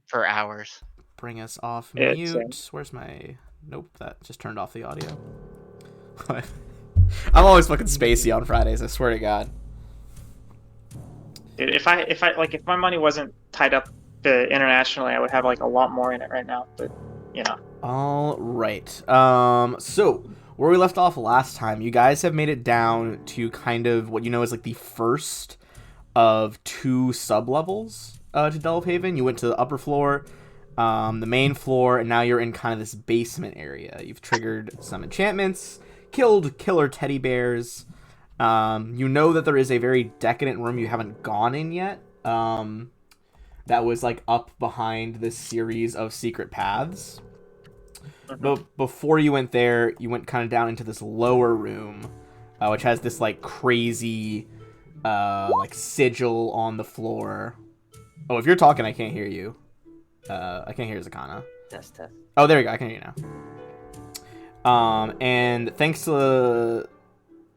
for hours. Bring us off It's mute. Where's my... Nope, that just turned off the audio. I'm always fucking spacey on Fridays, I swear to God. dude, if my money wasn't tied up internationally, I would have like a lot more in it right now. But you know, All right. So where we left off last time, you guys have made it down to kind of what you know is like the first of two sub levels to Delve. You went to the upper floor, the main floor, and now you're in kind of this basement area. You've triggered some enchantments, killed killer teddy bears. You know that there is a very decadent room you haven't gone in yet. That was like up behind this series of secret paths. But before you went there, you went kind of down into this lower room, which has this like crazy, like sigil on the floor. Oh, if you're talking, I can't hear you. I can't hear Zakana. Test. Oh, there we go. I can hear you now. And thanks to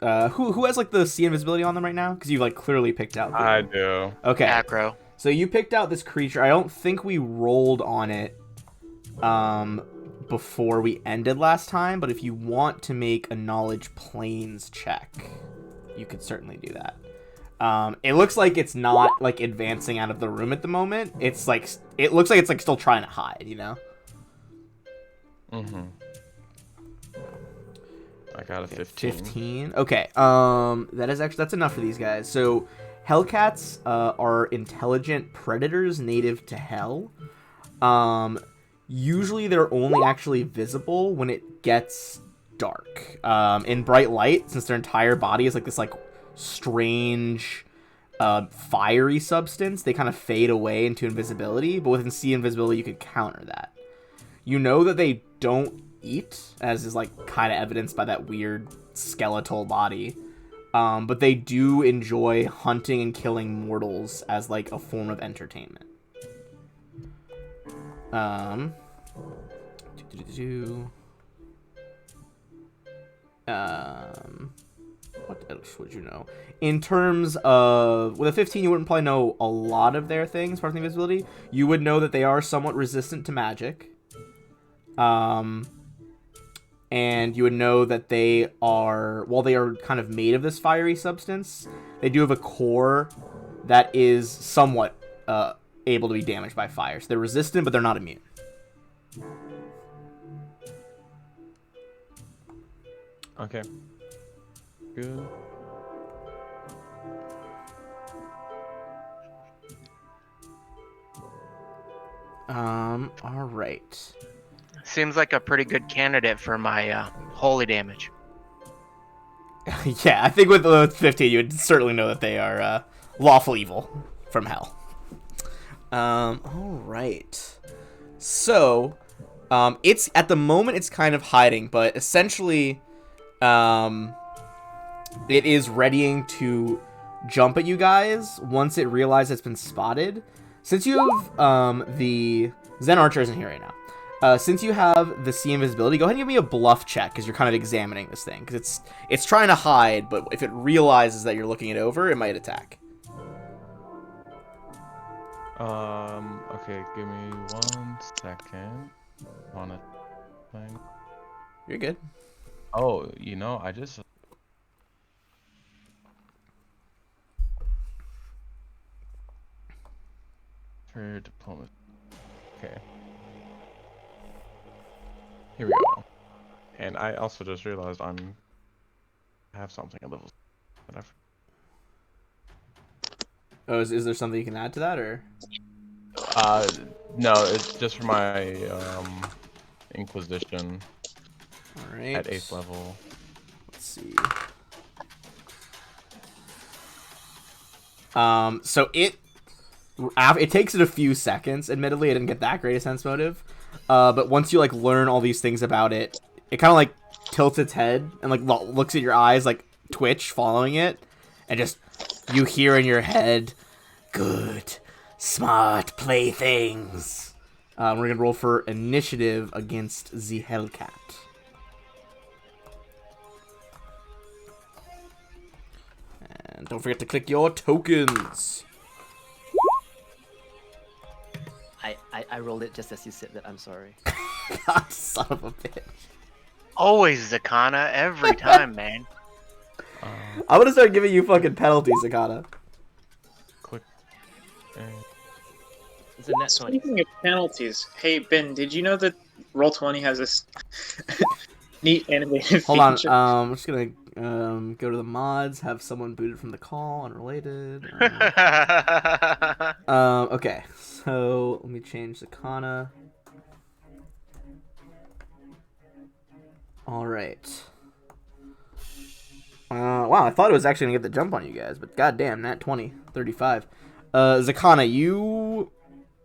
who has like the sea invisibility on them right now? Because you like clearly picked out. I do. Okay. Acro. So you picked out this creature. I don't think we rolled on it before we ended last time, but if you want to make a knowledge planes check, you could certainly do that. It looks like it's not like advancing out of the room at the moment. It's like it looks like it's like still trying to hide, you know? Mm-hmm. I got a 15. 15. Okay. That's enough for these guys. So Hellcats are intelligent predators native to Hell. Usually they're only actually visible when it gets dark. In bright light, since their entire body is like this like strange fiery substance, they kind of fade away into invisibility, but within sea invisibility you could counter that. You know that they don't eat, as is like kind of evidenced by that weird skeletal body. But they do enjoy hunting and killing mortals as like a form of entertainment. What else would you know? In terms of, with a 15, you wouldn't probably know a lot of their things, apart from the invisibility. You would know that they are somewhat resistant to magic. And you would know that they are, while they are kind of made of this fiery substance, they do have a core that is somewhat able to be damaged by fire. So they're resistant, but they're not immune. Okay. Good. All right. Seems like a pretty good candidate for my holy damage. Yeah, I think with the 15, you would certainly know that they are lawful evil from hell. All right. So, it's at the moment it's kind of hiding, but essentially, it is readying to jump at you guys once it realizes it's been spotted. Since you have the Zen Archer isn't here right now. Since you have the sea invisibility, go ahead and give me a bluff check because you're kind of examining this thing. Because it's trying to hide, but if it realizes that you're looking it over, it might attack. Okay, give me 1 second. Wanna thing. You're good. Oh, you know, I just for diplomacy. Okay. Here we go. And I also just realized I have something at level. Oh, is there something you can add to that, or? No, it's just for my Inquisition. All right. At 8th level. Let's see. So it takes it a few seconds. Admittedly, I didn't get that great a sense motive. But once you like learn all these things about it, it kind of like tilts its head and like looks at your eyes, like twitch, following it, and just you hear in your head, "Good, smart playthings." We're gonna roll for initiative against the Hellcat. And don't forget to click your tokens. I I rolled it just as you said that. I'm sorry. God, son of a bitch. Always Zakana, every time, man. I'm gonna start giving you fucking penalties, Akana. Click. And It's a net 20. Speaking of penalties, hey Ben, did you know that Roll20 has this neat animated Hold on. feature? I'm just gonna go to the mods. Have someone booted from the call. Unrelated. Okay. So let me change Zakana. All right. Wow, I thought it was actually gonna get the jump on you guys, but goddamn, nat 20, 35. Zakana, you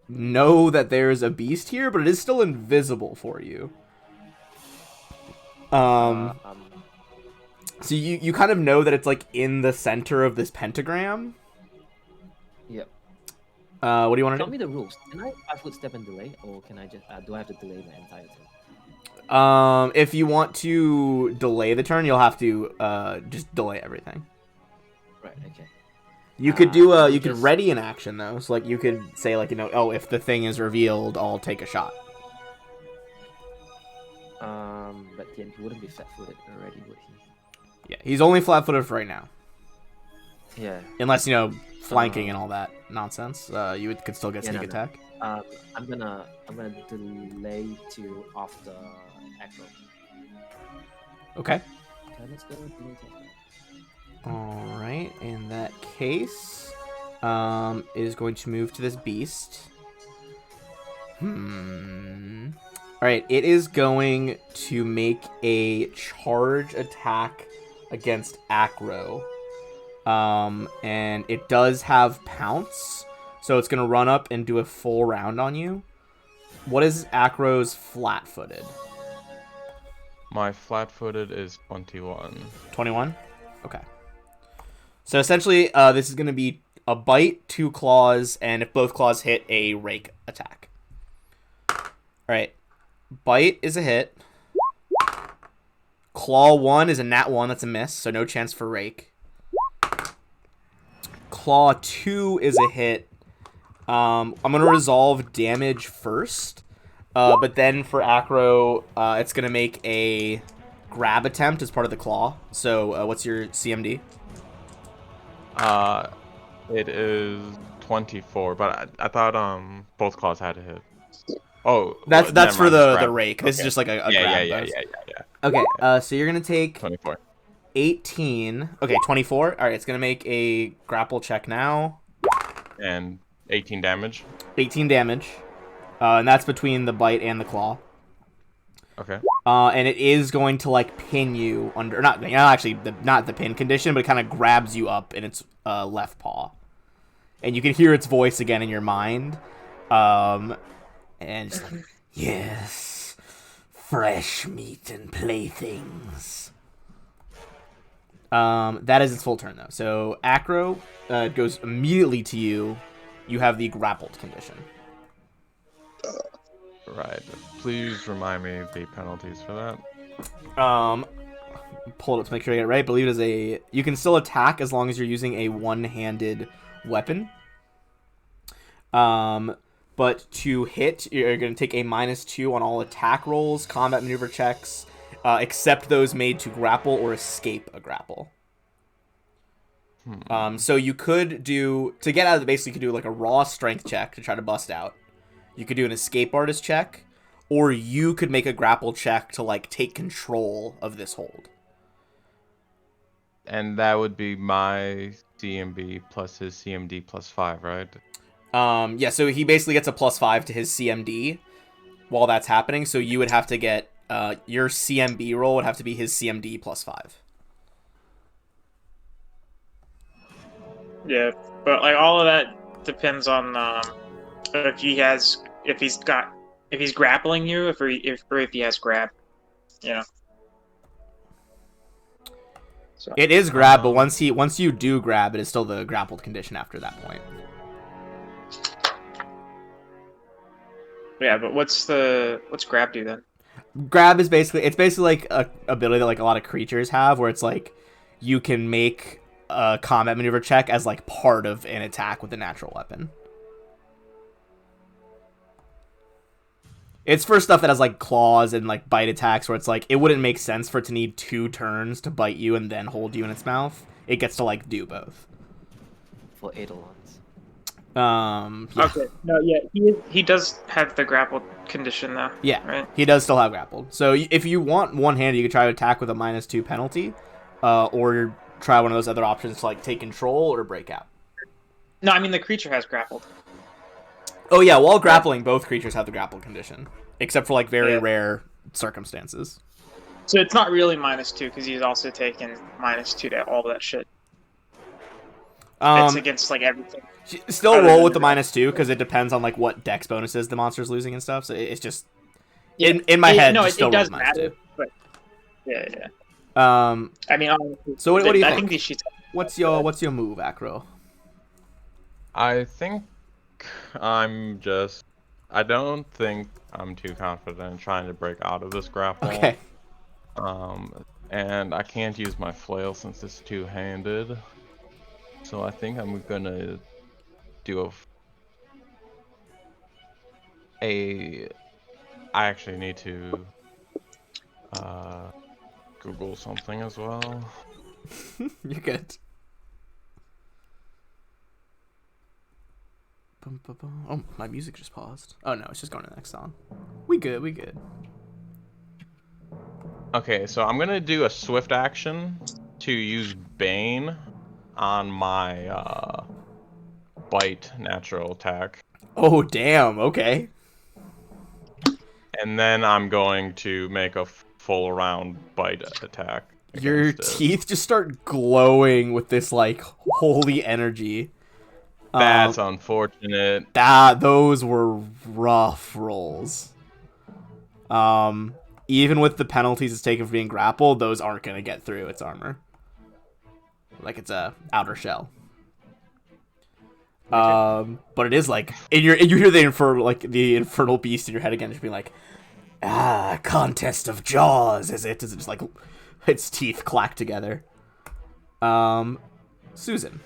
know that there's a beast here, but it is still invisible for you. So you kind of know that it's like in the center of this pentagram. Yep. What do you want to Tell do? me the rules. Can I 5-foot-step and delay, or can I just do I have to delay my entire turn? If you want to delay the turn, you'll have to just delay everything. Right. Okay. You could do you could just- ready an action though. So like you could say like, you know, oh, if the thing is revealed, I'll take a shot. But then he wouldn't be flat-footed already, would he? Yeah, he's only flat-footed for right now. Yeah. Unless, you know, flanking and all that nonsense. Could still get Yeah, sneak no, no. attack. I'm gonna delay to off the aggro. Okay. Okay, let's go with delay to aggro. All right. In that case, is going to move to this beast. All right. It is going to make a charge attack against Acro. And it does have pounce, so it's gonna run up and do a full round on you. What is Acro's flat-footed? my flat-footed is 21. 21? Okay. So essentially, this is gonna be a bite, 2 claws, and if both claws hit, a rake attack. Alright. Bite is a hit. Claw 1 is a nat 1, that's a miss, so no chance for rake. Claw 2 is a hit. I'm going to resolve damage first. But then for Acro, it's going to make a grab attempt as part of the claw. So what's your CMD? It is 24, but I thought both claws had to hit. Oh, That's never for mind, the grab. rake. This is Okay. just like a yeah, grab. yeah. Okay, so you're going to take 24. 18. Okay, 24. All right, it's going to make a grapple check now. And 18 damage. 18 damage. And that's between the bite and the claw. Okay. And it is going to like pin you under, not the pin condition, but it kind of grabs you up in its left paw, and you can hear its voice again in your mind, and it's like, yes, fresh meat and playthings. That is its full turn though. So Acro goes immediately to you. You have the grappled condition. Right. Please remind me the penalties for that. Pull it up to make sure I get it right. I believe it is you can still attack as long as you're using a one-handed weapon. But to hit, you're going to take a -2 on all attack rolls, combat maneuver checks, except those made to grapple or escape a grapple. So you could do, to get out of the base, you could do like a raw strength check to try to bust out. You could do an escape artist check, or you could make a grapple check to like take control of this hold. And that would be my CMB plus his CMD plus 5, right? Yeah, so he basically gets a +5 to his CMD while that's happening, so you would have to get, your CMB roll would have to be his CMD +5. Yeah, but like all of that depends on if he's grappling you, or if he has grab, you know. So It is grab, but once you do grab, it is still the grappled condition after that point. yeah, but what's grab do then? Grab is basically like a ability that like a lot of creatures have, where it's like you can make a combat maneuver check as like part of an attack with a natural weapon. It's for stuff that has like claws and like bite attacks, where it's like it wouldn't make sense for it to need 2 turns to bite you and then hold you in its mouth. It gets to like do both. For Eidolons. Yeah. Okay. No, yeah, he does have the grapple condition though. Yeah, Right. he does still have grappled. So if you want one-handed, you could try to attack with a -2 penalty, or try one of those other options to like take control or break out. No, I mean the creature has grappled. Oh yeah, while grappling, both creatures have the grapple condition, except for like very Yeah. rare circumstances. So it's not really -2 because he's also taken -2 to all that shit. It's against like everything. Still other roll than with the the- -2 because it depends on like what dex bonuses the monster's losing and stuff. So it's just Yeah. in my head. No, just it still does roll matter. -2. But yeah. Um, I mean, honestly, So what do you I think? think these sheets. what's your move, Acro? I think I don't think I'm too confident in trying to break out of this grapple. Okay. And I can't use my flail since it's two-handed. So I think I'm gonna do I actually need to Google something as well. You're good. Bum, bum, bum. Oh, my music just paused. Oh no, it's just going to the next song. We good. Okay, so I'm gonna do a swift action to use Bane on my bite natural attack. Oh damn. Okay. And then I'm going to make a full round bite attack. Your against it. teeth just start glowing with this like holy energy. That's unfortunate. Those were rough rolls. Even with the penalties it's taken for being grappled, those aren't gonna get through its armor. Like it's a outer shell. But it is like you hear the infernal beast in your head again, just being like, contest of jaws, is it? Is it just like its teeth clack together? Susan,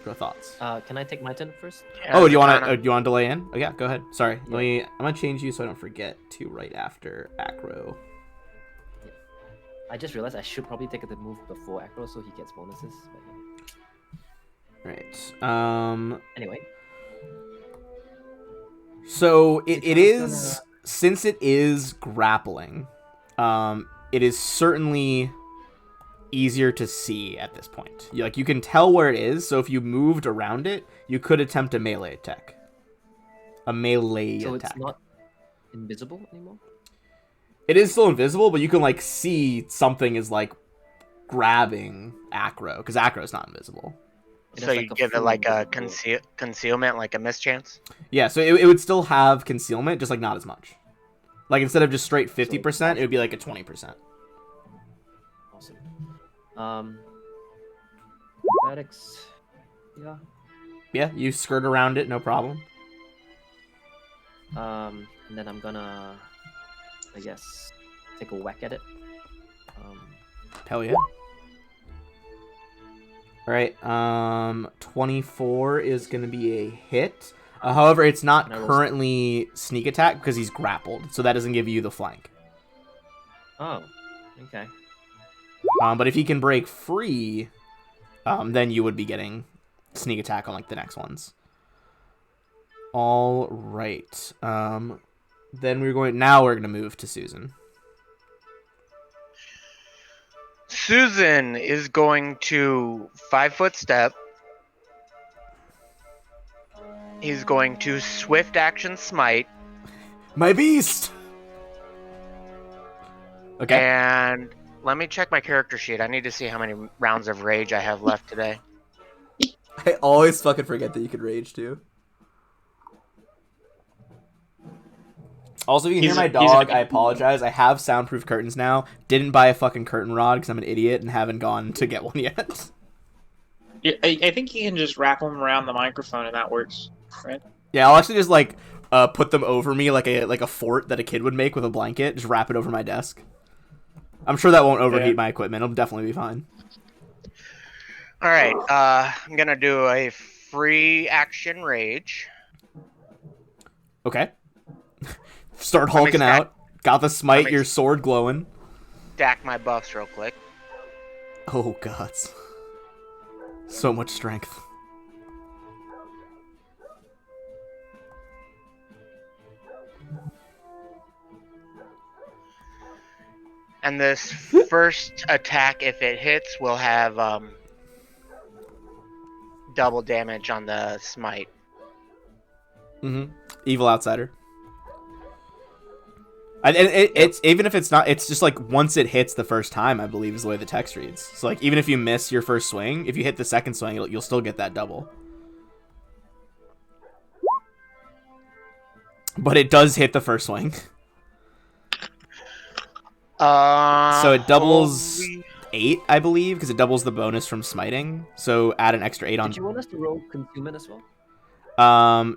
your thoughts? Can I take my turn first? Yeah, Oh, do you want Katana. to delay in? Oh yeah, go ahead. Sorry, I'm gonna change you so I don't forget to right after Acro. I just realized I should probably take the move before Acro so he gets bonuses. But Right. anyway, So it is, since it is grappling, it is certainly easier to see at this point. You can tell where it is, so if you moved around it, you could attempt a melee attack. A melee so attack. it's not invisible anymore? It is still invisible, but you can like see something is like grabbing Acro, because Acro is not invisible. It So has, you like, a give it full like a invisible- concealment, like a mischance. Yeah, so it would still have concealment, just like not as much. Like instead of just straight 50%, it would be like a 20%. Awesome. Acrobatics. Yeah. Yeah, you skirt around it, no problem. And then I'm gonna, I guess, take a whack at it. Hell yeah. Alright, 24 is going to be a hit. However, it's not Can I roll currently sneak attack because he's grappled, so that doesn't give you the flank. Oh, okay. But if he can break free, then you would be getting sneak attack on like the next ones. All right. Then we're going to move to Susan. Susan is going to 5-foot step. He's going to swift action smite. My beast. Okay. And let me check my character sheet. I need to see how many rounds of rage I have left today. I always fucking forget that you could rage too. Also, if you can hear my dog, I apologize. I have soundproof curtains now. Didn't buy a fucking curtain rod because I'm an idiot and haven't gone to get one yet. Yeah, I think you can just wrap them around the microphone and that works, right? Yeah, I'll actually just like put them over me like a fort that a kid would make with a blanket. Just wrap it over my desk. I'm sure that won't overheat my equipment. It'll definitely be fine. All right. I'm gonna do a free action rage. Okay. Start Let me hulking stack- out. Got the smite, me- your sword glowing. Stack my buffs real quick. Oh, gods. So much strength. And this first attack, if it hits, will have double damage on the smite. Evil outsider. It's even if it's not, it's just like once it hits the first time, I believe is the way the text reads. So like even if you miss your first swing, if you hit the second swing, you'll still get that double. But it does hit the first swing. So it doubles 8, I believe, because it doubles the bonus from smiting. So add an extra 8 on. Did you want us to roll concealment as well?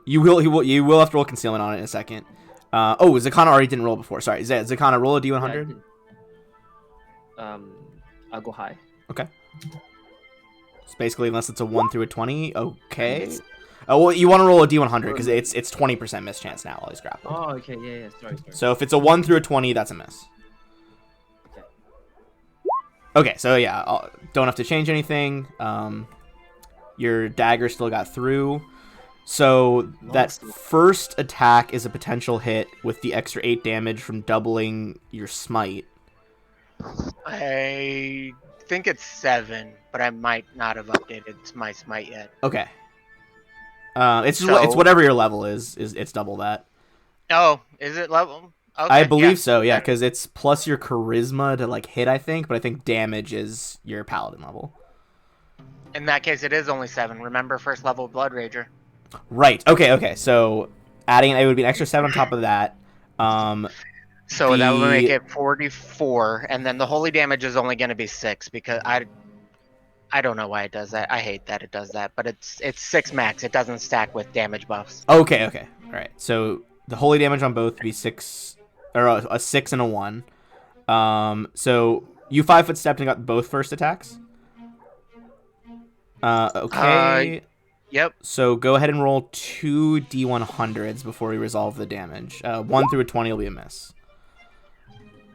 You will have to roll concealment on it in a second. Zakana already didn't roll before. Sorry, Zakana, roll a D100. Yeah, I'll go high. Okay. It's basically unless it's a 1 through a 20. Okay. Oh, well, you want to roll a D100 because it's 20% miss chance now while he's grappled. Oh, okay, yeah, sorry. So if it's a 1 through a 20, that's a miss. Okay. Okay, so yeah, don't have to change anything. Your dagger still got through. So that first attack is a potential hit with the extra 8 damage from doubling your smite. I think it's 7, but I might not have updated my smite yet. Okay. It's whatever your level is. It's double that. Oh, is it level? Okay, I believe so. Yeah, because it's plus your charisma to like hit. I think, but I think damage is your paladin level. In that case, it is only 7. Remember, first level Blood Rager. Right. Okay. So adding it would be an extra 7 on top of that. So that would make it 44, and then the holy damage is only going to be 6 because I don't know why it does that. I hate that it does that, but it's 6 max. It doesn't stack with damage buffs. Okay. All right. So the holy damage on both would be 6, or a 6 and a 1. So you 5-foot stepped and got both first attacks. Okay. Yep. So go ahead and roll 2 D100s before we resolve the damage. 1 through a 20 will be a miss.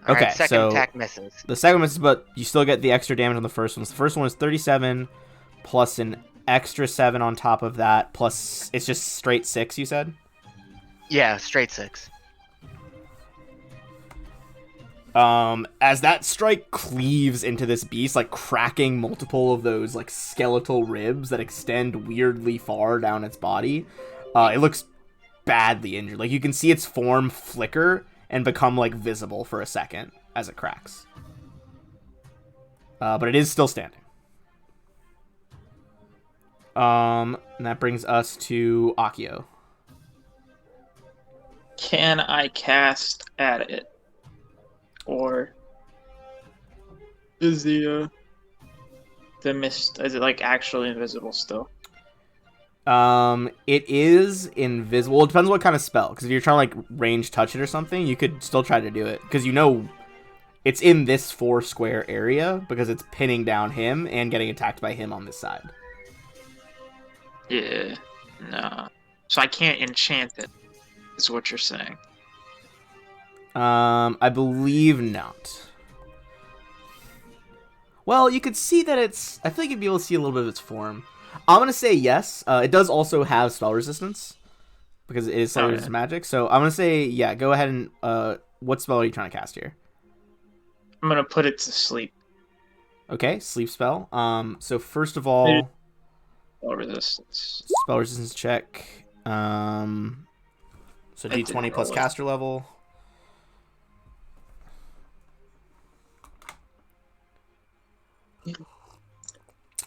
All Okay, right, second so attack misses. The second one misses, but you still get the extra damage on the first one. So the first one is 37, plus an extra 7 on top of that, plus it's just straight 6, you said? Yeah, straight 6. As that strike cleaves into this beast, like cracking multiple of those like skeletal ribs that extend weirdly far down its body, it looks badly injured. Like you can see its form flicker and become like visible for a second as it cracks. But it is still standing. And that brings us to Akio. Can I cast at it? Or is the mist, is it like actually invisible still? It is invisible. Well, it depends what kind of spell. Because if you're trying to like range touch it or something, you could still try to do it. Because you know it's in this 4 square area because it's pinning down him and getting attacked by him on this side. Yeah, no. So I can't enchant it, is what you're saying. I believe not. Well, you could see that it's... I feel like you'd be able to see a little bit of its form. I'm going to say yes. It does also have spell resistance. Because it is spell resistance magic. So I'm going to say, yeah, go ahead and... what spell are you trying to cast here? I'm going to put it to sleep. Okay, sleep spell. So first of all... Spell resistance. Spell resistance check. So D20 plus caster level.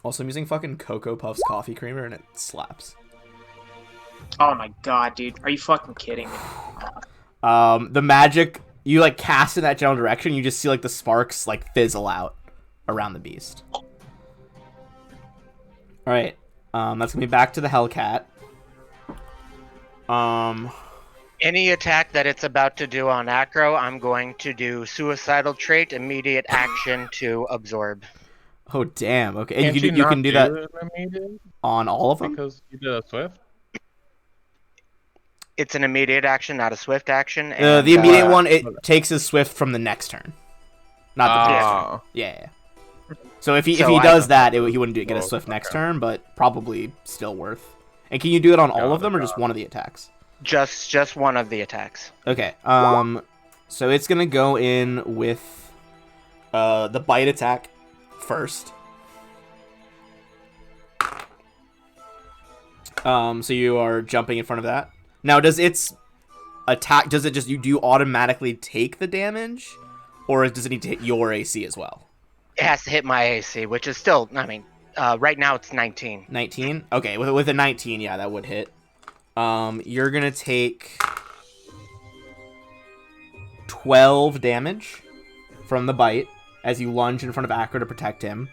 Also, I'm using fucking Cocoa Puffs coffee creamer and it slaps. Oh my god, dude. Are you fucking kidding me? The magic, you like cast in that general direction, you just see like the sparks like fizzle out around the beast. Alright, that's gonna be back to the Hellcat. Any attack that it's about to do on Acro, I'm going to do suicidal trait, immediate action to absorb. Oh damn! Okay, and Can't you can do that immediate on all of them. because you did a swift. It's an immediate action, not a swift action. And, The immediate one, it takes his swift from the next turn, not the previous turn. Ah, Yeah. So if he So I does don't- that, he wouldn't get a Oh, swift next okay. turn, but probably still worth. And can you do it on all Got of them it, or just one of the attacks? just one of the attacks. Okay. So it's gonna go in with the bite attack first. So you are jumping in front of that. Now, does its attack? Does it just do you automatically take the damage, or does it need to hit your AC as well? It has to hit my AC, which is still, I mean, right now it's 19. 19. Okay, with a 19, yeah, that would hit. You're gonna take 12 damage from the bite as you lunge in front of Acro to protect him.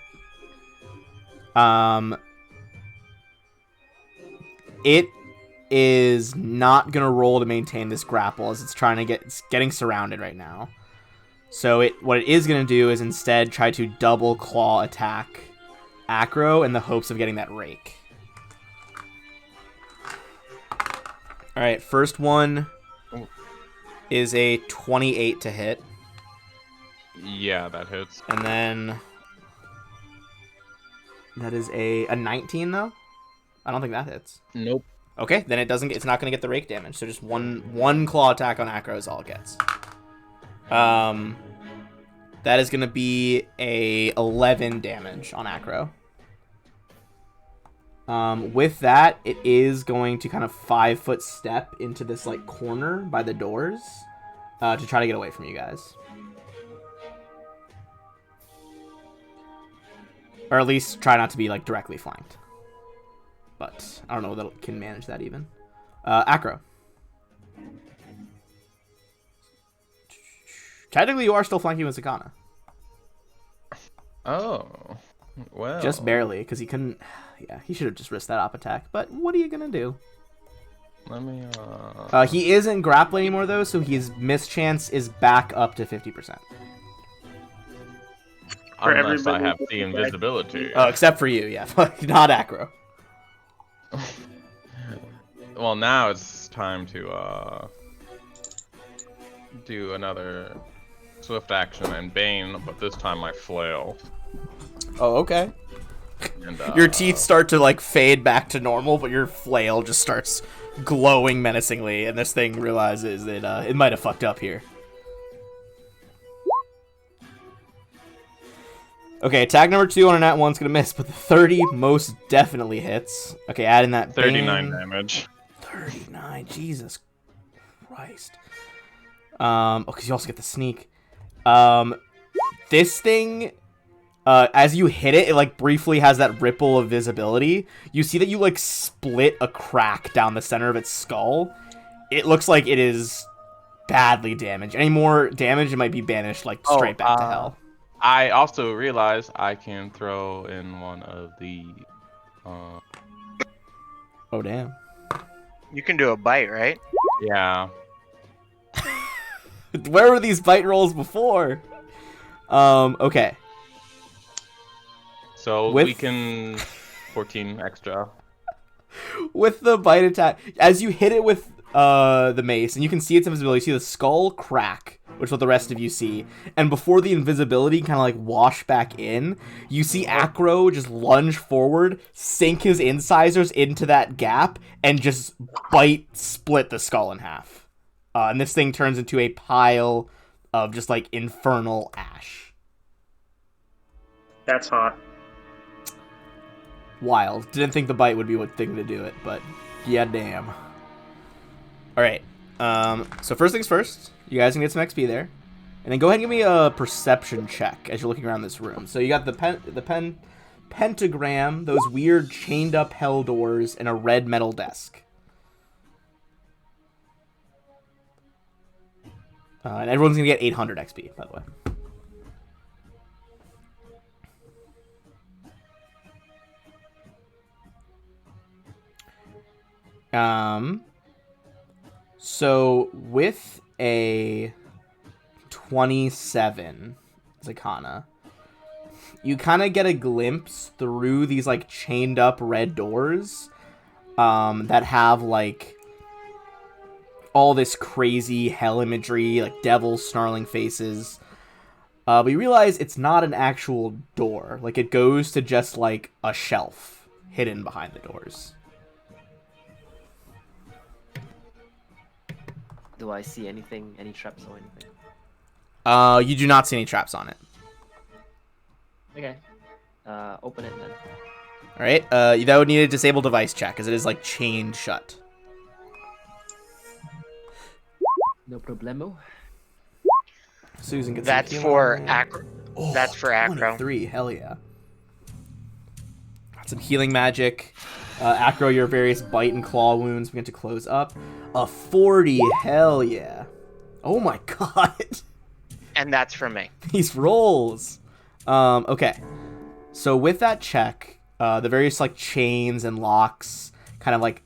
It is not gonna roll to maintain this grapple as it's getting surrounded right now. So what it is gonna do is instead try to double claw attack Acro in the hopes of getting that rake. All right, first one is a 28 to hit, yeah, that hits. and then that is a 19 though. I don't think that hits. Nope. Okay, then it's not going to get the rake damage. So just one claw attack on Acro is all it gets. That is going to be a 11 damage on Acro. With that, it is going to kind of 5-foot step into this like corner by the doors to try to get away from you guys. Or at least try not to be like directly flanked. But I don't know that it can manage that even. Acro. Technically, you are still flanking with Zakana. Oh, well. Just barely, because he couldn't... Yeah, he should have just risked that op attack. But what are you going to do? Let me, He isn't grappling anymore, though, so his mischance is back up to 50%. For unless I everybody have to the die. invisibility. Oh, except for you, yeah. Not Acro. Well, now it's time to do another swift action and Bane, but this time my flail. Oh, okay. And, Your teeth start to, like, fade back to normal, but your flail just starts glowing menacingly, and this thing realizes that it might have fucked up here. Okay, attack number 2 on a nat 1's gonna miss, but the 30 most definitely hits. Okay, add in that 39 Bane. damage. 39, Jesus Christ. Oh, because you also get the sneak. This thing, as you hit it, it like briefly has that ripple of visibility. You see that you like split a crack down the center of its skull. It looks like it is badly damaged. Any more damage, it might be banished like straight back to hell. I also realized I can throw in one of the. Oh, damn. You can do a bite, right? Yeah. Where were these bite rolls before? Okay. So With- we can 14 extra. With the bite attack, as you hit it with the mace, and you can see its invisibility, you see the skull crack, which is what the rest of you see, and before the invisibility kind of like wash back in, you see Acro just lunge forward, sink his incisors into that gap, and just split the skull in half. And this thing turns into a pile of just like infernal ash. That's hot. Wild. Didn't think the bite would be what thing to do it, but yeah, damn. All right. So first things first, you guys can get some XP there, and then go ahead and give me a perception check as you're looking around this room. So you got the pentagram, those weird chained up hell doors, and a red metal desk. And everyone's gonna get 800 XP, by the way. So with a 27 Zakana, you kind of get a glimpse through these like chained up red doors that have like all this crazy hell imagery, like devils, snarling faces. We realize it's not an actual door. Like, it goes to just, like, a shelf hidden behind the doors. Do I see anything, any traps or anything? You do not see any traps on it. Okay. Open it then. Alright, that would need a disable device check, as it is, like, chained shut. No problemo. Susan gets That's some for healing. acro. Oh, That's for acro. 23, hell yeah. Got some healing magic. Acro, your various bite and claw wounds begin to close up. A 40, hell yeah. Oh my god. And that's for me. These rolls. Okay. So with that check, the various like chains and locks kind of like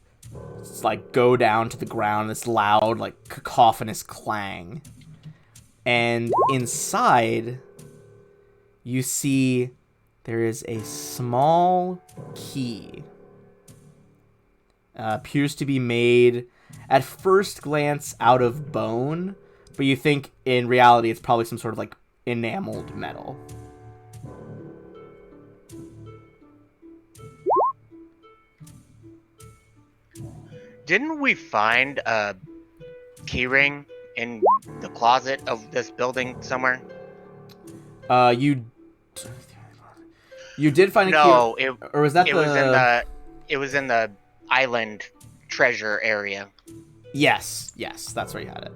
go down to the ground. This loud like cacophonous clang. And inside, you see there is a small key. Appears to be made at first glance out of bone, but you think in reality it's probably some sort of like enameled metal. Didn't we find a keyring in the closet of this building somewhere? You did find a No, key, or was that it was in the island treasure area. Yes, that's where you had it.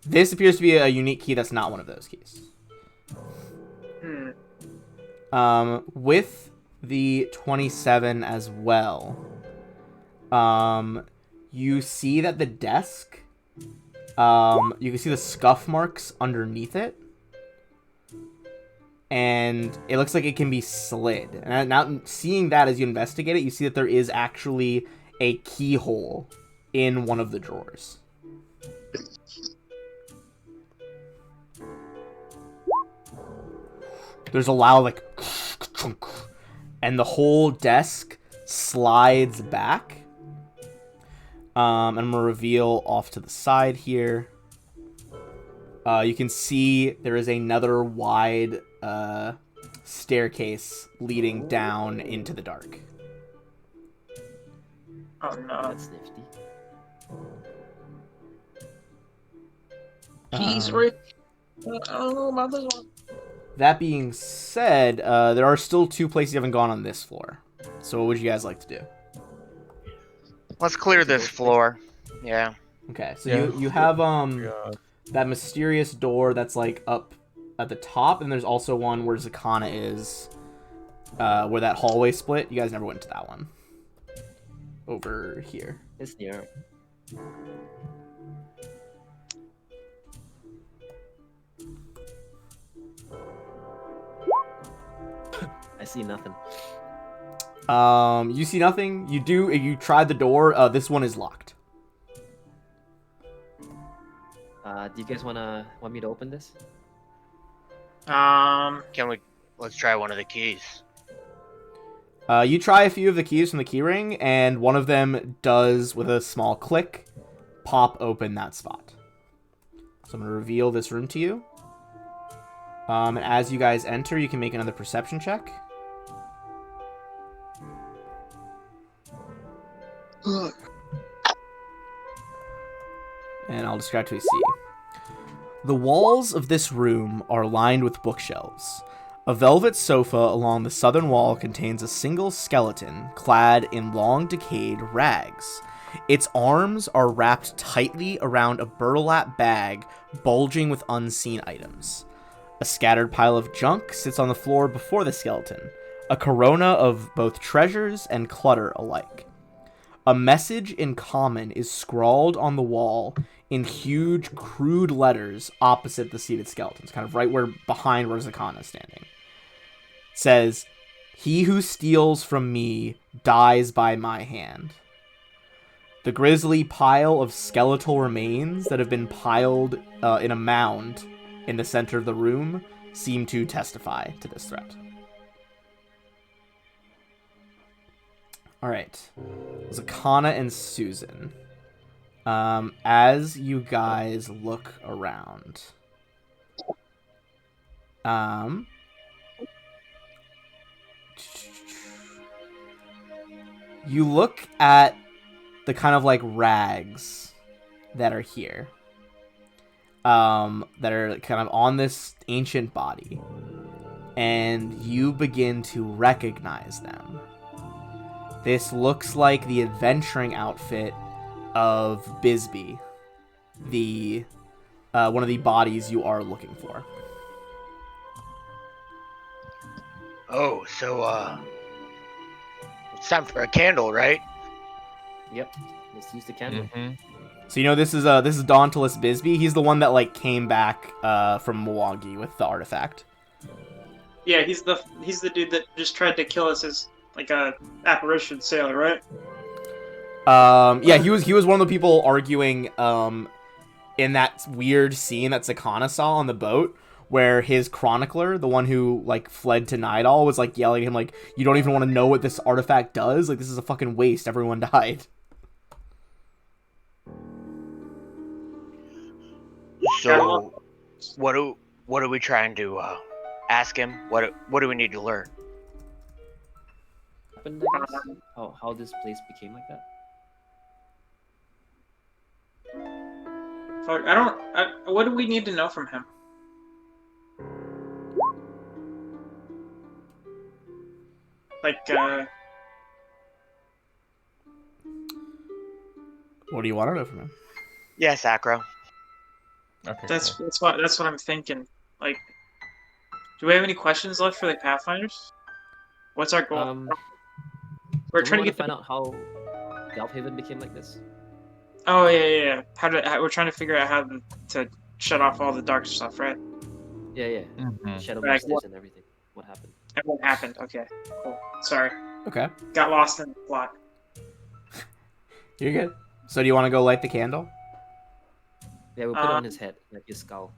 This appears to be a unique key that's not one of those keys. With the 27 as well, you see that the desk, you can see the scuff marks underneath it, and it looks like it can be slid. And now, seeing that as you investigate it, you see that there is actually a keyhole in one of the drawers. There's a loud like, and the whole desk slides back. And I'm gonna reveal off to the side here. You can see there is another wide staircase leading down into the dark. Oh no. That's nifty. Keys, Um, Rick. I don't know about this one. That being said, there are still 2 places you haven't gone on this floor. So what would you guys like to do? Let's clear this floor. Yeah. Okay, so Yeah. you have Yeah. that mysterious door that's like up at the top, and there's also one where Zakana is, where that hallway split. You guys never went to that one. Over here. It's near. I see nothing. You see nothing. You tried the door. This one is locked. Do you guys want me to open this? Let's try one of the keys. You try a few of the keys from the keyring, and one of them does, with a small click, pop open that spot. So I'm going to reveal this room to you. And as you guys enter, you can make another perception check. And I'll describe to you see. The walls of this room are lined with bookshelves. A velvet sofa along the southern wall contains a single skeleton clad in long decayed rags. Its arms are wrapped tightly around a burlap bag bulging with unseen items. A scattered pile of junk sits on the floor before the skeleton, a corona of both treasures and clutter alike. A message in common is scrawled on the wall in huge, crude letters opposite the seated skeletons, kind of right behind where Zakana is standing. It says, "He who steals from me dies by my hand." The grisly pile of skeletal remains that have been piled in a mound in the center of the room seem to testify to this threat. Alright. Zakana and Susan. As you guys look around, you look at the kind of like rags that are here, that are kind of on this ancient body, and you begin to recognize them. This looks like the adventuring outfit of Bisbee, the one of the bodies you are looking for. Oh, so it's time for a candle, right? Yep. Let's use the candle. Mm-hmm. So you know this is Dauntless Bisbee. He's the one that like came back from Milwaukee with the artifact. Yeah, he's the dude that just tried to kill us as like a apparition sailor, right? Yeah, he was one of the people arguing in that weird scene that Sakana saw on the boat, where his chronicler, the one who like fled to Nidal, was like yelling at him like, "You don't even want to know what this artifact does? Like, this is a fucking waste. Everyone died." So, what do we trying to ask him? What do we need to learn? Happened, I guess? How this place became like that? Fuck, what do we need to know from him? Like, What do you want to know from him? Yes, Acro. Okay. that's cool. what I'm thinking. Like, do we have any questions left for the Pathfinders? What's our goal? We're trying to find out how Galphaven became like this. Oh yeah. We're trying to figure out how to shut off all the dark stuff, right? Yeah. Mhm. Shadow Like, Monsters and everything. What happened? And what happened? Okay, cool. Sorry, Okay, got lost in the plot. you're good. So do you want to go light the candle? Yeah, we'll put it on his head, like his skull.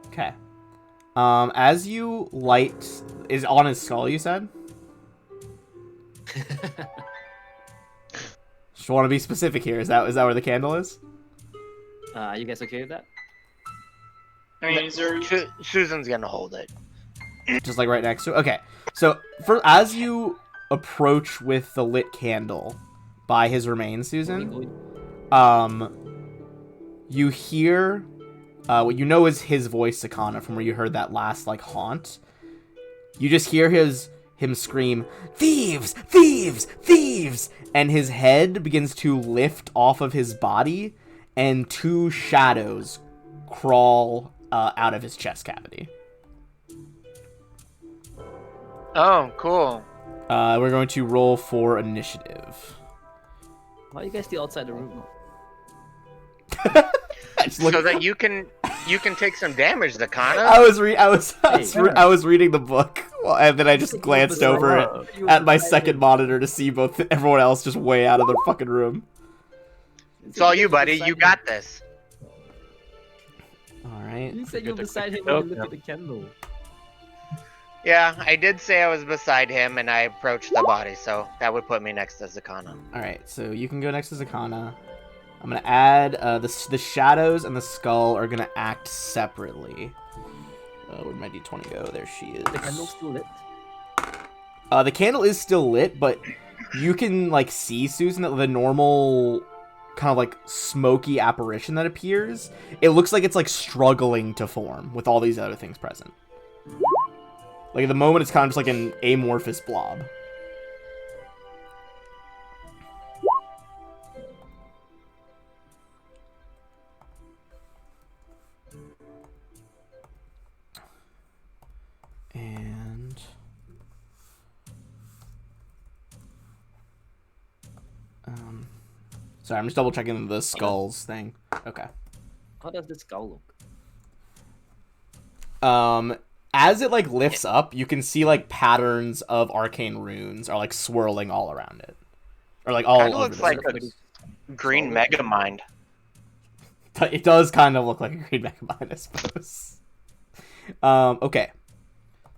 Okay. As you light, is on his skull, you said? Just want to be specific here. Is that where the candle is? Are you guys okay with that? I mean, is there? Susan's gonna hold it. Just like right next to it? Okay. So as you approach with the lit candle by his remains, Susan, you hear what you know is his voice, Sakana, from where you heard that last like haunt. You just hear him scream, "Thieves! Thieves! Thieves!" And his head begins to lift off of his body, and two shadows crawl out of his chest cavity. Oh, cool. We're going to roll for initiative. Why are you guys still outside the room? So that you can take some damage, Zakana. I was reading the book, and then I just glanced over at my second monitor to see everyone else just way out of the fucking room. It's all you, buddy. You got this. All right. You said you were beside him when you looked at the candle. Yeah, I did say I was beside him, and I approached the body, so that would put me next to Zakana. All right. So you can go next to Zakana. I'm gonna add the shadows and the skull are gonna act separately. Where'd my d20 go? There she is. The candle's still lit. The candle is still lit, but you can like see, Susan, that the normal kind of like smoky apparition that appears, it looks like it's like struggling to form with all these other things present. Like at the moment, it's kind of just like an amorphous blob. And sorry, I'm just double checking the skulls thing. Okay. How does the skull look? As it like lifts up, you can see like patterns of arcane runes are like swirling all around it, or like all Kind of over. looks the like surface. a green Megamind. It does kind of look like a green Megamind, I suppose. Okay.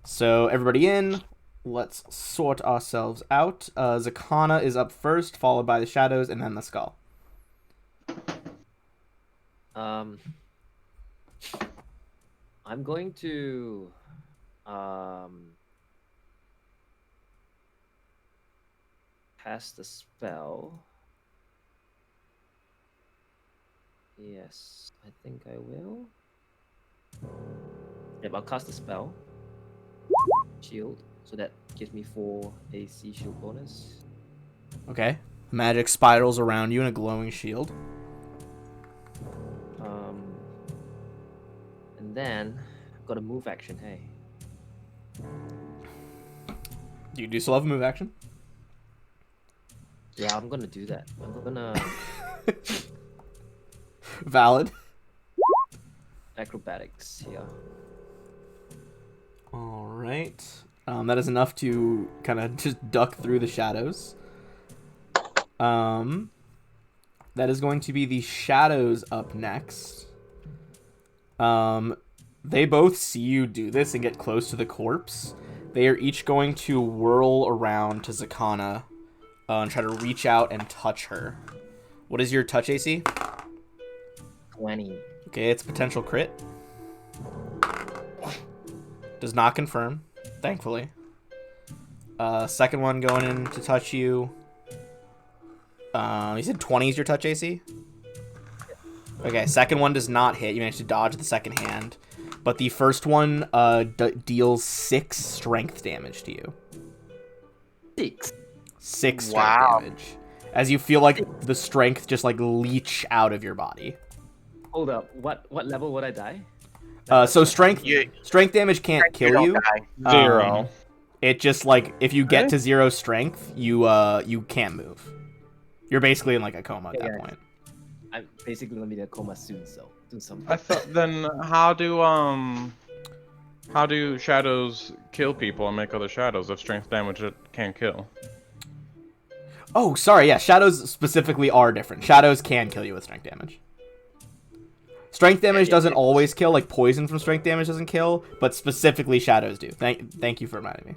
So everybody in. let's sort ourselves out. Zakana is up first, followed by the shadows, and then the skull. I'm going to cast the spell. Yes, I think I will. Yep, I'll cast the spell. Shield, so that gives me 4 AC shield bonus. Okay. Magic spirals around you in a glowing shield. And then I've got a move action. Hey, You do still have a move action? yeah, I'm gonna do that. I'm gonna Valid. acrobatics here. All right. That is enough to kind of just duck through the shadows. That is going to be the shadows up next. They both see you do this and get close to the corpse. They are each going to whirl around to Zakana and try to reach out and touch her. What is your touch AC? 20. Okay, it's a potential crit. Does not confirm, thankfully. Second one going in to touch you. You said 20 is your touch AC? Okay, second one does not hit. You managed to dodge the second hand. But the first one deals 6 strength damage to you. 6. 6 strength damage. As you feel like the strength just like leech out of your body. Hold up. What level would I die? So strength damage can't kill you. Die. 0. It just like if you get to 0 strength, you can't move. You're basically in like a coma at that point. I'm basically gonna be in a coma soon, so do something. I thought then how do shadows kill people and make other shadows if strength damage it can't kill? Oh, sorry. Yeah, shadows specifically are different. Shadows can kill you with strength damage. Strength damage doesn't always kill. Like poison from strength damage doesn't kill, but specifically shadows do. Thank you for reminding me.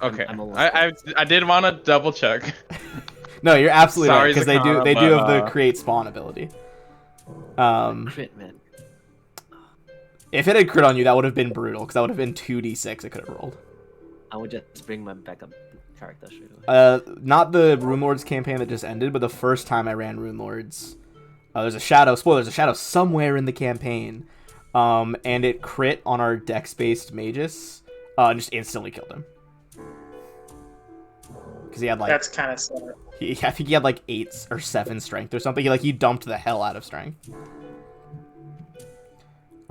Okay, I'm I did want to double check. No, you're absolutely right Sorry, because Zakana, they do have the but, create spawn ability. Crit, man. If it had crit on you, that would have been brutal because that would have been 2d6 it could have rolled. I would just bring my backup character straight away. Not the Rune Lords campaign that just ended, but the first time I ran Rune Lords, there's a shadow. Spoiler: there's a shadow somewhere in the campaign, and it crit on our dex-based magus, and just instantly killed him. Because he had like That's kind of sad. I think he had like 8 or 7 strength or something. He dumped the hell out of strength.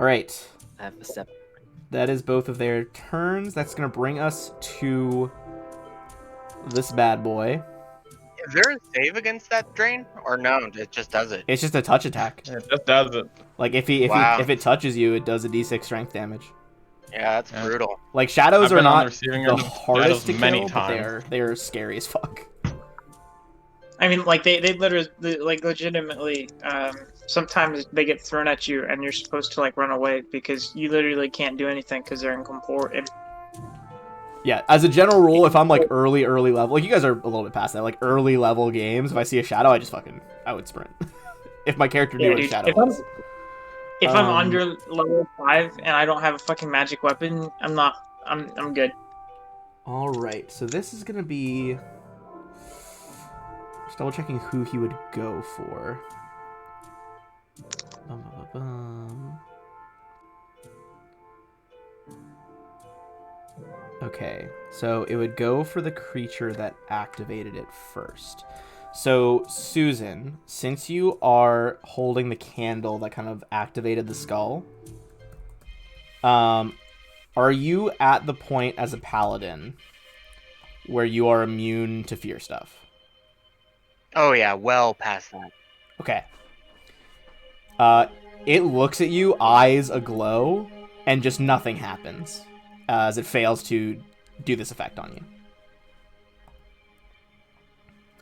All right. I have a 7. That is both of their turns. That's going to bring us to this bad boy. Is there a save against that drain, or no? It just does it. It's just a touch attack. It just does it. Like if it touches you, it does a d6 strength damage. Yeah, that's brutal. Like shadows I've are been on not the receiving the end of hardest to shadows many kill, but times. they are scary as fuck. I mean, like they literally, like legitimately, sometimes they get thrown at you and you're supposed to like run away because you literally can't do anything because they're in. Yeah, as a general rule, if I'm like early level, like you guys are a little bit past that, like early level games, if I see a shadow, I would sprint. If my character knew what a shadow was. If I'm under level 5 and I don't have a fucking magic weapon, I'm good. All right, so this is gonna be just double checking who he would go for. Okay, so it would go for the creature that activated it first. So, Susan, since you are holding the candle that kind of activated the skull, are you at the point as a paladin where you are immune to fear stuff? Oh yeah, well past that. Okay. It looks at you, eyes aglow, and just nothing happens as it fails to do this effect on you.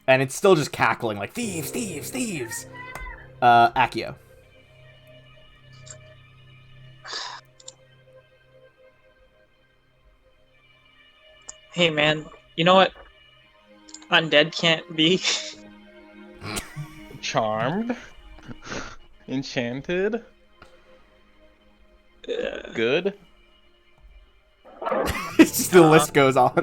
And it's still just cackling like, thieves, thieves, thieves! Accio. Hey man, you know what? Undead can't be. Charmed. Enchanted. Good. It's just the list goes on.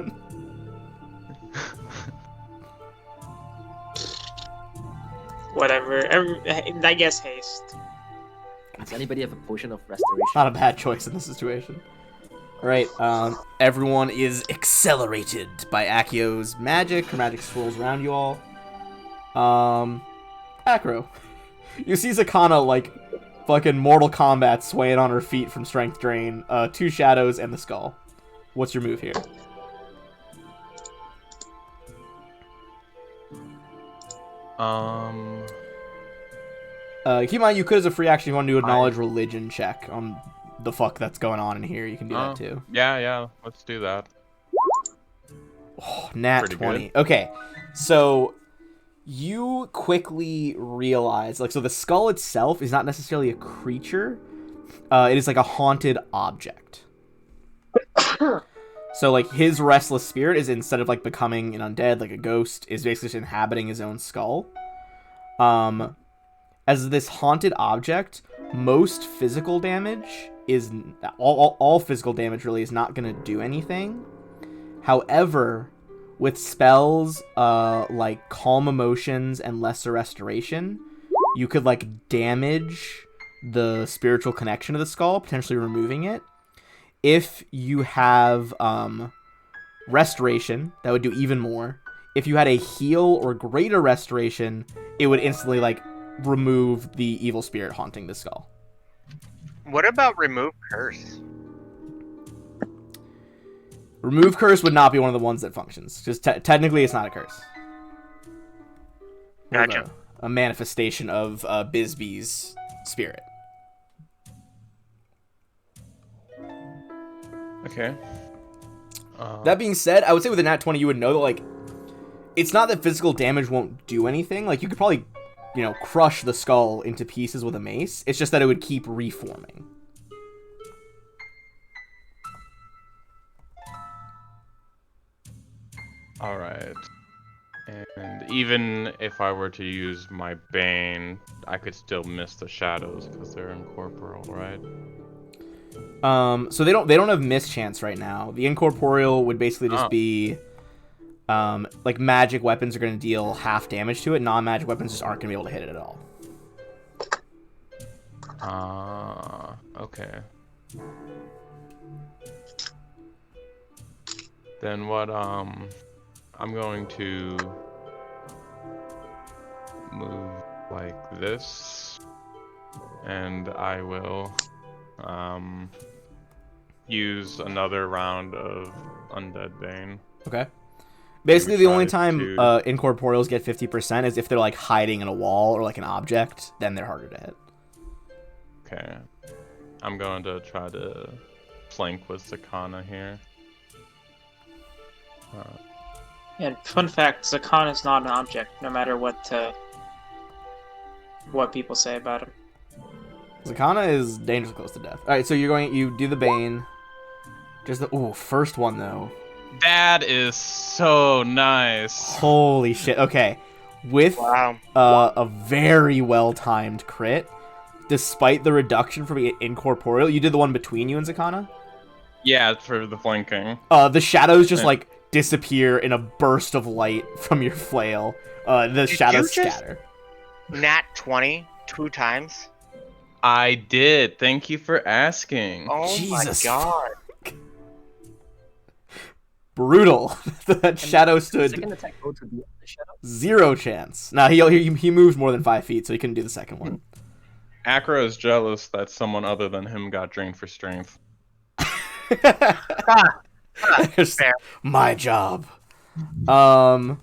Whatever. I guess haste. Does anybody have a potion of restoration? Not a bad choice in this situation. Alright, everyone is accelerated by Akio's magic. Her magic swirls around you all. Acro. You see Zakana, like, fucking Mortal Kombat swaying on her feet from strength drain. 2 shadows and the skull. What's your move here? Keep in mind, you could, as a free action, if you want to do a knowledge religion check on the fuck that's going on in here. You can do that too. Yeah, let's do that. Oh, nat Pretty 20. good. Okay, so you quickly realize, like, so the skull itself is not necessarily a creature. It is like a haunted object. So, like, his restless spirit is, instead of, like, becoming an undead, like a ghost, is basically just inhabiting his own skull. As this haunted object, most physical damage is... All physical damage, really, is not going to do anything. However, with spells like Calm Emotions and Lesser Restoration, you could, like, damage the spiritual connection to the skull, potentially removing it. If you have Restoration, that would do even more. If you had a Heal or Greater Restoration, it would instantly, like, remove the evil spirit haunting the skull. What about remove curse? Remove curse would not be one of the ones that functions, because technically it's not a curse. Gotcha. A manifestation of Bisbee's spirit. Okay. That being said, I would say with a nat 20, you would know that, like, it's not that physical damage won't do anything. Like, you could probably, you know, crush the skull into pieces with a mace. It's just that it would keep reforming. Alright. And even if I were to use my Bane, I could still miss the shadows because they're incorporeal, right? So they don't have mischance right now. The incorporeal would basically just be like, magic weapons are going to deal half damage to it. Non-magic weapons just aren't going to be able to hit it at all. Okay. Then what, I'm going to move like this, and I will, use another round of Undead Bane. Okay. Basically, the only time to- incorporeals get 50% is if they're, like, hiding in a wall or, like, an object. Then they're harder to hit. Okay. I'm going to try to flank with Zakana here. And fun fact, Zakana is not an object, no matter what people say about him. Zakana is dangerously close to death. Alright, so you do the Bane. Just the... first one, though. That is so nice. Holy shit. Okay. With Wow. a very well-timed crit, despite the reduction from incorporeal, you did the one between you and Zakana? Yeah, it's for the flanking. The shadows just, like, disappear in a burst of light from your flail. The shadows scatter. Nat 20 2 times? I did. Thank you for asking. Oh Jesus. my god. Brutal. That shadow stood Second attack go to the shadow. 0 chance. Nah, he moved more than 5 feet, so he couldn't do the second one. Acro is jealous that someone other than him got drained for strength. Fair. My job. Alright,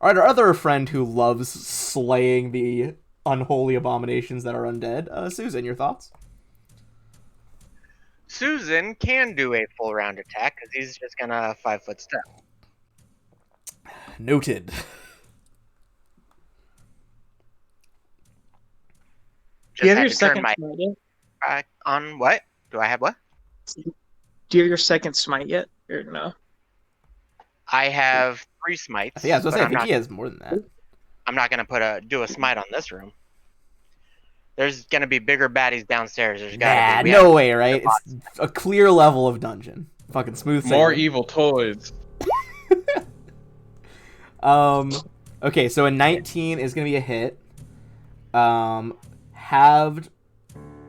our other friend who loves slaying the unholy abominations that are undead. Susan, your thoughts? Susan can do a full round attack because he's just gonna 5-foot step. Noted. Just Do you have had your to turn second my smite yet? back on what? Do I have what? Do you have your second smite yet? Or no? I have 3 smites. Yeah, I was gonna but say, I I'm think not. he has more than that. I'm not gonna do a smite on this room. There's gonna be bigger baddies downstairs. There's gotta Nah, be. We no have way, right? It's a clear level of dungeon. Fucking smooth More sailing. evil toys. Okay, so a 19 is gonna be a hit. Halved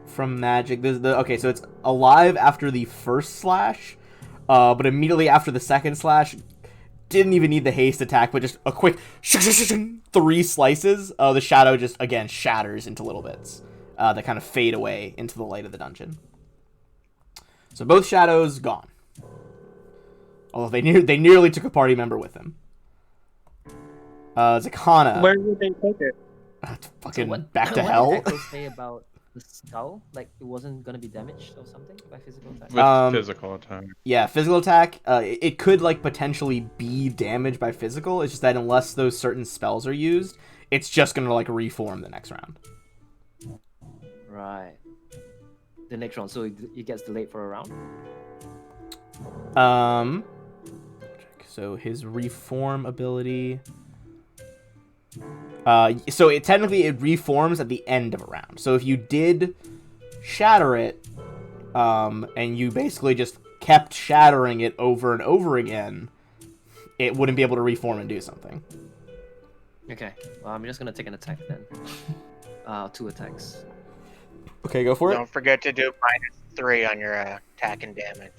from magic. Okay, so it's alive after the first slash, but immediately after the second slash, didn't even need the haste attack, but just a quick 3 slices. The shadow just again shatters into little bits that kind of fade away into the light of the dungeon. So both shadows gone. Although they nearly took a party member with them. Zakana. Where would they take it? Fucking So back to what hell. did Echo say about the skull? Like it wasn't gonna be damaged or something by physical attack? With physical attack. Yeah, physical attack. It could like potentially be damaged by physical. It's just that unless those certain spells are used, it's just gonna like reform the next round. Right. The next round, so it gets delayed for a round. So his reform ability. So technically it reforms at the end of a round. So if you did shatter it, and you basically just kept shattering it over and over again, it wouldn't be able to reform and do something. Okay. Well, I'm just gonna take an attack then. 2 attacks. Okay, go for it. Don't forget to do -3 on your attack and damage.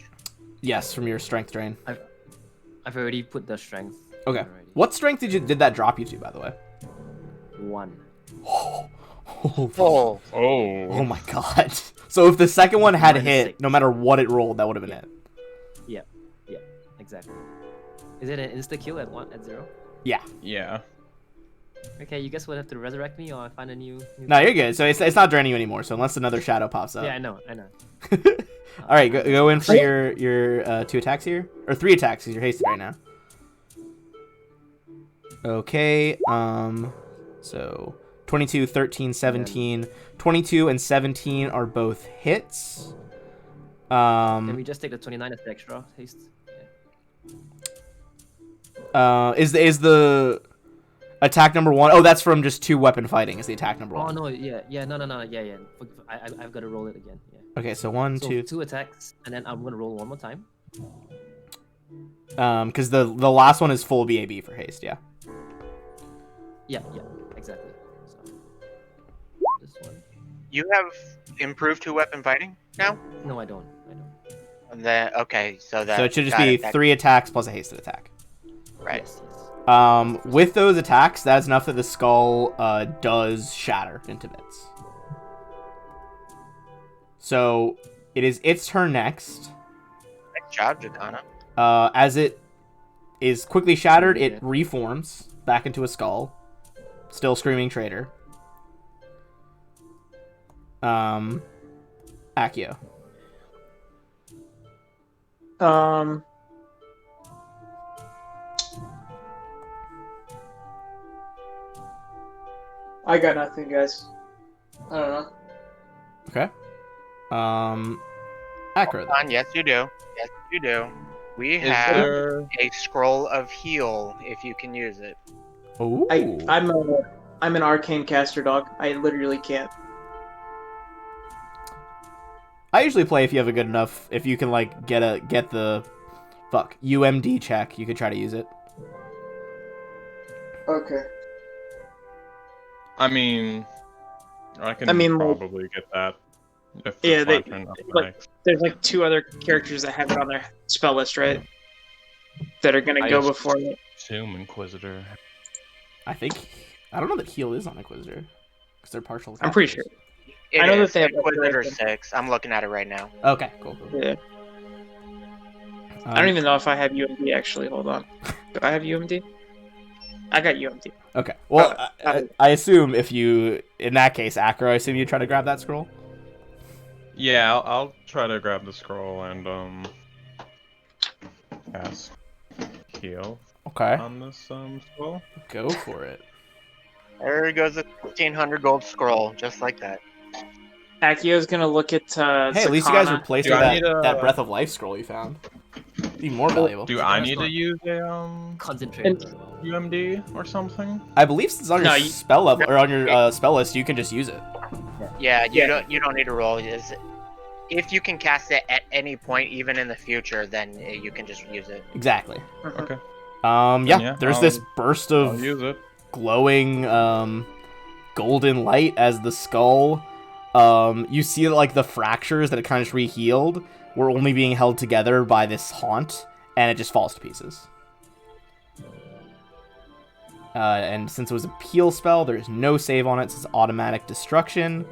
Yes, from your strength drain. I've already put the strength. Okay. Already. What strength did that drop you to, by the way? 1. Oh, Oh my god. So if the second one had hit, -6. no matter what it rolled, that would have been it. Yeah. Yeah. Exactly. Is it an insta kill at 0? Yeah. Yeah. Okay, you guys would have to resurrect me or find a new No, you're good. So it's not draining you anymore. So unless another shadow pops up. Yeah, I know. All right, go in for your 2 attacks here, or 3 attacks because you're hasted right now. Okay. So 22, 13, 17, 22, and 17 are both hits. Can we just take the 29 as the extra haste? Is the attack number 1? Oh, that's from just 2 weapon fighting. Is the attack number 1? Oh no, no, yeah. I've got to roll it again. Yeah. Okay, so 1, So 2. 2 attacks, and then I'm gonna roll one more time. Because the last one is full BAB for haste. Yeah. Yeah, exactly. So this one. you have improved 2-weapon fighting now? No, I don't. And then okay, so that. So it should just got be it, that- 3 attacks plus a hasted attack. Right. Yes. With those attacks, that's enough that the skull does shatter into bits. So it is its turn next. Nice job, Jakana. As it is quickly shattered, it reforms back into a skull. Still screaming traitor. Accio. I got nothing, guys. I don't know. Okay. Acro. Hold on, yes, you do. Yes, you do. We Is have there... a scroll of heal if you can use it. Ooh. I'm an arcane caster, dog. I literally can't. I usually play if you have a good enough. If you can like get the UMD check, you could try to use it. Okay. I mean, I can like- probably get that. If Yeah, it's my turn, that's like- next. There's like 2 other characters that have it on their spell list, right? That are gonna I go just- before me. Assume Inquisitor. I don't know that heal is on Inquisitor because they're partial. I'm pretty sure. It I know that is they have Inquisitor that. 6. I'm looking at it right now. Okay, cool. Yeah. I don't even know if I have UMD actually. Hold on. Do I have UMD? I got UMD. Okay. Well, I assume if you, in that case, Acro, I assume you try to grab that scroll. Yeah, I'll try to grab the scroll and cast heal Okay. on this scroll. Go for it. There goes a 1,500 gold scroll, just like that. Accio's gonna look at Hey, at least you guys Sakana. replaced Dude, I that, need a- that Breath of Life scroll you found. Be more valuable. Do I need to use a Concentrate. UMD or something? I believe since it's on your No, you- spell level or on your spell list, you can just use it. Yeah, Yeah. you don't need to roll. If you can cast it at any point, even in the future, then you can just use it. Exactly. Okay. Yeah, there's this burst I'll of use it. glowing golden light as the skull. You see like the fractures that it kind of just re-healed were only being held together by this haunt, and it just falls to pieces. And since it was a peel spell, there's no save on it, so it's automatic destruction.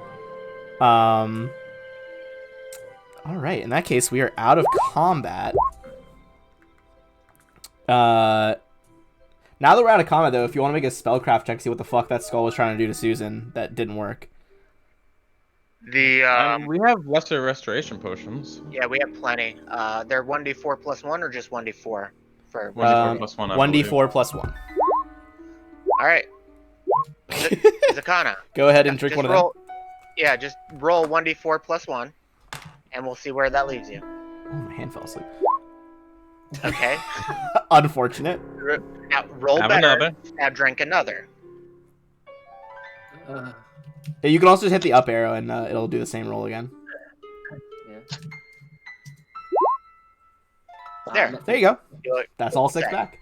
Alright, in that case, we are out of combat. Now that we're out of combat, though, if you want to make a spellcraft check, see what the fuck that skull was trying to do to Susan, that didn't work. The We have lesser restoration potions. yeah, we have plenty. They're 1d4 plus 1 or just 1d4 for 1d4 plus 1, I 1d4 plus 1. All right. Zakana. Go ahead and drink just one roll, of them. Yeah, just roll 1d4 plus 1, and we'll see where that leaves you. Oh, my hand fell asleep. Okay. Unfortunate. Now roll Have better. another. Now drink another. Uh, Yeah, you can also just hit the up arrow, and it'll do the same roll again. yeah. There. There you go. You look- That's all 6 Okay. back.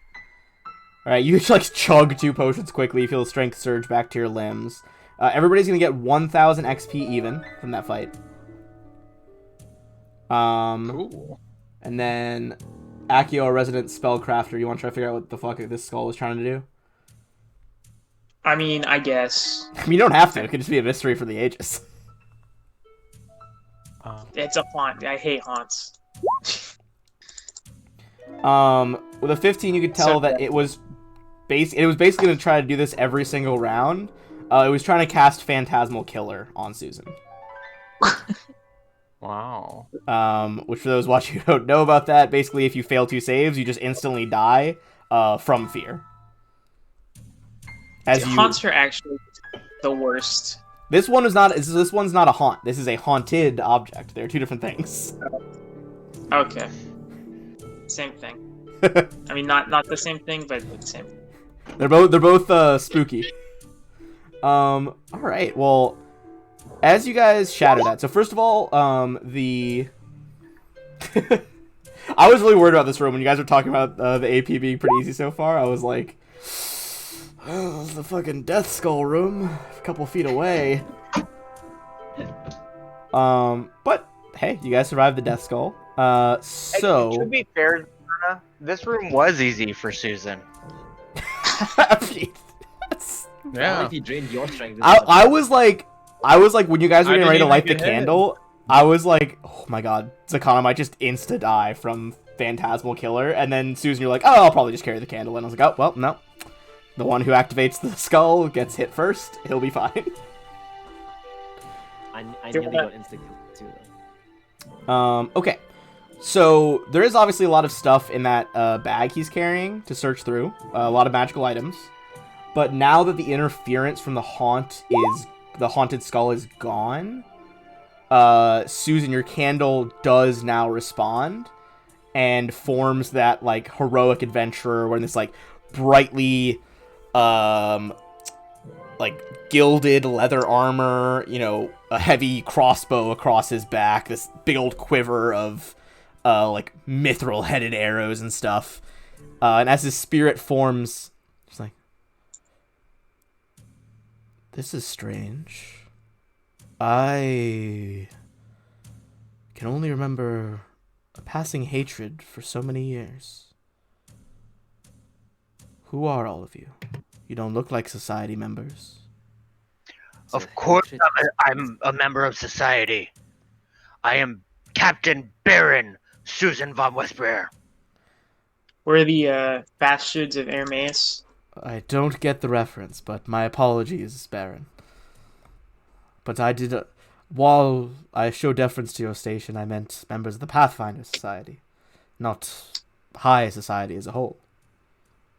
Alright, you like chug 2 potions quickly. You feel the strength surge back to your limbs. Everybody's gonna get 1,000 XP even from that fight. Cool. And then Akio, a resident spellcrafter, you want to try to figure out what the fuck this skull was trying to do? I mean, I guess I mean, you don't have to. It could just be a mystery for the ages. it's a haunt. I hate haunts. With a 15, you could tell that it was basically going to try to do this every single round. It was trying to cast Phantasmal Killer on Susan. Wow. Which for those watching who don't know about that, basically if you fail 2 saves, you just instantly die from fear. Haunts are actually the worst. This one's not a haunt. This is a haunted object. They're 2 different things. Okay. Same thing. I mean, not the same thing, but the same. They're both spooky. All right. Well, as you guys shatter that. So first of all, the I was really worried about this room when you guys were talking about the AP being pretty easy so far. I was like, oh, this is the fucking Death Skull room, a couple feet away. But hey, you guys survived the Death Skull. So to be fair, Zakana, this room was easy for Susan. Yeah. If you drain your strength. I was like when you guys were I getting ready to didn't light the even get hit. candle, I was like, oh my god, Zakana might just insta die from Phantasmal Killer, and then Susan, you're like, oh, I'll probably just carry the candle, and I was like, oh well, no, the one who activates the skull gets hit first, he'll be fine. I nearly got insta kill too. Okay, so there is obviously a lot of stuff in that bag he's carrying to search through, a lot of magical items, but now that the interference from the haunted skull is gone, Susan, your candle does now respond and forms that like heroic adventurer wearing this like brightly like gilded leather armor, you know, a heavy crossbow across his back, this big old quiver of like mithril headed arrows and stuff, and as his spirit forms, it's like, this is strange. I can only remember a passing hatred for so many years. Who are all of you? You don't look like society members. Of course, I'm a member of society. I am Captain Baron Susan von Westbriar. We're the bastards of Hermes. I don't get the reference, but my apologies, Baron. But I did... while I show deference to your station, I meant members of the Pathfinder Society, not high society as a whole.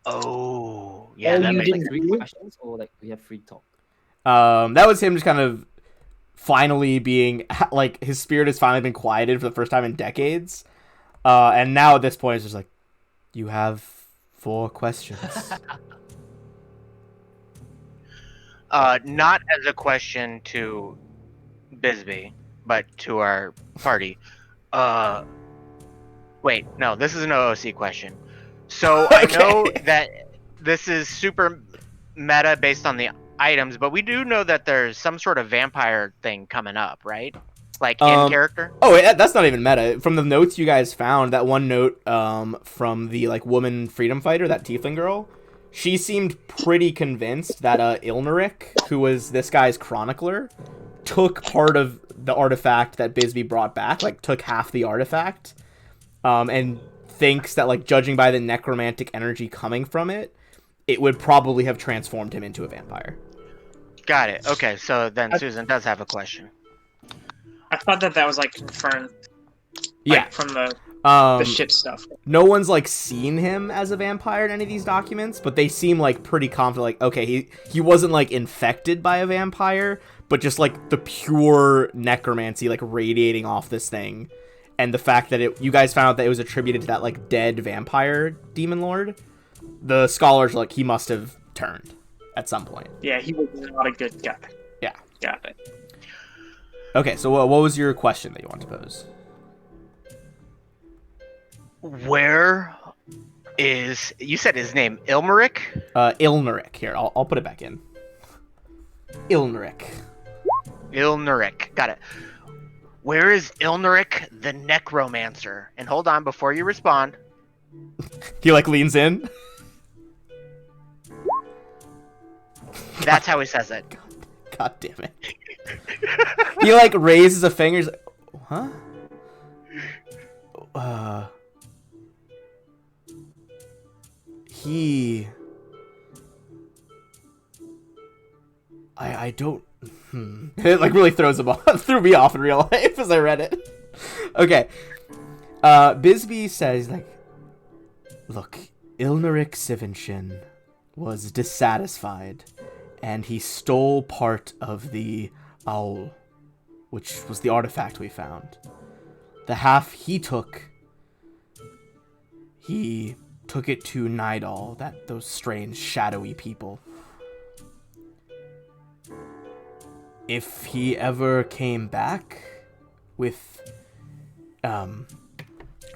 Oh, yeah, Oh, that you makes didn't- Three questions or like we have free talk. That was him just kind of finally being... like, his spirit has finally been quieted for the first time in decades. And now at this point, it's just like, you have 4 questions. Not as a question to Bisbee, but to our party. Wait, no, this is an OOC question. So I know that this is super meta based on the items, but we do know that there's some sort of vampire thing coming up, right? Like in character? Oh, wait, that's not even meta. From the notes you guys found, that one note from the like woman freedom fighter, that tiefling girl, she seemed pretty convinced that Ilnaric, who was this guy's chronicler, took part of the artifact that Bisbee brought back, like took half the artifact, and thinks that, like, judging by the necromantic energy coming from it, it would probably have transformed him into a vampire. Got it. Okay, so then Susan does have a question. I thought that was like confirmed. Yeah, Like, from the ship stuff. No one's like seen him as a vampire in any of these documents, but they seem like pretty confident. Like, okay, he wasn't like infected by a vampire, but just like the pure necromancy like radiating off this thing, and the fact that you guys found out that it was attributed to that like dead vampire demon lord. The scholars are like, he must have turned at some point. Yeah, he was not a good guy. Yeah. Got it. Okay, so what was your question that you want to pose? Where is, you said his name, Ilmaric? Ilnaric. Here, I'll put it back in. Ilnaric. Ilnaric. Got it. Where is Ilnaric the Necromancer? And hold on, before you respond. He like leans in. That's how he says it. God damn it. He like raises a finger. He's like, huh? I don't. It like really throws him off. Threw me off in real life as I read it. Okay. Bisbee says like, look, Ilnaric Sivenshin was dissatisfied, and he stole part of the owl, which was the artifact we found. The half he took it to Nidal, those strange shadowy people. If he ever came back with,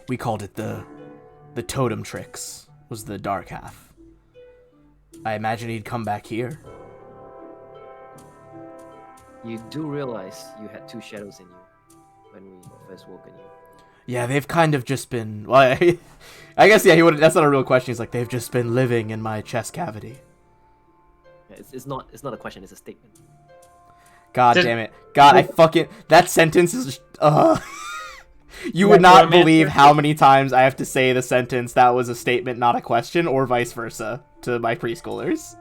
we called it the totem tricks, was the dark half. I imagine he'd come back here. You do realize you had 2 shadows in you when we first woke in you. Yeah, they've kind of just been. Well, I guess yeah. He would. That's not a real question. He's like, they've just been living in my chest cavity. Yeah, it's not a question. It's a statement. God damn it! God, I fucking that sentence is. You would not believe how many times I have to say the sentence that was a statement, not a question, or vice versa to my preschoolers.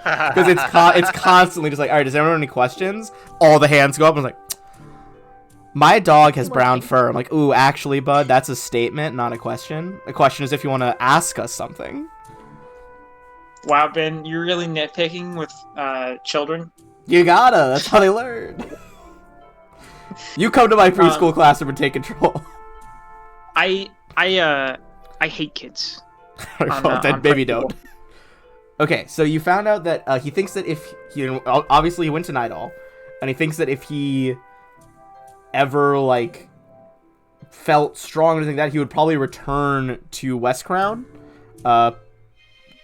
Because it's constantly just like, all right, does anyone have any questions? All the hands go up. I was like, my dog has brown fur. I'm like, ooh, actually, bud, that's a statement, not a question. The question is if you want to ask us something. Wow, Ben, you're really nitpicking with children. You gotta. That's how they learn. You come to my preschool classroom and take control. I hate kids. Well, then maybe don't. Okay, so you found out that he thinks that if obviously he went to Nidal, and he thinks that if he ever like felt strong or anything like that, he would probably return to West Crown.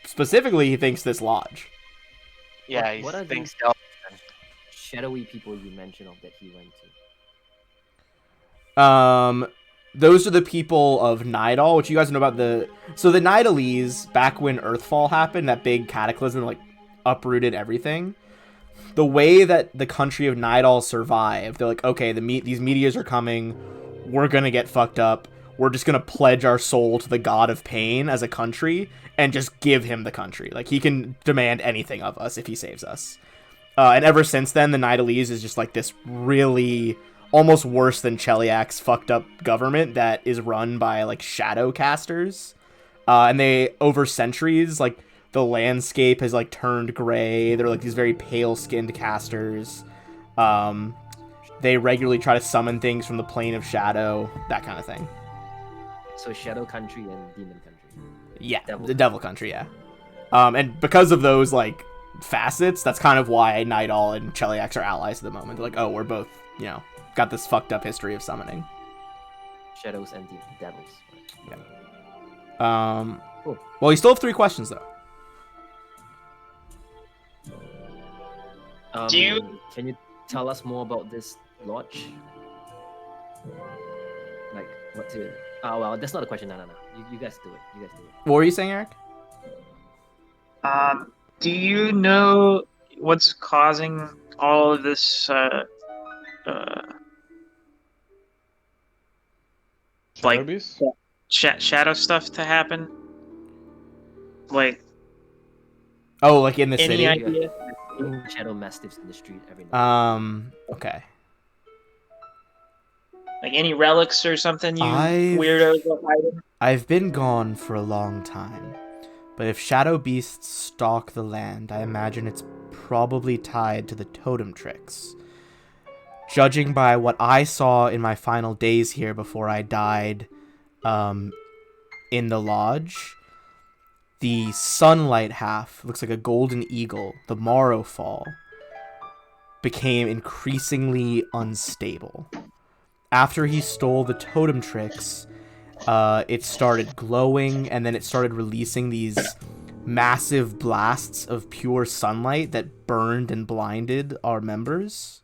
Specifically, he thinks this lodge. Yeah, what are thinks these shadowy people you mentioned of that he went to? Those are the people of Nidal, which you guys know about the Nidalese, back when Earthfall happened, that big cataclysm like uprooted everything. The way that the country of Nidal survived, they're like, okay, these meteors are coming, we're gonna get fucked up, we're just gonna pledge our soul to the god of pain as a country, and just give him the country. Like, he can demand anything of us if he saves us. And ever since then, the Nidalese is just like this really, almost worse than Cheliak's fucked up government that is run by like shadow casters. And they, over centuries, like, the landscape has like turned gray. They're like these very pale skinned casters. They regularly try to summon things from the plane of shadow, that kind of thing. So Shadow Country and Demon Country. Yeah, Devil the Devil Country, yeah. And because of those, like, facets, that's kind of why Nightall and Cheliax are allies at the moment. They're like, oh, we're both, you know, got this fucked up history of summoning. Shadows and Devils. Right. Cool. Well, you still have 3 questions, though. Do you- Can you tell us more about this lodge? Like, what to... Oh, well, that's not a question. No. You guys do it. What were you saying, Eric? Do you know what's causing all of this Shadow like Beast? shadow stuff to happen? Like, Oh, like in the any city? idea? Seeing Shadow Mastiffs in the street every night. Okay. Like any relics or something you I've- weirdos are hiding? I've been gone for a long time, but if shadow beasts stalk the land, I imagine it's probably tied to the totem tricks. Judging by what I saw in my final days here before I died, in the lodge, the sunlight half looks like a golden eagle. The morrow fall became increasingly unstable. After he stole the totem tricks, it started glowing, and then it started releasing these massive blasts of pure sunlight that burned and blinded our members.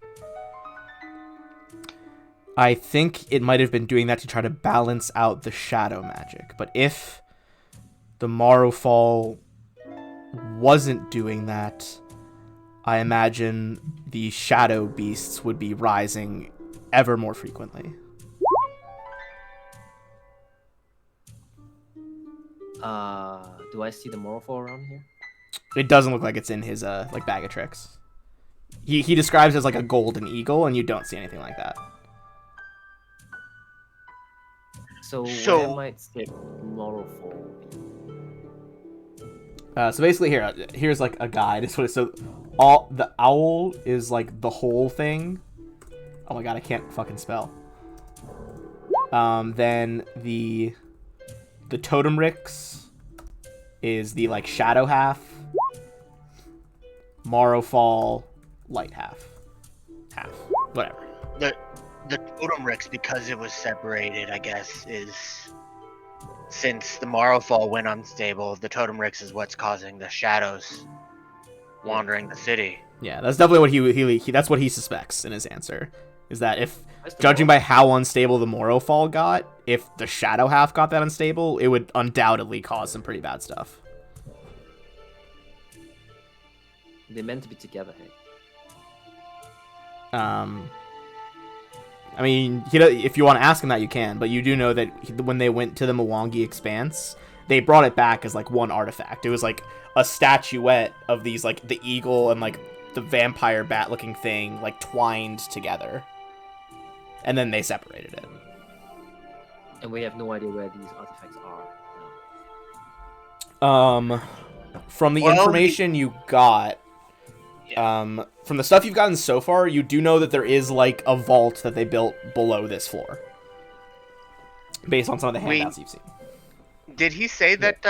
I think it might have been doing that to try to balance out the shadow magic. But if the Morrowfall wasn't doing that, I imagine the shadow beasts would be rising ever more frequently. Do I see the Morpho around here? It doesn't look like it's in his like bag of tricks. He describes it as like a golden eagle, and you don't see anything like that. So So- where might the Morpho be? So basically, here's like a guide. It's what it, so all the owl is like the whole thing. Oh my god, I can't fucking spell. Then the totem ricks is the like shadow half. Morrowfall light half. Whatever. The totem ricks, because it was separated, I guess, is since the Morrowfall went unstable, the totem ricks is what's causing the shadows wandering the city. Yeah, that's definitely what he that's what he suspects in his answer. Is that if Where's the judging Morpho? by how unstable the Morrowfall got, if the shadow half got that unstable, it would undoubtedly cause some pretty bad stuff. They're meant to be together, hey? I mean, if you want to ask him that, you can, but you do know that when they went to the Mwangi Expanse, they brought it back as like one artifact. It was like a statuette of these like the eagle and like the vampire bat looking thing like twined together, and then they separated it. And we have no idea where these artifacts are now. From the Well, information you got, from the stuff you've gotten so far, you do know that there is like a vault that they built below this floor, based on some of the handouts you've seen. Did he say that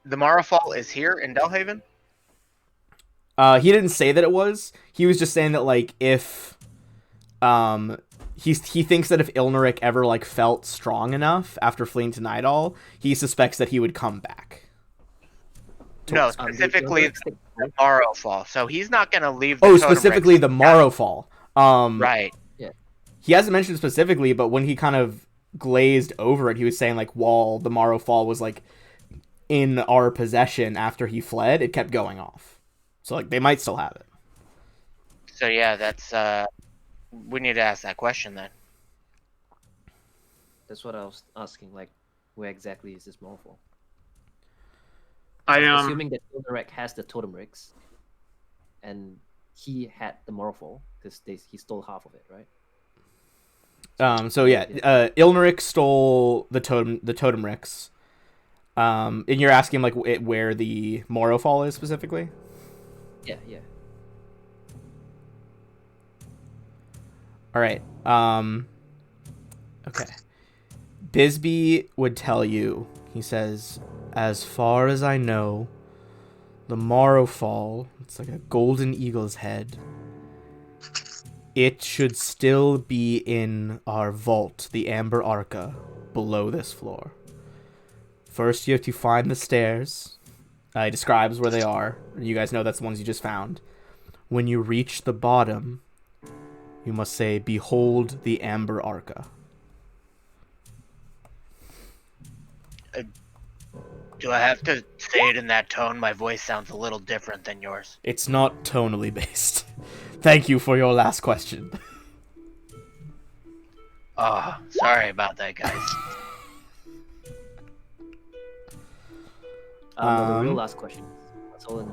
the Morrowfall is here in Delhaven? He didn't say that it was. He was just saying that like if, he thinks that if Ilnuric ever like felt strong enough after fleeing to Nightall, he suspects that he would come back. No, the specifically Ilnuric the Morrowfall. So he's not going to leave the Oh, totem specifically ricks. the Morrowfall. Right. He hasn't mentioned specifically, but when he kind of glazed over it, he was saying like while the Morrowfall was like in our possession after he fled, it kept going off. So like they might still have it. So yeah, that's we need to ask that question then. That's what I was asking, like, where exactly is this Morpho? I Assuming that Ilnuric has the totem rigs, and he had the Morpho, because he stole half of it, right? So yeah, Ilnuric stole the totem ricks. And you're asking like where the Morrowfall is specifically? Yeah. All right. Okay. Bisbee would tell you, he says, as far as I know, the Morrowfall, it's like a golden eagle's head. It should still be in our vault, the Amber Arca, below this floor. First, you have to find the stairs. He describes where they are. You guys know that's the ones you just found. When you reach the bottom, you must say, "Behold the Amber Arca." Do I have to say it in that tone? My voice sounds a little different than yours. It's not tonally based. Thank you for your last question. Oh, sorry about that, guys. The real last question. What's all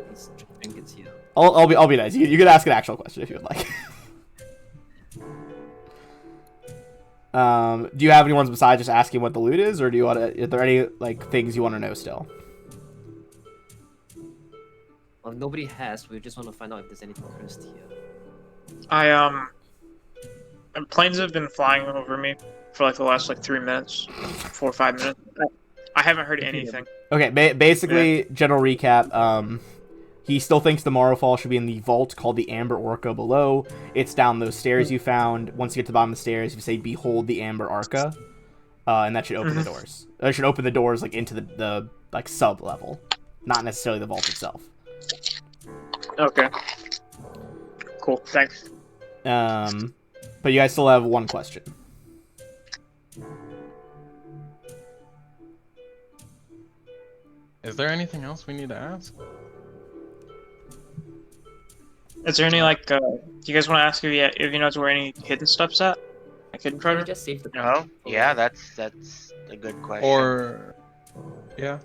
these trinkets here? I'll be nice. You can ask an actual question if you would like. Do you have any ones besides just asking what the loot is, or do you want to? Are there any like things you want to know still? Well, nobody has. We just want to find out if there's anything cursed here. Planes have been flying over me for like the last 3 minutes, 4 or 5 minutes. I haven't heard anything. Okay, basically, general recap. He still thinks the Morrowfall should be in the vault called the Amber Orca below. It's down those stairs you found. Once you get to the bottom of the stairs, you say, "Behold the Amber Arca," and that should open the doors. It should open the doors into the sub level, not necessarily the vault itself. Okay. Cool. Thanks. But you guys still have one question. Is there anything else we need to ask? Is there any do you guys want to ask if you know where any hidden stuff's at? Like hidden Try to treasure? just save the. No? Yeah, that's a good question. Or, yeah.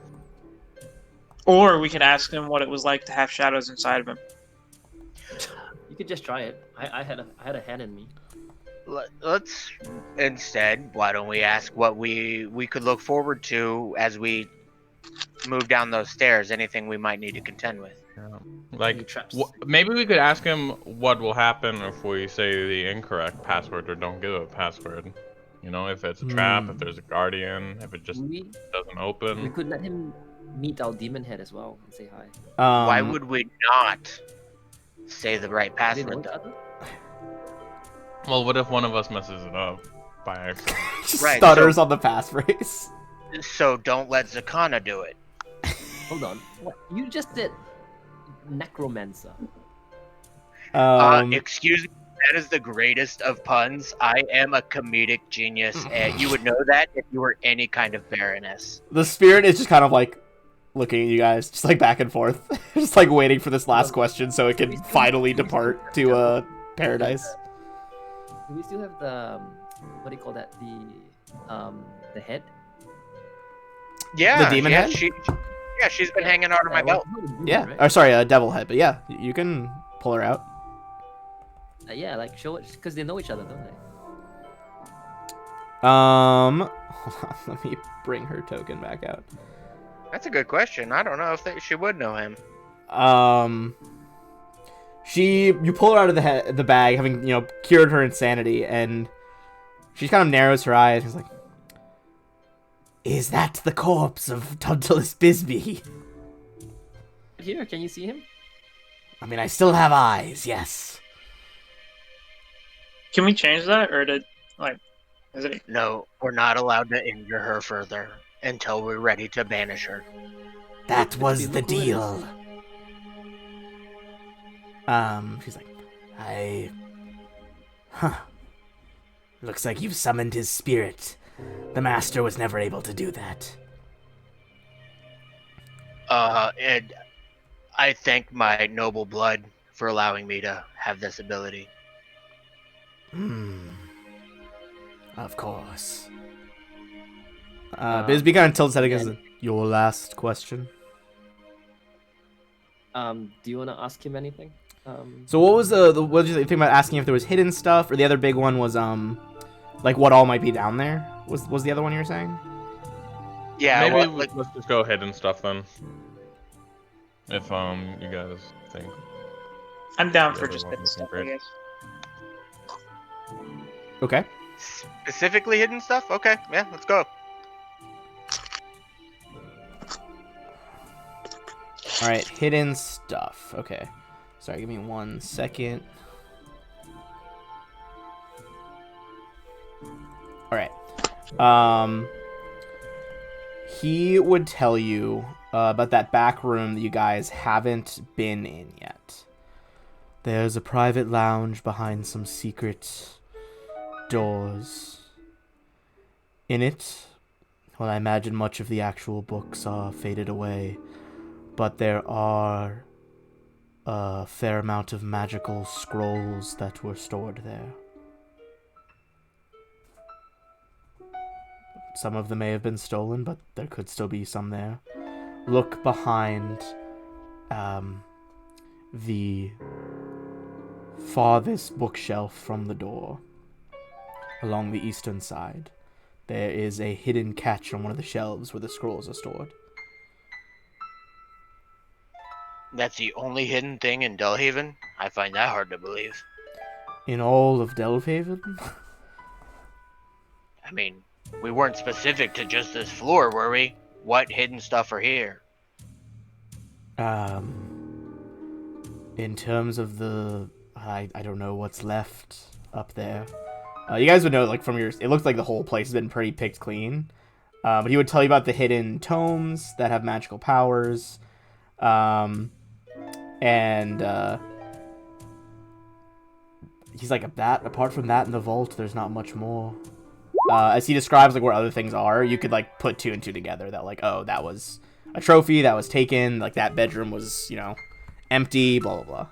Or we could ask him what it was like to have shadows inside of him. You could just try it. I had a hand in me. Let's instead. Why don't we ask what we could look forward to as we move down those stairs? Anything we might need to contend with. Like, traps. maybe we could ask him what will happen if we say the incorrect password or don't give a password. You know, if it's a trap, if there's a guardian, if it just doesn't We open. could let him meet our demon head as well and say hi. Why would we not say the right Do they know password each though? other? Well, what if one of us messes it up by accident? Right, Stutters so- on the passphrase. So don't let Zakana do it. Hold on. What? You just did necromancer. Excuse me, that is the greatest of puns. I am a comedic genius, and you would know that if you were any kind of baroness. The spirit is just kind of looking at you guys, just back and forth, just waiting for this last question so it can finally depart to paradise. Do we still have the what do you call that? The head. Yeah, The demon head? She's been hanging out of my belt. Yeah, Right? or sorry, devil head, but yeah, you can pull her out. Yeah, show it because they know each other, don't they? Hold on, let me bring her token back out. That's a good question. I don't know if she would know him. You pull her out of the bag, having cured her insanity, and she kind of narrows her eyes and is like, "Is that the corpse of Tantalus Bisbee?" Here, can you see him? I mean, I still have eyes, yes. Can we change that, or is it? No, we're not allowed to injure her further until we're ready to banish her. That was the Look who it is. deal. She's like, looks like you've summoned his spirit. The master was never able to do that. And I thank my noble blood for allowing me to have this ability. Of course. Bisbee kind of tilts his head and goes, "Your last question?" Do you want to ask him anything? So what was what did you think about asking if there was hidden stuff, or the other big one was what all might be down there? Was the other one you were saying? Yeah, Maybe well, let's just go ahead and stuff then. If you guys think. I'm down The for other just one hidden isn't stuff, I great. guess. Okay. Specifically hidden stuff? Okay, yeah, let's go. All right, hidden stuff. Okay. Sorry, give me 1 second. All right. He would tell you about that back room that you guys haven't been in yet. There's a private lounge behind some secret doors. In it, well, I imagine much of the actual books are faded away, but there are a fair amount of magical scrolls that were stored there. Some of them may have been stolen, but there could still be some there. Look behind the farthest bookshelf from the door, along the eastern side. There is a hidden catch on one of the shelves where the scrolls are stored. That's the only hidden thing in Delhaven? I find that hard to believe. In all of Delvehaven? I mean, we weren't specific to just this floor, were we? What hidden stuff are here? In terms of the... I don't know what's left up there. You guys would know, like, from your... It looks like the whole place has been pretty picked clean. But he would tell you about the hidden tomes that have magical powers. And he's like, that, apart from that in the vault, there's not much more. As he describes, like, where other things are, you could, like, put 2 and 2 together. That, like, oh, that was a trophy that was taken. Like, that bedroom was, you know, empty, blah, blah, blah.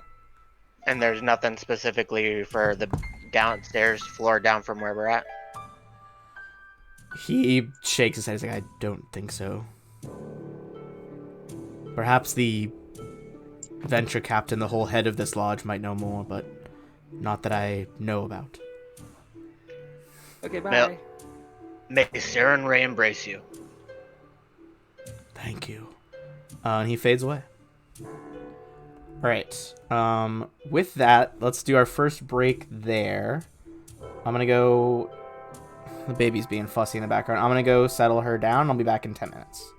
And there's nothing specifically for the downstairs floor down from where we're at? He shakes his head. He's like, I don't think so. Perhaps the venture captain, the whole head of this lodge, might know more, but not that I know about. Okay, bye. Well, may Sarah and Ray embrace you. Thank you. And he fades away. Alright. With that, let's do our first break there. I'm gonna go... The baby's being fussy in the background. I'm gonna go settle her down. I'll be back in 10 minutes.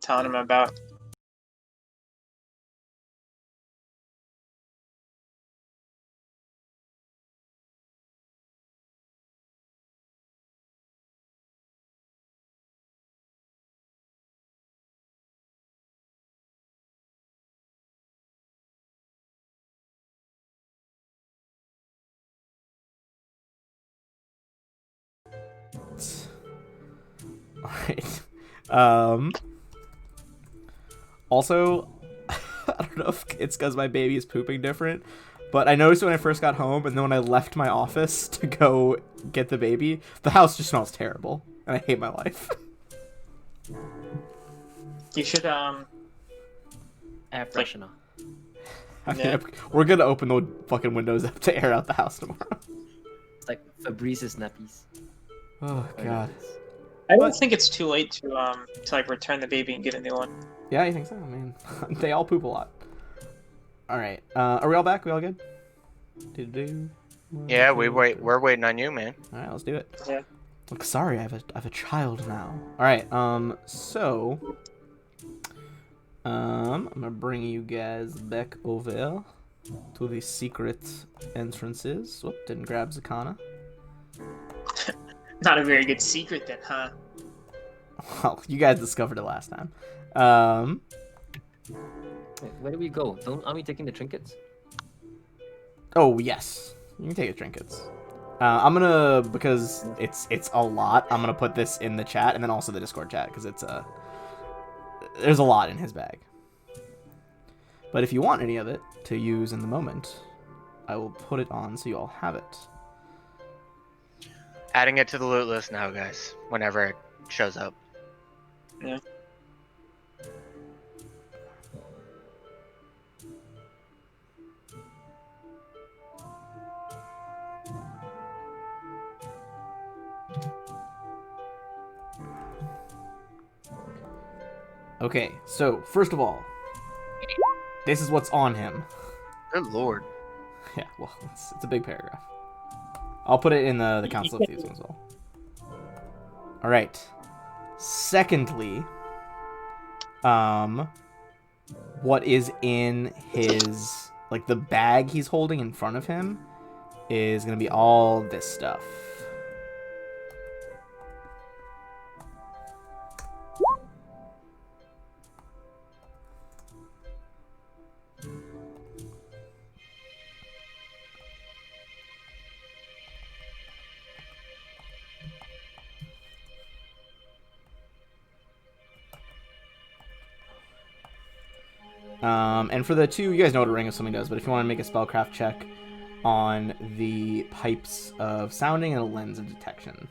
telling him about. Alright. Also, I don't know if it's because my baby is pooping different, but I noticed when I first got home, and then when I left my office to go get the baby, the house just smells terrible, and I hate my life. You should Air freshener. I mean, Yeah. we're gonna open the fucking windows up to air out the house tomorrow. It's like Febrez's nappies. Oh god. I don't think it's too late to like return the baby and get a new one. Yeah, you think so? I mean, they all poop a lot. All right. Are we all back? We all good? Do-do-do. Yeah, we're waiting on you, man. All right, let's do it. Yeah. Look, sorry, I have a child now. All right. So, I'm gonna bring you guys back over to the secret entrances. Whoop, didn't grab Zakana. Not a very good secret then, huh? Well, you guys discovered it last time. Wait, where do we go? Aren't we taking the trinkets? Oh yes, you can take his trinkets. I'm gonna, because it's a lot, I'm gonna put this in the chat and then also the Discord chat because there's a lot in his bag. But if you want any of it to use in the moment, I will put it on so you all have it. Adding it to the loot list now, guys. Whenever it shows up. Yeah. Okay, so first of all, this is what's on him. Good lord. Yeah, well, it's a big paragraph. I'll put it in the Council of Thieves one as well. All right. Secondly, what is in his, like, the bag he's holding in front of him is gonna be all this stuff. And for the two, you guys know what a Ring of Swimming does, but if you want to make a spellcraft check on the pipes of sounding and a lens of detection.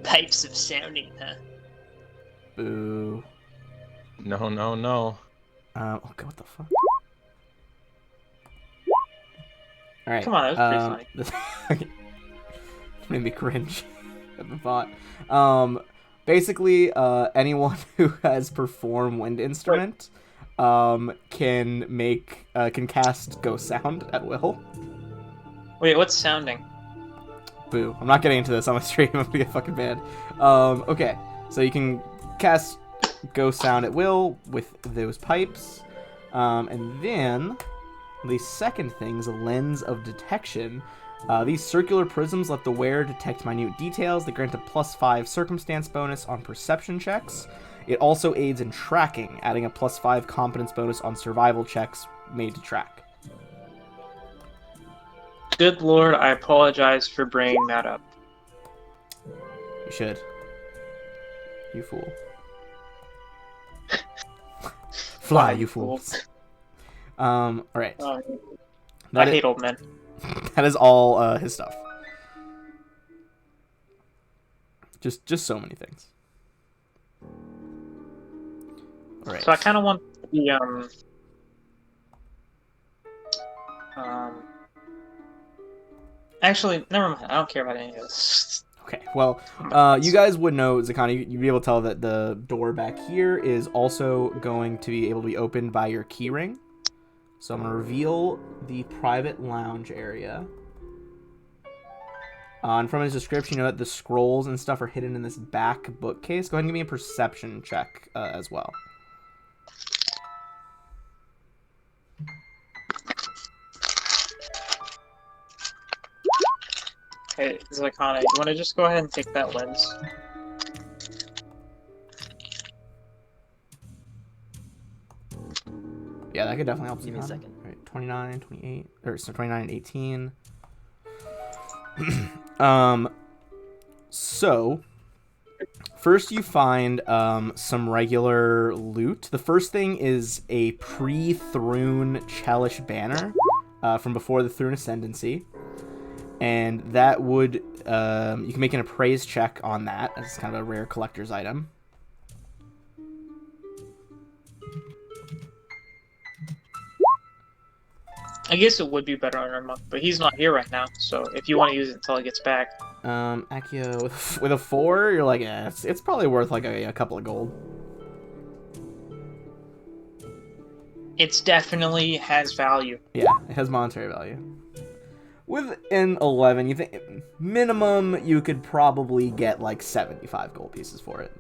Pipes of sounding, huh? Boo. No, no, no. Okay, what the fuck? Alright. Come on, that was pretty funny. Made me cringe at the thought. Basically, anyone who has Perform Wind Instrument can cast Ghost Sound at will. Wait, what's sounding? Boo. I'm not getting into this on my stream. I'm gonna get fucking banned. Okay, so you can cast Ghost Sound at will with those pipes. And then the second thing is a Lens of Detection. These circular prisms let the wearer detect minute details that grant a +5 circumstance bonus on perception checks. It also aids in tracking, adding a +5 competence bonus on survival checks made to track. Good lord, I apologize for bringing that up. You should. You fool. Fly, you fools. Alright. I hate old men. That is all his stuff. Just so many things. All right. So I kind of want the Actually, never mind. I don't care about any of this. Okay. Well, you guys would know, Zakani. You'd be able to tell that the door back here is also going to be able to be opened by your keyring. So I'm gonna reveal the private lounge area. And from his description, you know that the scrolls and stuff are hidden in this back bookcase. Go ahead and give me a perception check as well. Hey, Zakana, you want to just go ahead and take that lens? Yeah, that could definitely help. Give me a second. Right, 29, 28, or so 29 and 18. So first you find some regular loot. The first thing is a pre-Thrune Chelish banner from before the Thrune Ascendancy. And that would, you can make an appraise check on that. It's kind of a rare collector's item. I guess it would be better on our monk, but he's not here right now, so if you want to use it until he gets back. Accio, with a 4, you're like, yeah, it's probably worth like a couple of gold. It's definitely has value. Yeah, it has monetary value. With an 11, you think minimum you could probably get like 75 gold pieces for it.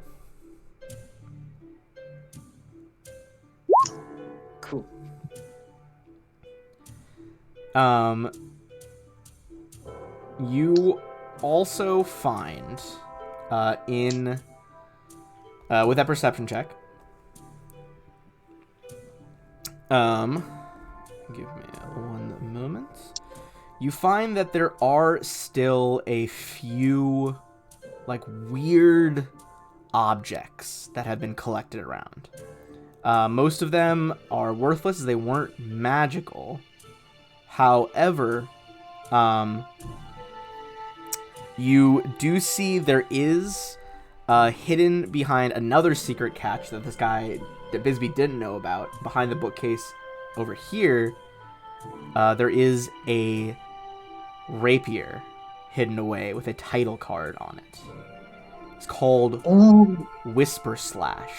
Cool. You also find in with that perception check. Give me one moment. You find that there are still a few like weird objects that have been collected around. Most of them are worthless as they weren't magical. However, you do see there is hidden behind another secret catch that this guy, that Bisbee didn't know about, behind the bookcase over here, there is a rapier hidden away with a title card on it. It's called Whisper Slash.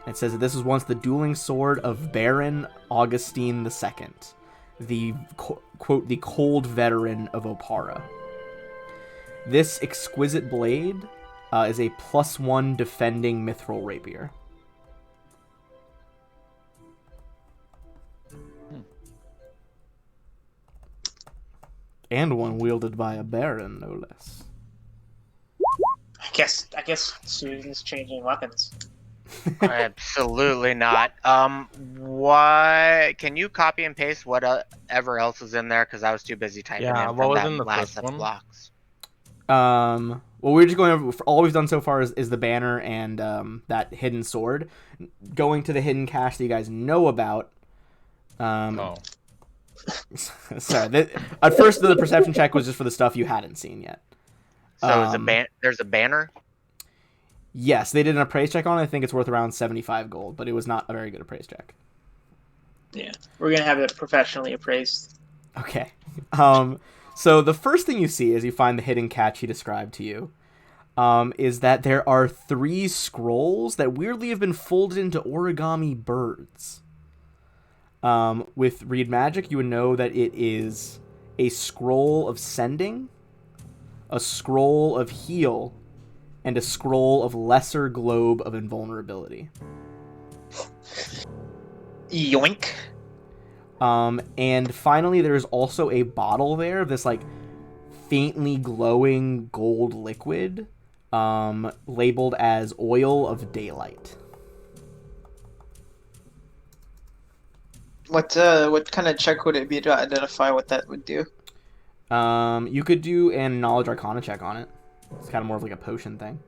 It says that this was once the dueling sword of Baron Augustine II, the, quote, the cold veteran of Opara. This exquisite blade is a +1 defending mithril rapier. And one wielded by a baron, no less. I guess Susan's changing weapons. Absolutely not. What? Can you copy and paste whatever else is in there? Because I was too busy typing Yeah, in what from was that in the last first set one? of blocks. Well, we're just going over, all we've done so far is the banner and that hidden sword. Going to the hidden cache that you guys know about. Oh. Sorry, at first the perception check was just for the stuff you hadn't seen yet. So there's a banner? Yes, they did an appraise check on it. I think it's worth around 75 gold, but it was not a very good appraise check. Yeah, we're gonna have it professionally appraised. Okay. So the first thing you see as you find the hidden catch he described to you is that there are 3 scrolls that weirdly have been folded into origami birds. With Read Magic, you would know that it is a scroll of Sending, a scroll of Heal, and a scroll of Lesser Globe of Invulnerability. Yoink. And finally, there's also a bottle there of this, like, faintly glowing gold liquid, labeled as Oil of Daylight. What kind of check would it be to identify what that would do? You could do a Knowledge Arcana check on it. It's kind of more of like a potion thing.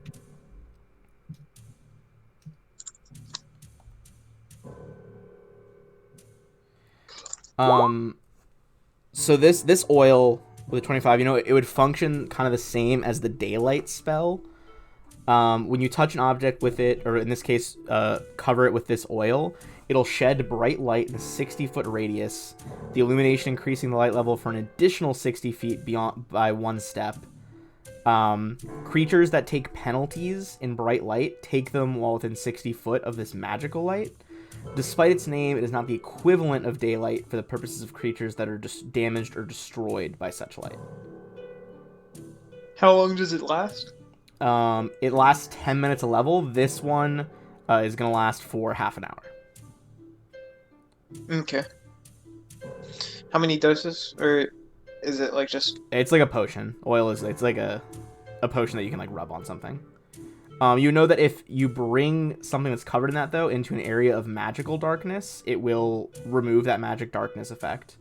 So this oil with a 25, you know, it would function kind of the same as the Daylight spell. When you touch an object with it, or in this case, cover it with this oil, it'll shed bright light in a 60-foot radius, the illumination increasing the light level for an additional 60 feet beyond by 1 step. Creatures that take penalties in bright light take them while within 60 foot of this magical light. Despite its name, it is not the equivalent of daylight for the purposes of creatures that are just damaged or destroyed by such light. How long does it last? It lasts 10 minutes a level. This one is gonna last for half an hour. Okay. How many doses? Or is it like just... It's like a potion. Oil is it's like a potion that you can like rub on something. You know that if you bring something that's covered in that though into an area of magical darkness, it will remove that magic darkness effect.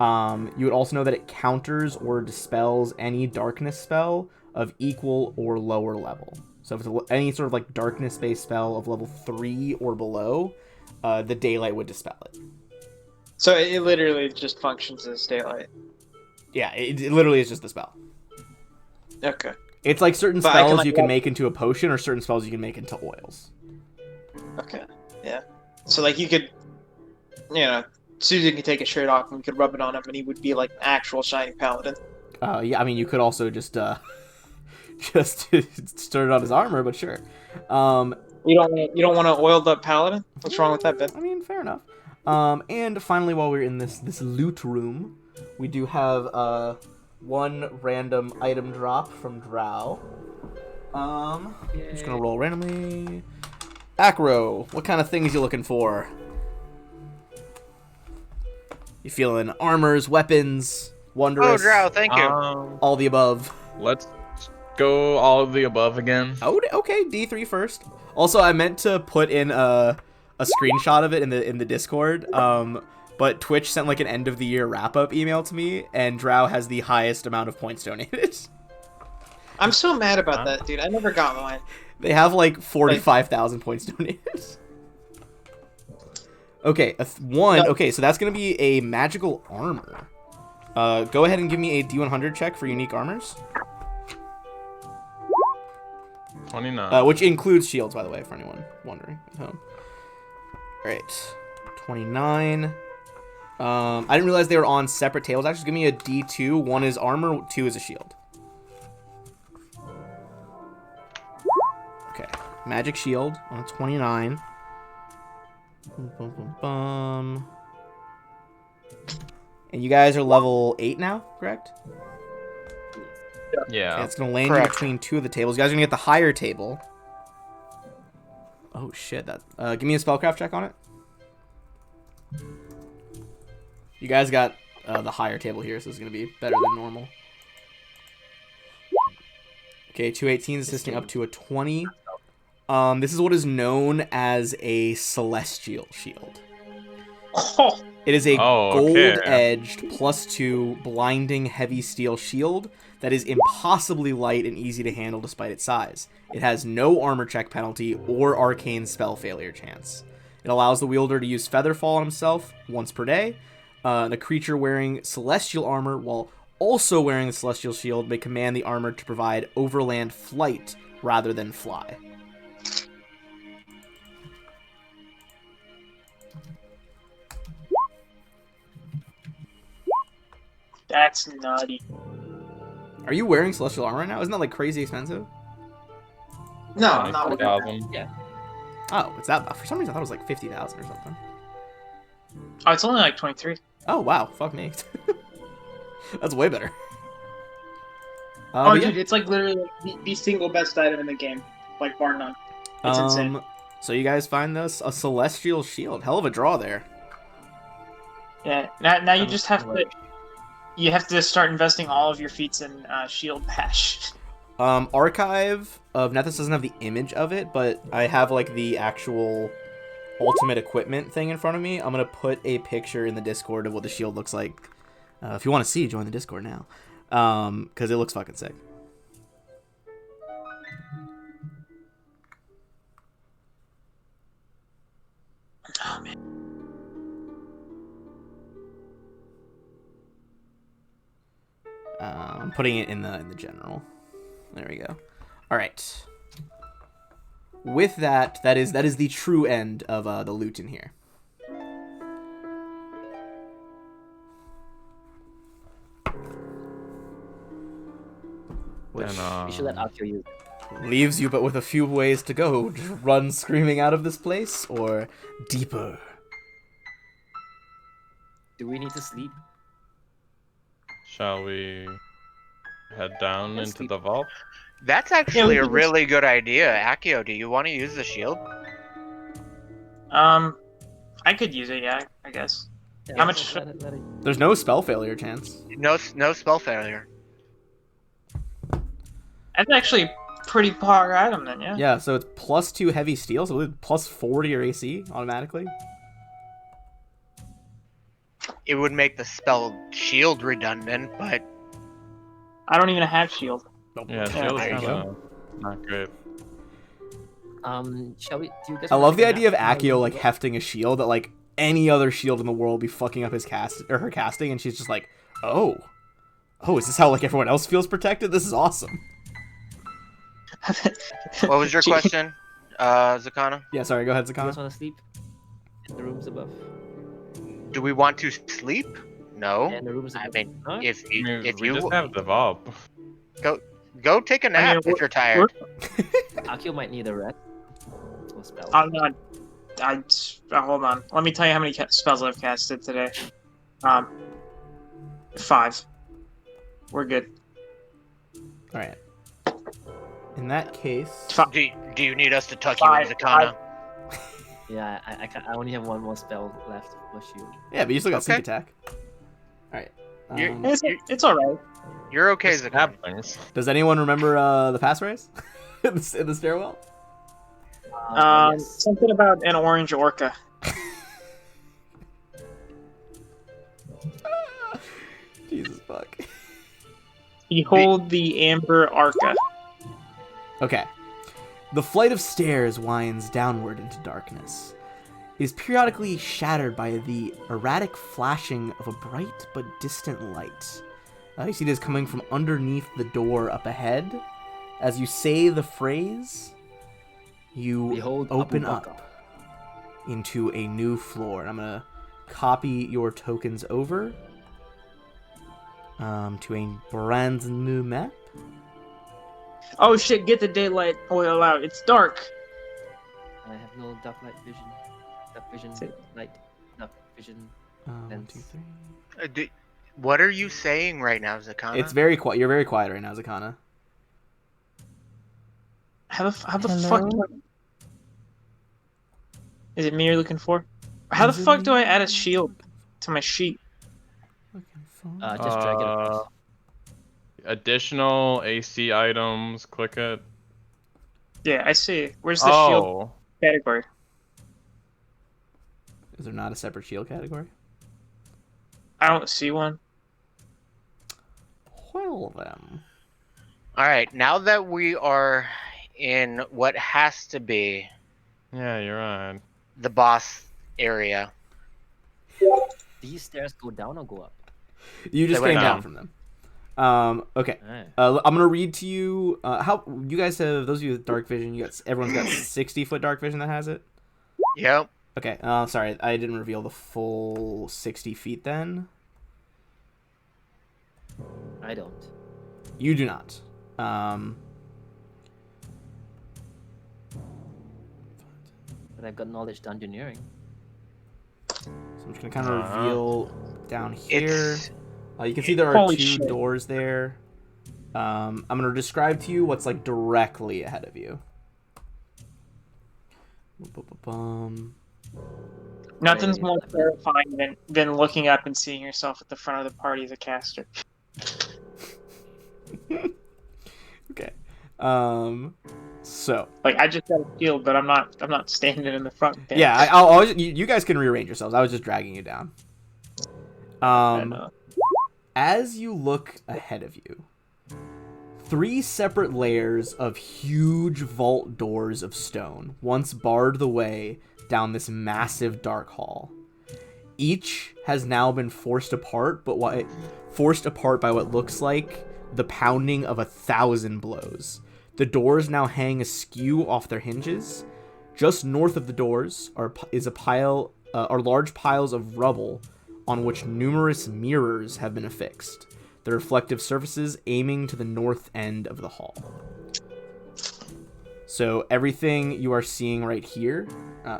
You would also know that it counters or dispels any darkness spell of equal or lower level. So if it's any sort of like darkness-based spell of level 3 or below, the daylight would dispel it. So it literally just functions as daylight. Yeah, it literally is just the spell. Okay. It's like certain But I can, spells like, you can make into a potion, or certain spells you can make into oils. Okay. Yeah. So like you could, Susan could take his shirt off and we could rub it on him and he would be like an actual shining paladin. Yeah, I mean, you could also just just start it on his armor, but sure. You don't want an oiled up paladin? What's wrong with that, Ben? I mean, fair enough. And finally, while we're in this loot room, we do have one random item drop from Drow. I'm just gonna roll randomly. Acro, what kind of things you looking for? You feeling armors, weapons, wondrous? Oh, Drow, thank you. All the above. Let's go all of the above again. Oh, okay. D3 first. Also, I meant to put in a screenshot of it in the Discord. But Twitch sent like an end of the year wrap up email to me, and Drow has the highest amount of points donated. I'm so mad about that, dude. I never got mine. They have like 45,000 points donated. Okay, one. Okay, so that's gonna be a magical armor. Go ahead and give me a D100 check for unique armors. 29. Which includes shields, by the way, for anyone wondering at home. Alright. 29. I didn't realize they were on separate tables. Actually, give me a D2. 1 is armor, 2 is a shield. Okay. Magic shield on a 29. Bum, bum, bum, bum. And you guys are level 8 now, correct? Yeah. Okay, it's going to land Correct. you between 2 of the tables. You guys are going to get the higher table. Oh, shit. That. Give me a spellcraft check on it. You guys got the higher table here, so this is going to be better than normal. Okay, 218 is assisting up to a 20. This is what is known as a celestial shield. Oh, It is a Oh, okay. gold-edged +2 blinding heavy steel shield that is impossibly light and easy to handle despite its size. It has no armor check penalty or arcane spell failure chance. It allows the wielder to use Featherfall on himself once per day. The creature wearing celestial armor while also wearing the celestial shield may command the armor to provide overland flight rather than fly. That's nutty. Are you wearing celestial armor right now? Isn't that like crazy expensive? no, Like not with 4,000. Yeah. Oh, it's that. For some reason, I thought it was like 50,000 or something. Oh, it's only like 23. Oh wow, fuck me. That's way better. Oh, But yeah. dude, it's like literally the single best item in the game, like bar none. It's insane. So you guys find this a celestial shield. Hell of a draw there. Yeah. Now you just have to. You have to start investing all of your feats in shield bash. Archive of Nethys doesn't have the image of it, but I have like the actual ultimate equipment thing in front of me. I'm gonna put a picture in the Discord of what the shield looks like. If you want to see, join the Discord now, because it looks fucking sick. Oh man. I'm putting it in the general. There we go. All right. With that, that is the true end of the loot in here. Which You should let Akio use. leaves you but with a few ways to go. Just run screaming out of this place, or deeper. Do we need to sleep? Shall we? head down Yeah, into sleep. the vault. That's actually we a can really good idea. Akio, do you want to use the shield? I could use it, yeah, I guess. Yeah, How let much- it. There's no spell failure chance. No spell failure. That's actually pretty power item then, yeah. Yeah, so it's +2 heavy steel, so +4 to your AC automatically. It would make the spell shield redundant, but I don't even have shield. Yeah, Yeah, shield's there you kind go. of not great. Shall we? Do you guys I wanna love take the a idea of nap? Akio like hefting a shield that like any other shield in the world would be fucking up his cast or her casting, and she's just like, oh, is this how like everyone else feels protected? This is awesome. what was your Gee, question, Zakana? Yeah, sorry, go ahead, Do you guys Zakana. want to sleep in the rooms above? Do we want to sleep? No. Yeah, in the rooms I above. mean, Huh? if I you mean, if we you just have the vault. go take a nap if you're tired. Akio might need a rest. Or spell. I'm not. Hold on. Let me tell you how many spells I've casted today. 5. We're good. All right. In that case, Do you need us to tuck you in, 5, Zakana? Yeah, I only have one more spell left for shield. yeah, but you still got sneak Okay. attack. All right. You- It's alright. You're okay, Just Zakana. stab things. Does anyone remember the passphrase in the stairwell? Yes. Something about an orange orca. Jesus fuck. Behold the amber arca. Okay. The flight of stairs winds downward into darkness. It is periodically shattered by the erratic flashing of a bright but distant light. You see this coming from underneath the door up ahead. As you say the phrase, you Behold, open Abu Bakr. up into a new floor. And I'm going to copy your tokens over to a brand new map. Oh shit, get the daylight oil out. It's dark. I have no dark light vision. Dark vision light. Dark vision. 1, 2, 3. What are you saying right now, Zakana? It's very quiet. You're very quiet right now, Zakana. How the fuck do I... Is it me you're looking for? How the fuck do I add a shield to my sheet? Just drag it across. Additional AC items. Click it. Yeah, I see. Where's the shield Oh, category? Is there not a separate shield category? I don't see one. Well then. All right, now that we are in what has to be yeah, you're right. the boss area, These stairs go down or go up? You just They came went down down. from them. Okay. Alright. I'm gonna read to you. How you guys have those of you with dark vision? Everyone's got 60-foot dark vision that has it. yep. Okay. Sorry, I didn't reveal the full 60 feet. Then I don't. you do not. But I've got knowledge dungeoneering. So I'm just gonna kind of reveal down here. It's You can see there are Holy 2 shit. doors there. I'm gonna describe to you what's like directly ahead of you. Bum. Nothing's Wait, more terrifying than looking up and seeing yourself at the front of the party as a caster. Okay. So Like I just got a shield, but I'm not standing in the front. Damn. yeah, I'll you guys can rearrange yourselves. I was just dragging you down. I know. As you look ahead of you, 3 separate layers of huge vault doors of stone once barred the way down this massive dark hall. Each has now been forced apart by what looks like the pounding of 1,000 blows. The doors now hang askew off their hinges. Just north of the doors are large piles of rubble on which numerous mirrors have been affixed, the reflective surfaces aiming to the north end of the hall. So everything you are seeing right here,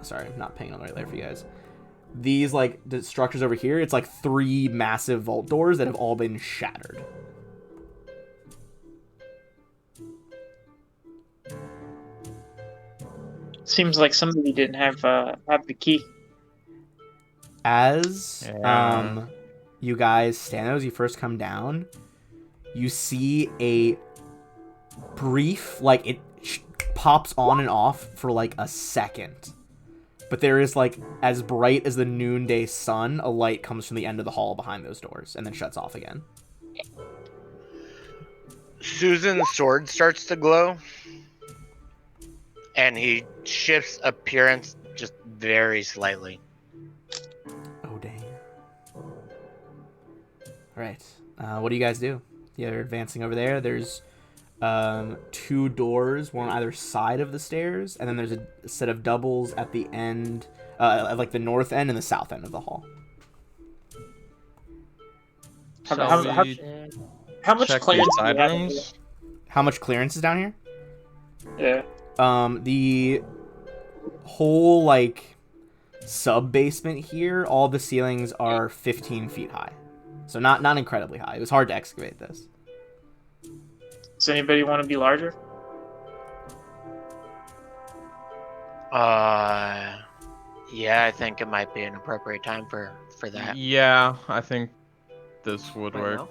sorry, I'm not paying on the right layer for you guys. These the structures over here, it's like 3 massive vault doors that have all been shattered. Seems like somebody didn't have the key. As Yeah. you guys stand there, as you first come down, you see a brief, like, it pops on and off for like a second. But there is, like, as bright as the noonday sun, a light comes from the end of the hall behind those doors and then shuts off again. Susan's sword starts to glow, and he shifts appearance just very slightly. Oh, dang. Alright. What do you guys do? You're advancing over there. There's 2 doors, one on either side of the stairs, and then there's a set of doubles at the end, like the north end and the south end of the hall. Shall we How much check clearance the do side we have? rooms? How much clearance is down here? Yeah. The whole, like, sub-basement here, all the ceilings are 15 feet high. So not incredibly high. It was hard to excavate this. Does anybody want to be larger? Yeah, I think it might be an appropriate time for that. Yeah, I think this would Right work. now?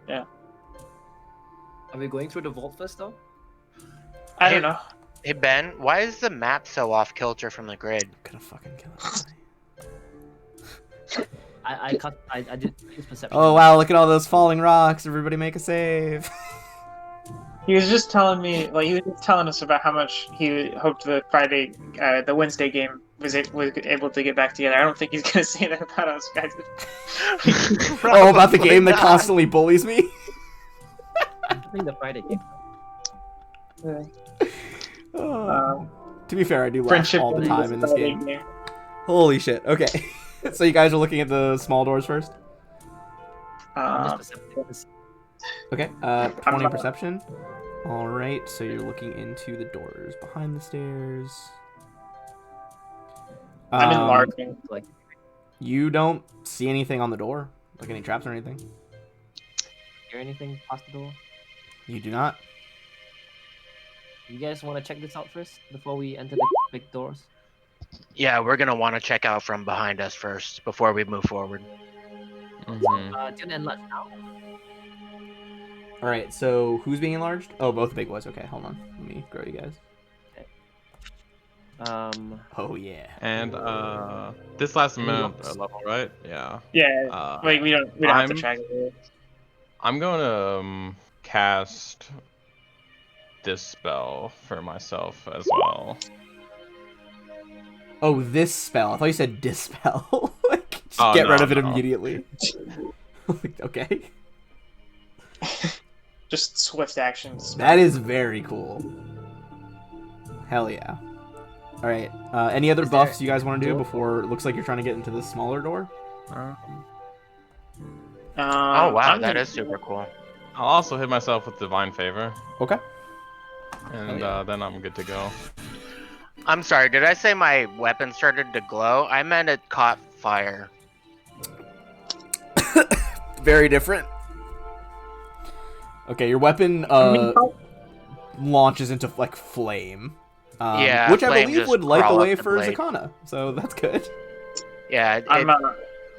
Yeah. Are we going through the vault first, though? I don't know. Hey Ben, why is the map so off kilter from the grid? Gonna fucking kill it. I did use perception. Oh wow, look at all those falling rocks. Everybody make a save. He was just telling me, like, he was just telling us about how much he hoped the Wednesday game was able to get back together. I don't think he's gonna say that about us guys. Oh, about the game that not. constantly bullies me? I think the Friday game. Oh. To be fair, I do laugh Friendship all the is time in this Friday game. Holy shit. Okay. So you guys are looking at the small doors first? I'm just perceptive. Okay. 20 perception. Alright, so you're looking into the doors behind the stairs. I'm enlarging. Like, You don't see anything on the door, like any traps or anything. hear anything past the door? You do not. You guys want to check this out first before we enter the big doors? Yeah, we're gonna want to check out from behind us first before we move forward. Mhm. Do you want to enlarge now? Alright, so who's being enlarged? Oh, both big boys. Okay, hold on. Let me grow you guys. Oh, yeah. And this last minute looks. level, right? Yeah. Yeah. Like we don't have to I'm- track it. I'm going to cast Dispel for myself as well. Oh, this spell. I thought you said dispel. Like, just Oh, get rid no, of it no. immediately. Okay. Just swift actions. That is very cool. Hell yeah. Alright, any other Is there buffs you guys want to do door? before it looks like you're trying to get into this smaller door? Oh wow, I'm that gonna- is super cool. I'll also hit myself with Divine Favor, Okay. and yeah. then I'm good to go. I'm sorry, did I say my weapon started to glow? I meant it caught fire. Very different. Okay, your weapon launches into, like, flame. Yeah, which I flame believe just would light the crawl way up the for blade. Zakana. So that's good. Yeah, I'm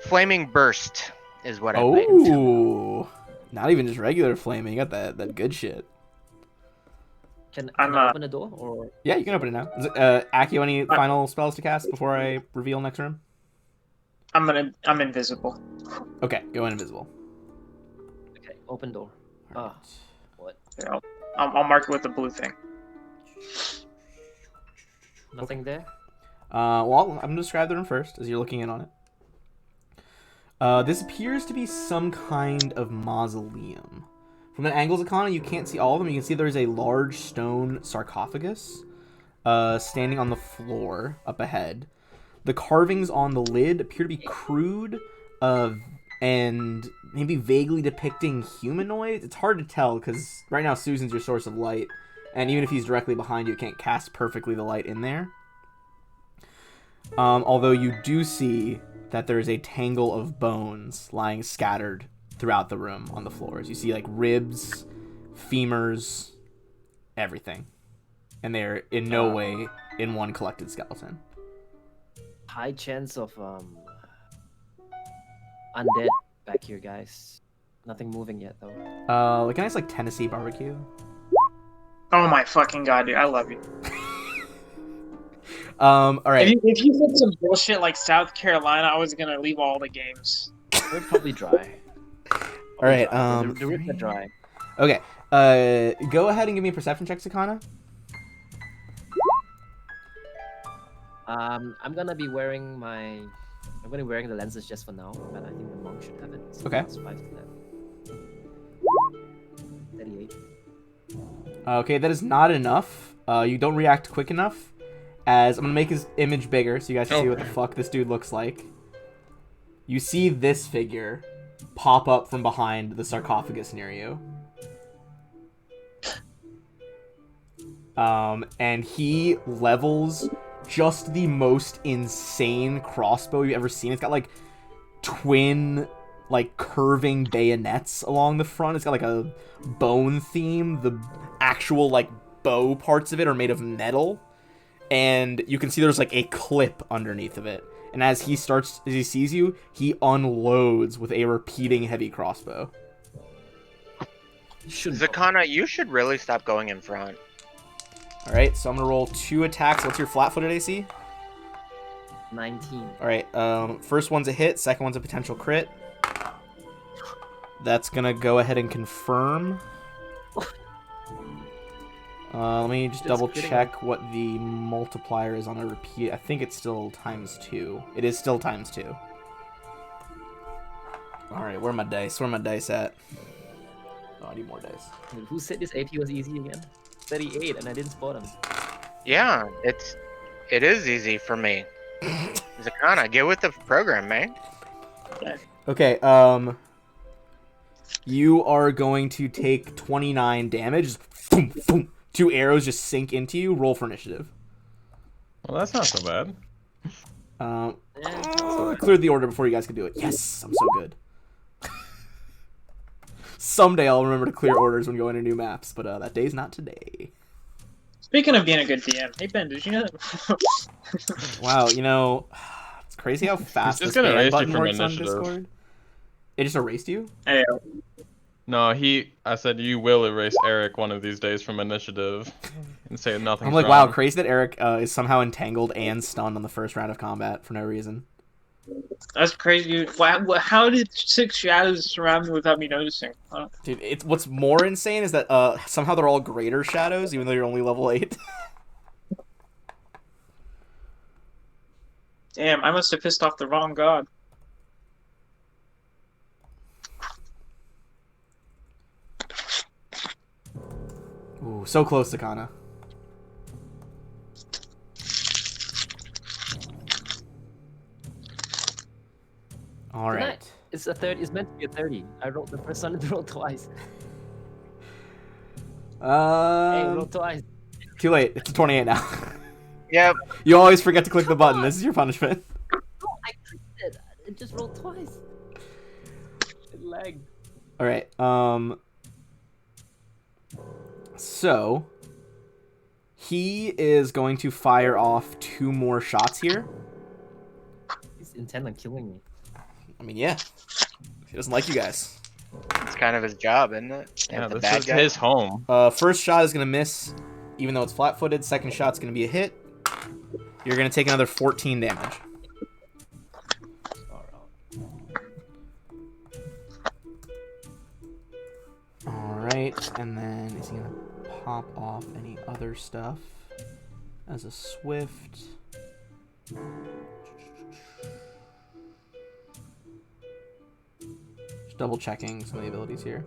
flaming burst is what I meant. Oh, not even just regular flaming. You got that good shit. Can I'm, I open the door or? Yeah, you can open it now. Accio, any final spells to cast before I reveal next room? I'm invisible. Okay, go invisible. Okay, open door. Ah, what? Here, I'll mark it with the blue thing. Nothing there. Well, I'm gonna describe the room first as you're looking in on it. This appears to be some kind of mausoleum. From the angles of Kana, you can't see all of them. You can see there's a large stone sarcophagus standing on the floor up ahead. The carvings on the lid appear to be crude and maybe vaguely depicting humanoids. It's hard to tell because right now Susan's your source of light, and even if he's directly behind you, it can't cast perfectly the light in there. Although you do see that there is a tangle of bones lying scattered throughout the room on the floors. You see, like, ribs, femurs, everything. and they are in no way in one collected skeleton. High chance of undead back here, guys. Nothing moving yet though. Like a nice like Tennessee barbecue. Oh my fucking god, dude! I love you. All right. If you said some bullshit like South Carolina, I was gonna leave all the games. We're probably dry. All right. The roots are dry. Okay. Go ahead and give me a perception check, Sakana. I'm gonna be wearing the lenses just for now, but I think the monk should have it. So Okay. plus 5 to that. 38. Okay, that is not enough. You don't react quick enough. As I'm gonna make his image bigger so you guys can see what the fuck this dude looks like. You see this figure pop up from behind the sarcophagus near you. And he levels just the most insane crossbow you've ever seen. It's got like twin, like curving bayonets along the front. It's got like a bone theme. The actual like bow parts of it are made of metal, and you can see there's like a clip underneath of it. And as he sees you, he unloads with a repeating heavy crossbow. Zakana, you should really stop going in front. All right, so I'm gonna roll 2 attacks. What's your flat-footed AC? 19. All right, first one's a hit. Second one's a potential crit. That's gonna go ahead and confirm. Let me just double check what the multiplier is on a repeat. I think it's still ×2. It is still ×2. All right, where are my dice? Where are my dice at? Oh, I need more dice. Dude, who said this AP was easy again? 38, and I didn't spot him. Yeah, it is easy for me. Zakana, get with the program, man. Okay, you are going to take 29 damage. Boom, boom. 2 arrows just sink into you. Roll for initiative. Well, that's not so bad. Cleared the order before you guys could do it. Yes, I'm so good. Someday I'll remember to clear orders when going to new maps, but that day's not today. Speaking of being a good DM, hey Ben, did you know that? Wow, you know, it's crazy how fast just this gonna ban erase you button from works on initiative. Discord. It just erased you? Hey, No, I said you will erase Eric one of these days from initiative and say nothing. I'm like, wow, crazy that Eric is somehow entangled and stunned on the first round of combat for no reason. that's crazy. How did 6 shadows surround me without me noticing? Huh? Dude, what's more insane is that somehow they're all greater shadows, even though you're only level 8. Damn, I must have pissed off the wrong god. Ooh, so close to Kana. All right. It's a 30. It's meant to be a 30. I rolled the first one and rolled twice. Hey, roll twice. Too late. It's a 28 now. Yep. You always forget to click the button. This is your punishment. No, I clicked it. It just rolled twice. It lagged. All right. So he is going to fire off 2 more shots here. He's intent on killing me. I mean, yeah. He doesn't like you guys. It's kind of his job, isn't it? Yeah, The this bad is guy. his home. First shot is gonna miss, even though it's flat-footed. Second shot's gonna be a hit. You're gonna take another 14 damage. Alright, and then is he gonna pop off any other stuff as a swift? Just double checking some of the abilities here.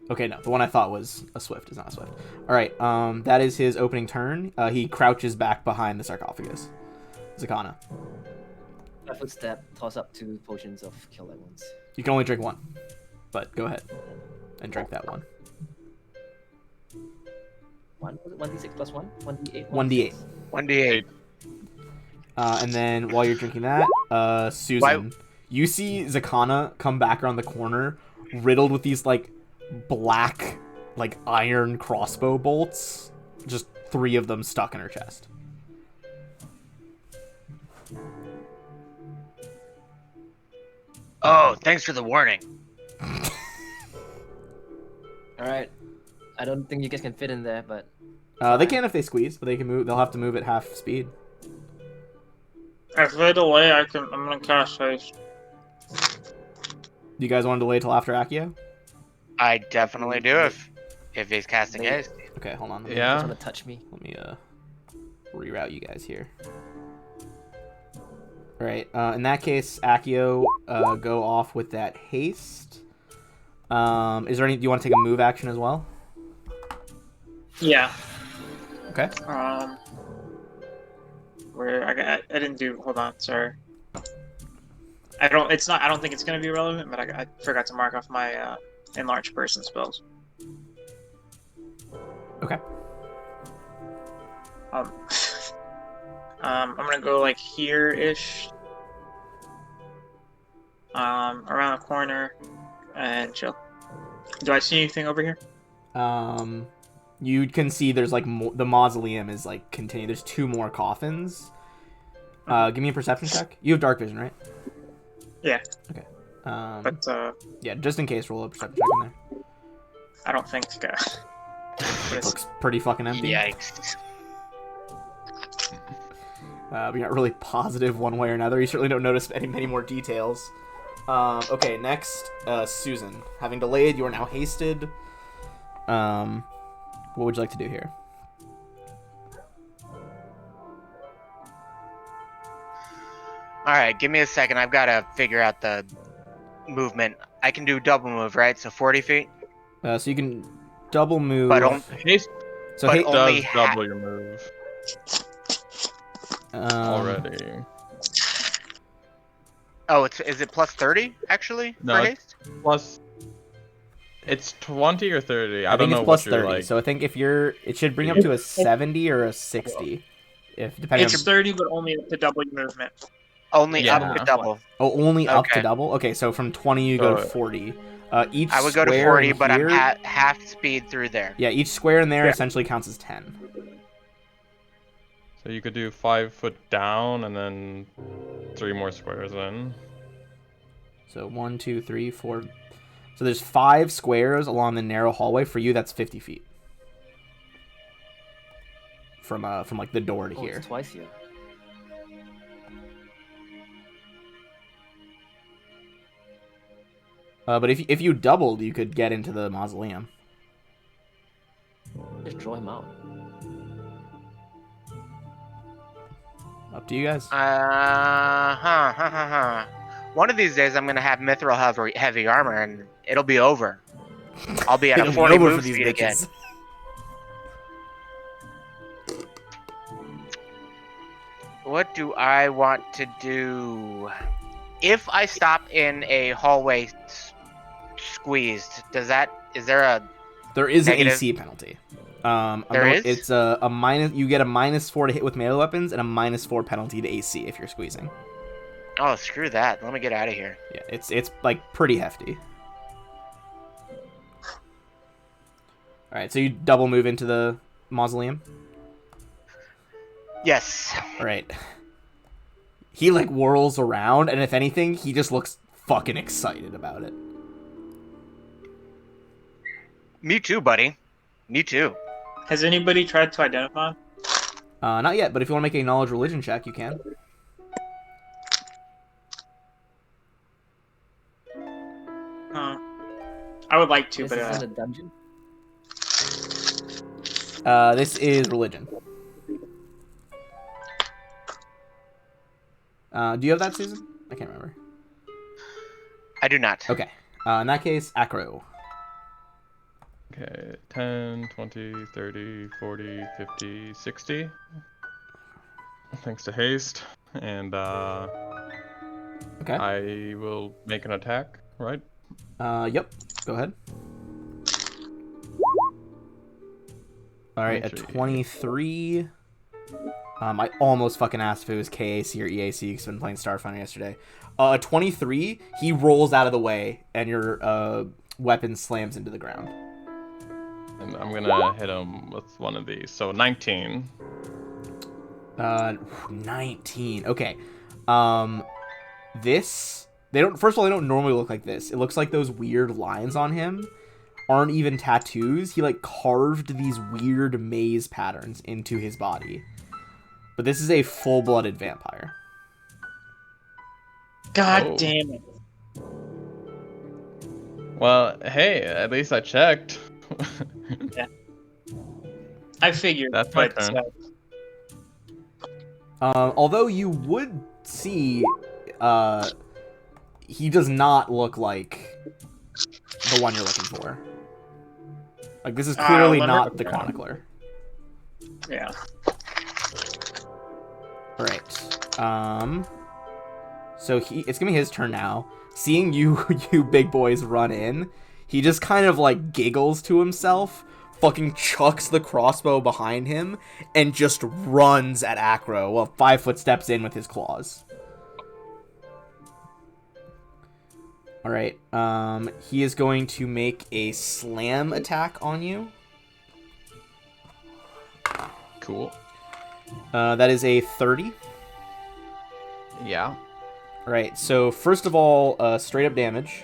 Okay, no, the one I thought was a swift is not a swift. Alright, that is his opening turn. He crouches back behind the sarcophagus. Zakana. My footstep, toss up 2 potions of kill at once. You can only drink 1, but go ahead and drink that 1. 1d6 plus 1? 1d8? 1d8. 1d8. And then while you're drinking that, Susan, you see Zakana come back around the corner, riddled with these like black like iron crossbow bolts, just 3 of them stuck in her chest. Oh, thanks for the warning. All right. I don't think you guys can fit in there, but They can if they squeeze, but they can move. They'll have to move at half speed. If they delay, I'm gonna cast haste. Do you guys want to delay till after Accio? I definitely do if he's casting They- haste. Okay, hold on. you Yeah. just want to touch me. Let me reroute you guys here. All right. In that case, Accio, go off with that haste. Is there any? Do you want to take a move action as well? Yeah. Okay. Where I didn't do. Hold on, sorry. I don't think it's gonna be relevant, but I forgot to mark off my enlarged person spells. Okay. I'm gonna go like here-ish, around the corner, and chill. Do I see anything over here? You can see there's like the mausoleum is like continuing. There's 2 more coffins. Give me a perception check. You have dark vision, right? Yeah. Okay. But Yeah, just in case, roll a perception check in there. I don't think. It looks pretty fucking empty. Yikes. But you're not really positive one way or another. You certainly don't notice many more details. Okay, next, Susan. Having delayed, you are now hasted. What would you like to do here? Alright, give me a second. I've got to figure out the movement. I can do double move, right? So 40 feet? So you can double move. But Haste so but ha- only does double your move um, already. Oh, is it plus 30 actually No, for it's haste? plus. It's 20 or 30. I I don't think know it's plus what you're 30. like. So I think if you're, it should bring up to a 70 or a 60, if depending. it's 30, but only up to double your movement. Only Yeah. up to double. Oh, only up to Okay. double. Okay, so from 20 you go to So- 40. Each I would go to square 40, in but here, I'm half speed through there. yeah, each square in there Yeah. essentially counts as 10. So you could do 5 foot down and then 3 more squares in. So 1, 2, 3, 4. So there's 5 squares along the narrow hallway. For you, that's 50 feet. From like the door to Oh, here. it's twice here. But if you doubled, you could get into the mausoleum. Just draw him out. Up to you guys. One of these days, I'm gonna have mithril heavy armor, and it'll be over. I'll be at It'll a be 40 over move for these speed again. bitches. What do I want to do? If I stop in a hallway squeezed, is there a There is an negative? AC penalty. There is? It's a minus. You get a -4 to hit with melee weapons and a -4 penalty to AC if you're squeezing. Oh, screw that. Let me get out of here. Yeah, it's like pretty hefty. All right, so you double move into the mausoleum. Yes. All right. He like whirls around, and if anything, he just looks fucking excited about it. Me too, buddy. Me too. Has anybody tried to identify? Not yet, but if you want to make a knowledge religion check, you can. I would like to, This but is in a dungeon. This is religion. Do you have that, Susan? I can't remember. I do not. Okay. In that case, acro. Okay, 10, 20, 30, 40, 50, 60. Thanks to haste. And Okay. I will make an attack, right? Yep. Go ahead. All right, a 23. I almost fucking asked if it was KAC or EAC because I've been playing Starfinder yesterday. 23, he rolls out of the way, and your weapon slams into the ground. And I'm gonna hit him with one of these. So 19. 19. Okay. This they don't. First of all, they don't normally look like this. It looks like those weird lines on him aren't even tattoos. He like carved these weird maze patterns into his body. But this is a full-blooded vampire. God Oh. damn it. Well, hey, at least I checked. I figured. That's my but, turn. Although you would see, he does not look like the one you're looking for. Like, this is clearly let me- not the Chronicler. Yeah. Alright. So it's gonna be his turn now. Seeing you you big boys run in, he just kind of like giggles to himself, fucking chucks the crossbow behind him, and just runs at Acro. Well, 5 foot steps in with his claws. Alright, he is going to make a slam attack on you. Cool. That is a 30. Yeah. Alright, so first of all, straight up damage.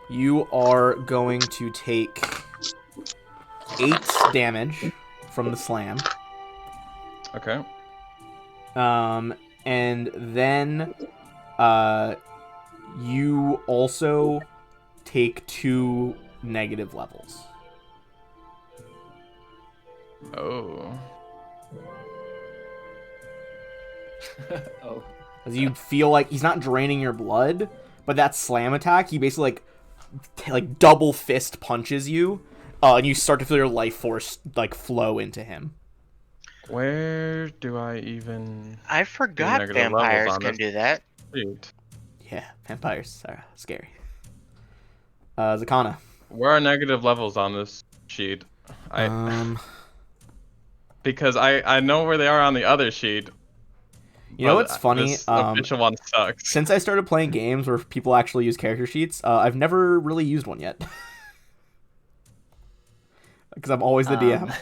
You are going to take 8 damage from the slam. Okay. And then you also take 2 negative levels. Oh. Oh. As you feel like he's not draining your blood, but that slam attack, he basically like double fist punches you, and you start to feel your life force like flow into him. Where do I even... I forgot negative levels vampires on can this. do that. Shoot. Yeah, vampires are scary. Zakana. Where are negative levels on this sheet? Because I know where they are on the other sheet. You know but what's funny? This official one sucks. Since I started playing games where people actually use character sheets, I've never really used one yet. Because I'm always the DM.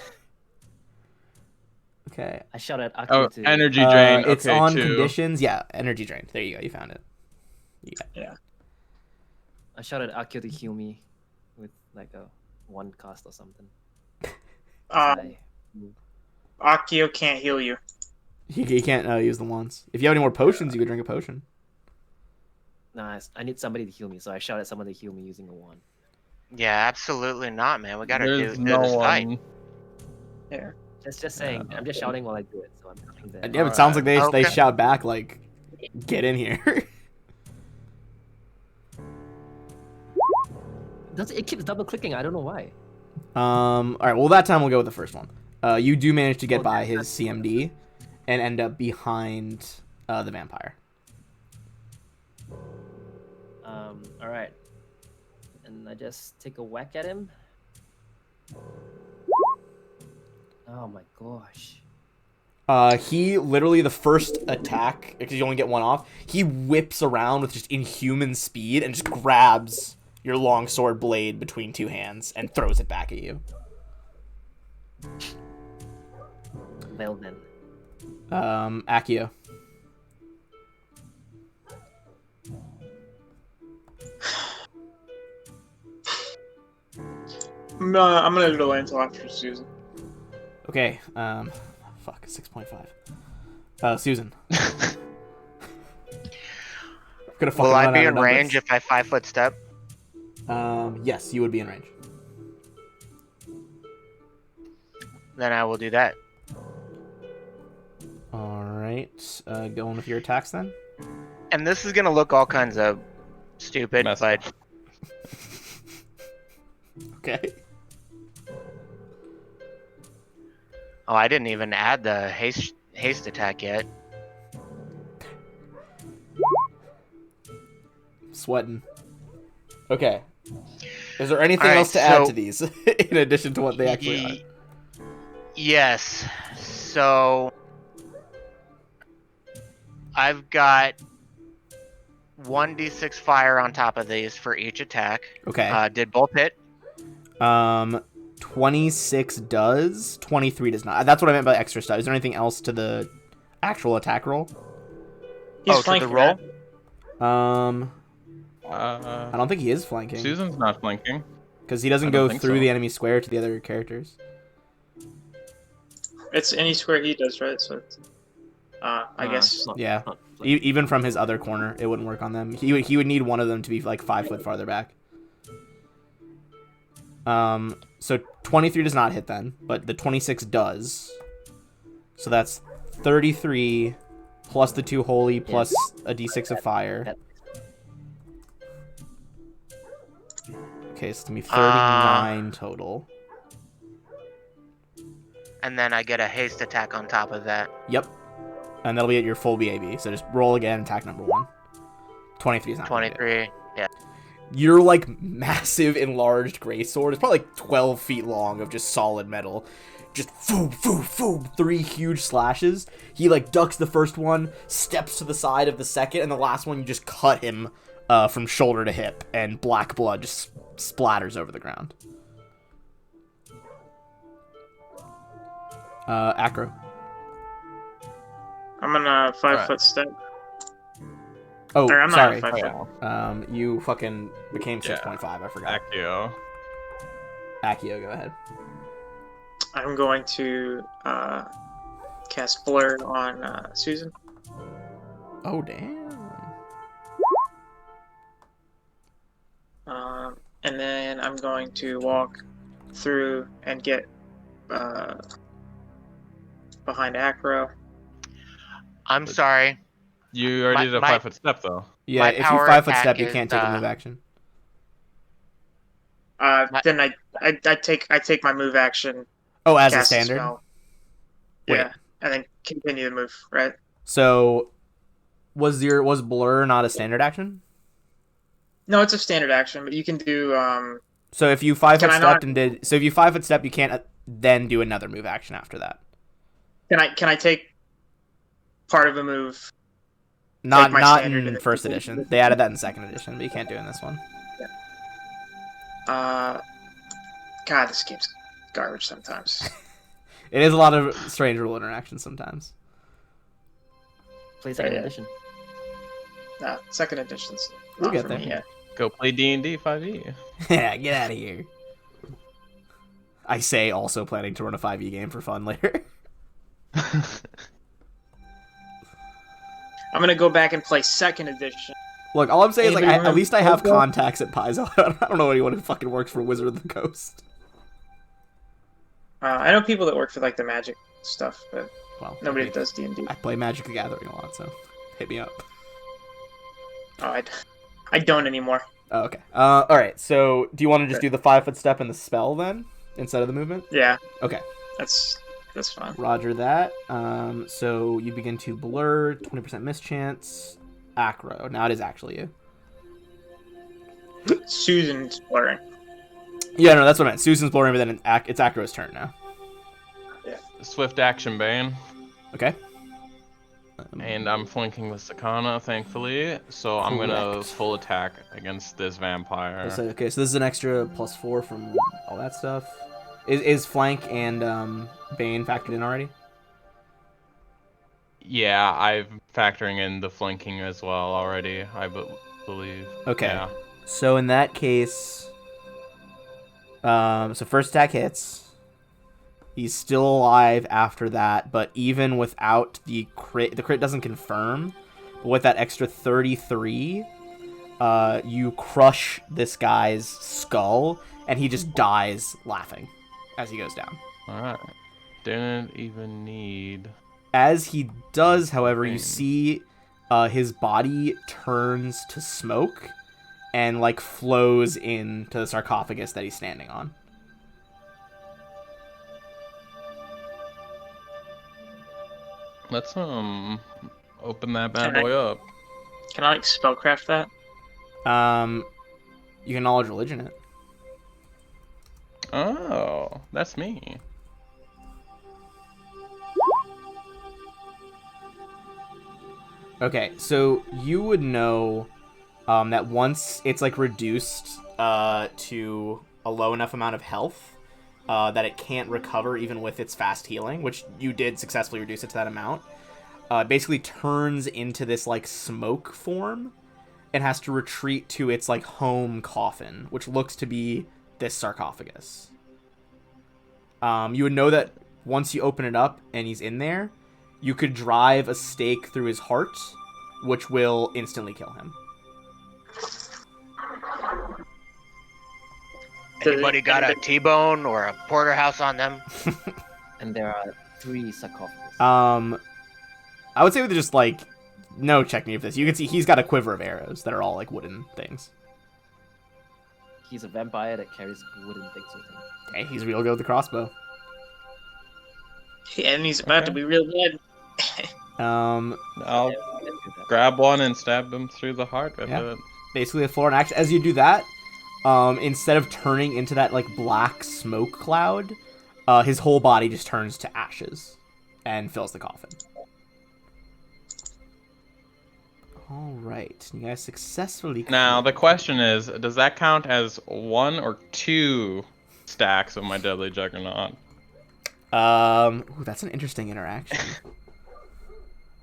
Okay. I shouted Aki Oh, to. energy drain. It's okay, on 2. conditions. Yeah, energy drain. There you go. You found it. I shouted Akio to heal me with like a 1 cost or something. Akio can't heal you. He can't use the wands. If you have any more potions, you could drink a potion. Nah, I need somebody to heal me, so I shouted someone to heal me using a wand. Yeah, absolutely not, man. We gotta There's do no this fight. one. Yeah. Just saying. I'm just shouting while I do it, so I'm coming there. Yeah, it sounds like they Okay. shout back like, "Get in here." It keeps double clicking. I don't know why. All right. Well, that time we'll go with the first one. You do manage to get Oh, by that's his CMD, and end up behind the vampire. All right. And I just take a whack at him. Oh my gosh. He literally the first attack, because you only get one off, he whips around with just inhuman speed and just grabs your longsword blade between 2 hands and throws it back at you. Well then. Accio. I'm gonna delay until after Susan. Okay. Fuck. 6.5. Susan. Gonna fucking Will I run be out in of range numbers. if I 5 foot step? Yes, you would be in range. Then I will do that. All right. Going with your attacks then. And this is gonna look all kinds of stupid, Mess but Okay. oh, I didn't even add the haste attack yet. Sweating. Okay. Is there anything All right, else to add so- to these in addition to what they actually are? Yes. So I've got 1d6 fire on top of these for each attack. Okay. Did both hit? 26 does. 23 does not. That's what I meant by extra stuff. Is there anything else to the actual attack roll? He's to the flanking, roll? right? I don't think he is flanking Susan's not flanking. because he doesn't I don't go think through so. the enemy square to the other characters. It's any square he does, right? So, I guess. It's not- Yeah. it's not Even from his other corner, it wouldn't work on them. He would need one of them to be like 5 foot farther back. So 23 does not hit then, but the 26 does. So that's 33 plus the 2 holy plus a d6 of fire. That- Okay, so it's gonna be 39 total. And then I get a haste attack on top of that. Yep. And that'll be at your full BAB. So just roll again, attack number 1. 23 is not gonna do it. 23. Yeah. Your like massive enlarged greatsword is probably like 12 feet long of just solid metal. Just foom, foom, foom, 3 huge slashes. He like ducks the first one, steps to the side of the second, and the last one you just cut him from shoulder to hip, and black blood just splatters over the ground. Acro. I'm gonna 5 Alright. foot step. Oh, Or I'm sorry. not 5 Oh, foot. yeah. You fucking became Yeah. 6.5. I forgot. Accio. Accio, go ahead. I'm going to cast Blur on Susan. Oh, damn. And then I'm going to walk through and get behind Acro. I'm sorry. You already did a my- 5 foot step though. Yeah, My if you power 5 foot attack step, you is, can't take a move action. Then I take my move action. Oh, as a cast standard? spell. Wait. Yeah, and then continue the move. Right. So, was Blur not a standard action? No, it's a standard action, but you can do. So if you 5 foot Can I stepped not- and did, so if you 5 foot step, you can't then do another move action after that. Can I take part of a move? Not my not standard in and- first edition. They added that in second edition, but you can't do it in this one. God, this game's garbage sometimes. It is a lot of strange rule interactions sometimes. Play second Yeah. edition. Nah, second edition's We'll not get for there. me yet. Go play D&D 5e. Yeah, get out of here. I say also planning to run a 5e game for fun later. I'm gonna go back and play second edition. Look, all I'm saying is like Anybody at least I have remember Pokemon? contacts at Paizo. I don't know anyone who fucking works for Wizard of the Coast. I know people that work for like the Magic stuff, but Well, nobody I, that does D&D. I play Magic the Gathering a lot, so hit me up. Oh, I don't anymore. Oh, okay. All right. So, do you want to just do the 5 foot step and the spell then instead of the movement? Yeah, Okay. that's fine. Roger that. So you begin to blur, 20% mischance, acro. Now it is actually you. Susan's blurring. Yeah, no, that's what I meant. Susan's blurring, but then it's acro's turn now. Swift action Bane. Okay. And I'm flanking with Sakana, thankfully. So I'm gonna Correct. full attack against this vampire. So this is an extra +4 from all that stuff. Is flank and Bane factored in already? Yeah, I'm factoring in the flanking as well already, I believe. Okay. Yeah. So in that case, so first attack hits. He's still alive after that, but even without the crit doesn't confirm. But with that extra 33, you crush this guy's skull, and he just dies laughing as he goes down. Alright. Didn't even need... As he does, however, you Dang. see his body turns to smoke and like flows into the sarcophagus that he's standing on. Let's open that bad Can I- boy up. Can I like spellcraft that? You can knowledge religion it. Oh, that's me. Okay, so you would know that once it's like reduced to a low enough amount of health, that it can't recover even with its fast healing, which you did successfully reduce it to that amount. Basically turns into this like smoke form and has to retreat to its like home coffin, which looks to be this sarcophagus. You would know that once you open it up and he's in there, you could drive a stake through his heart, which will instantly kill him. Anybody got a T-bone or a porterhouse on them? And there are 3 sarcophagus. I would say with just like no checking of this, you can see he's got a quiver of arrows that are all like wooden things. He's a vampire that carries wooden things with him. Hey, he's real good with the crossbow. Yeah, and he's about to be real dead. I'll Yeah, we can do that. grab one and stab him through the heart with Yeah. it. Basically, a floor in action. As you do that, instead of turning into that like black smoke cloud, his whole body just turns to ashes and fills the coffin. All right, you guys successfully. Now the question is, does that count as 1 or 2 stacks of my deadly juggernaut? Ooh, that's an interesting interaction.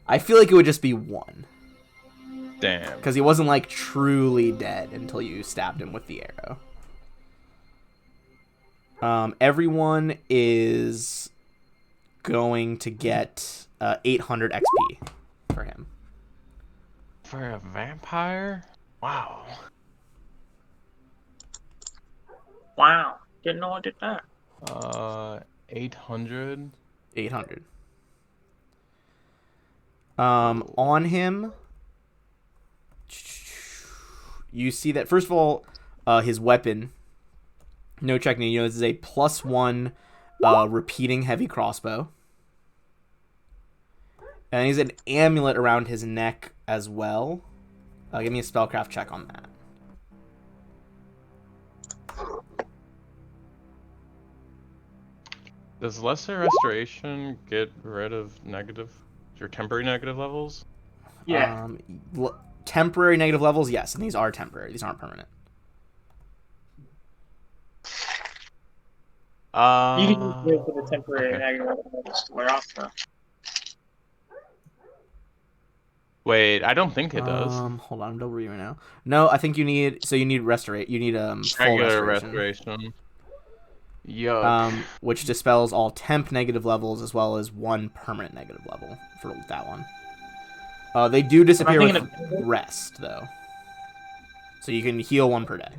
I feel like it would just be 1. Damn. Because he wasn't, like, truly dead until you stabbed him with the arrow. Everyone is going to get 800 XP for him. For a vampire? Wow. Wow. Didn't know I did that. 800. 800. On him, you see that, first of all, his weapon, no check needed, this is a +1 repeating heavy crossbow. And he's an amulet around his neck as well. Give me a spellcraft check on that. Does lesser restoration get rid of your temporary negative levels? Yeah. Temporary negative levels, yes, and these are temporary. These aren't permanent. You can use it for the temporary okay. negative levels to wear off, though. Wait, I don't think it does. Hold on, I'm double reading right now. No, I think you need restorate. You need full Regular restoration. Yuck. Which dispels all temp negative levels as well as 1 permanent negative level for that one. They do disappear with rest though, so you can heal 1 per day.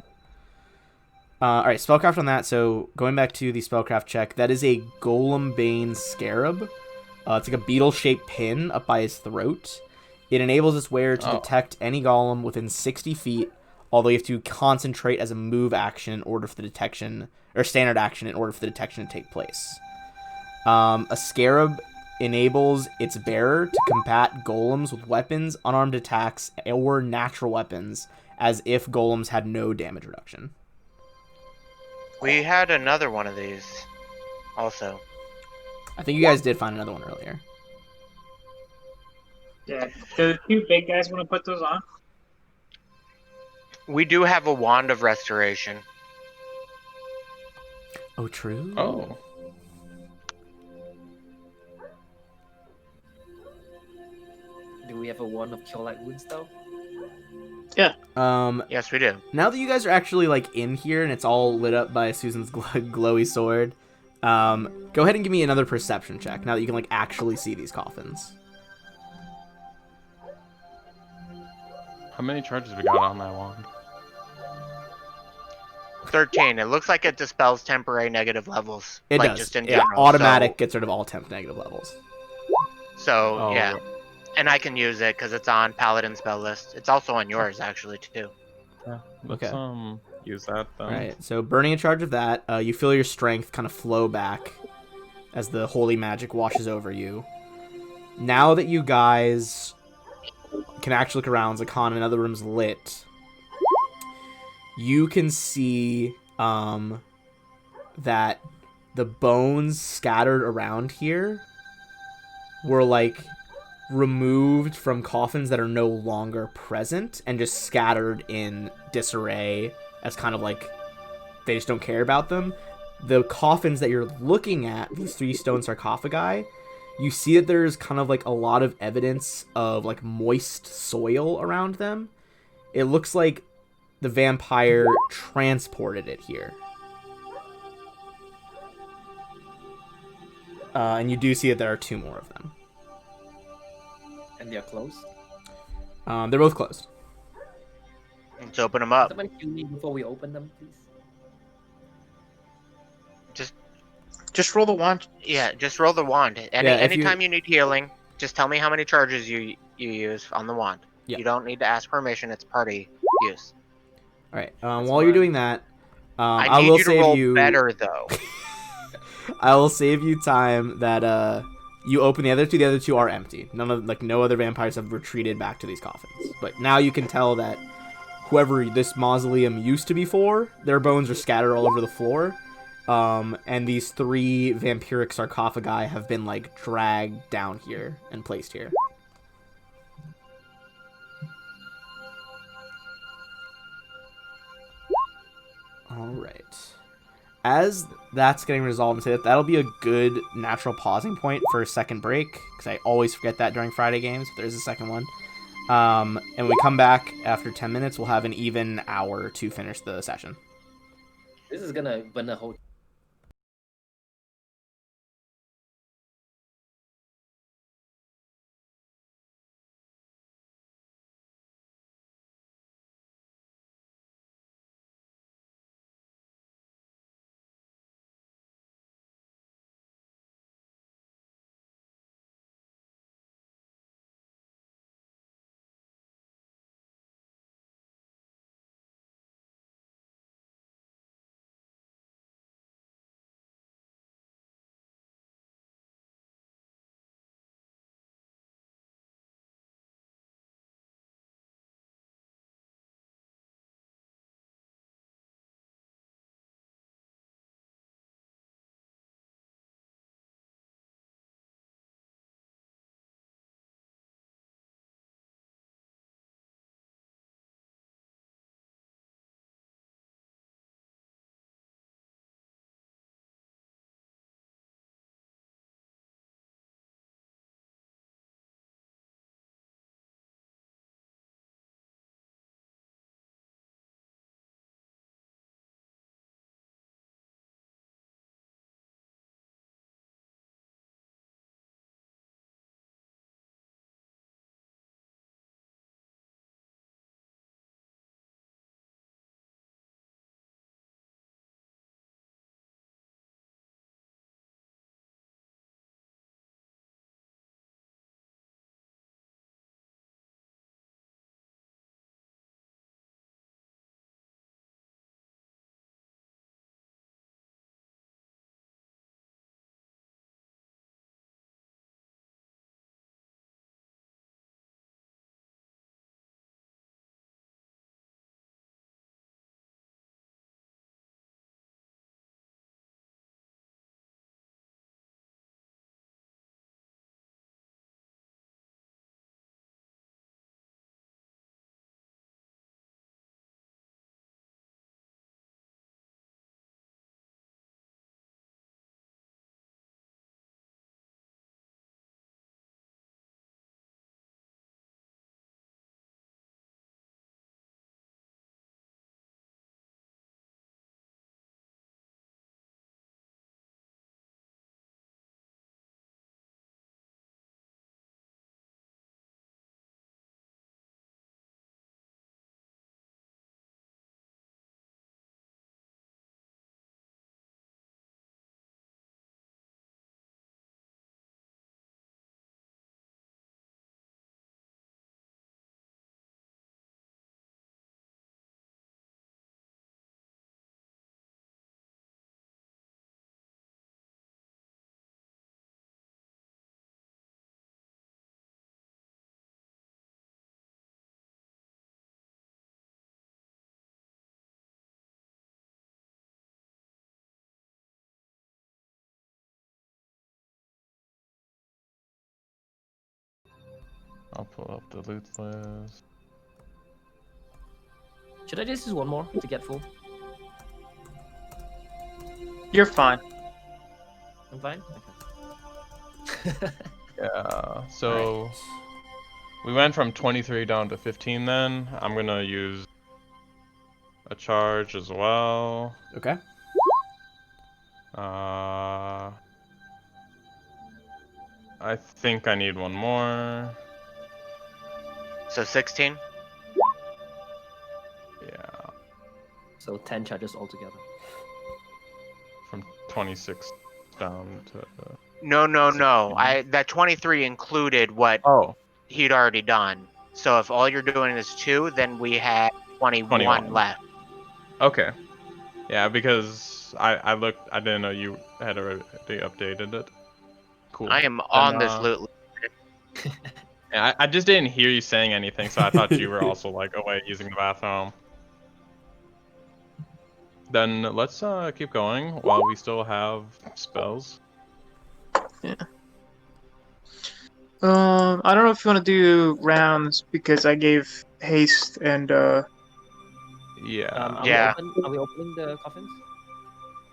All right, spellcraft on that. So going back to the spellcraft check, that is a Golem Bane Scarab. It's like a beetle-shaped pin up by his throat. It enables its wearer to detect any golem within 60 feet, although you have to concentrate as a move action in order for the detection, or standard action in order for the detection to take place. A scarab enables its bearer to combat golems with weapons, unarmed attacks, or natural weapons, as if golems had no damage reduction. We had another one of these, also. I think you guys did find another one earlier. Yeah. Do the 2 big guys want to put those on? We do have a wand of restoration. Oh, true. Oh. Do we have a wand of Cure Light Wounds though? Yes, we do. Now that you guys are actually like in here and it's all lit up by Susan's glowy sword, go ahead and give me another perception check. Now that you can like actually see these coffins. How many charges we got on that wand? 13. It looks like it dispels temporary negative levels. It like, does. Just in Yeah, general. automatic gets rid of all temp negative levels. So yeah. right. And I can use it because it's on Paladin spell list. It's also on yours, actually, too. Yeah, let's Okay. use that then. All right. So burning a charge of that, you feel your strength kind of flow back as the holy magic washes over you. Now that you guys can actually look around, Zakan, and other rooms lit, you can see that the bones scattered around here were like removed from coffins that are no longer present and just scattered in disarray as kind of like they just don't care about them. the coffins that you're looking at, these 3 stone sarcophagi, you see that there's kind of like a lot of evidence of like moist soil around them. It looks like the vampire transported it here. And you do see that there are 2 more of them. And they're closed. They're both closed. Let's open them up. Someone kill me before we open them, please. Just roll the wand. Yeah, just roll the wand. Anytime you need healing, just tell me how many charges you use on the wand. Yeah. You don't need to ask permission. It's party use. All right. While you're doing that, I I need will you to save roll you. better though. I will save you time that you open the other 2. The other 2 are empty. No other vampires have retreated back to these coffins. But now you can tell that whoever this mausoleum used to be for, their bones are scattered all over the floor. And these 3 vampiric sarcophagi have been like dragged down here and placed here. All right. As that's getting resolved, and say that'll be a good natural pausing point for a second break, because I always forget that during Friday games if there's a second one. And when we come back after 10 minutes, we'll have an even hour to finish the session. This is gonna burn the whole. I'll pull up the loot list. Should I just use one more to get full? You're fine. I'm fine. Okay. Yeah. So we went from 23 down to 15. Then I'm gonna use a charge as well. Okay. I think I need one more. So 16. Yeah, So 10 charges altogether. from 26 down to. No. 16. That 23 included what Oh, he'd already done. So if all you're doing is 2, then we had 21 21. left. Okay. Yeah, because I looked. I didn't know you had already updated it. Cool. I am Then on this loot. yeah, I just didn't hear you saying anything, so I thought you were also like away using the bathroom. Then let's keep going while we still have spells. I don't know if you want to do rounds because I gave haste and Yeah. Yeah. Are we opening the coffins?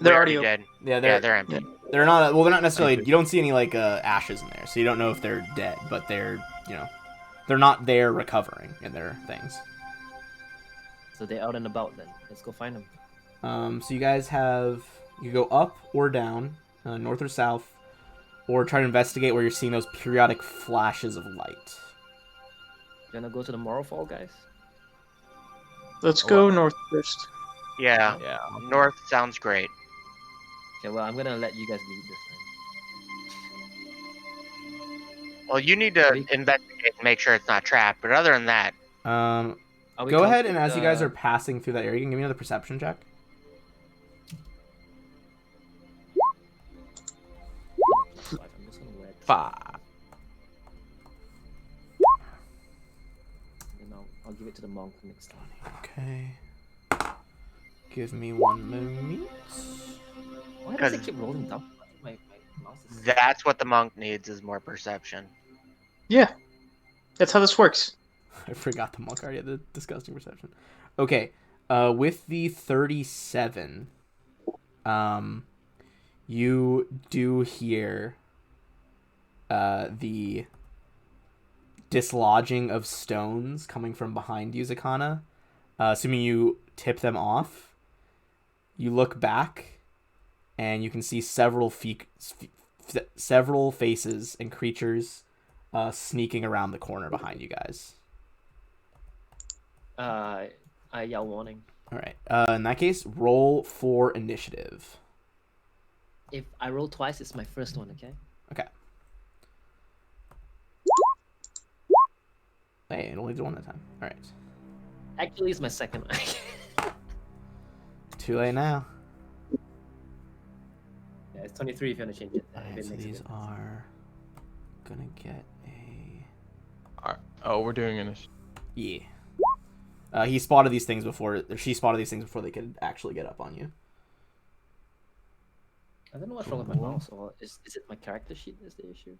We they're already dead. Yeah, They're empty. they're not. Well, they're not necessarily. Empty. You don't see any like ashes in there, so you don't know if they're dead. But they're they're not there recovering in their things. So they're out and about then. Let's go find them. So you guys you go up or down, north or south, or try to investigate where you're seeing those periodic flashes of light. Gonna go to the Moral Fall, guys? Let's Oh, go what? north first. Yeah. Yeah. North sounds great. Okay, well, I'm gonna let you guys lead this Well, you need to investigate and make sure it's not trapped. But other than that, Um, time. go ahead and as you guys are passing through that area, you can give me another perception check. I'm just gonna wear it. 5. And I'll give it to the monk next time. Okay. Give me 1 moment. Why does it keep rolling down? My mouse is... that's what the monk needs is more perception. Yeah, that's how this works. I forgot the monk already had the disgusting perception. Okay. With the 37, you do hear the dislodging of stones coming from behind you, Zakana. Assuming you tip them off, you look back, and you can see several faces and creatures sneaking around the corner behind you guys. I yell warning. All right. In that case, roll for initiative. If I roll twice, it's my first one, okay? Okay. Hey, it only did one that time. All right. Actually, it's my second one. Too late now. Yeah, it's 23 if you want to change it. All If right, it so makes a these difference. are gonna get a Oh, we're doing an. yeah. He spotted these things before, or she spotted these things before they could actually get up on you. I don't know what's wrong with my mouse, or is it my character sheet is the issue?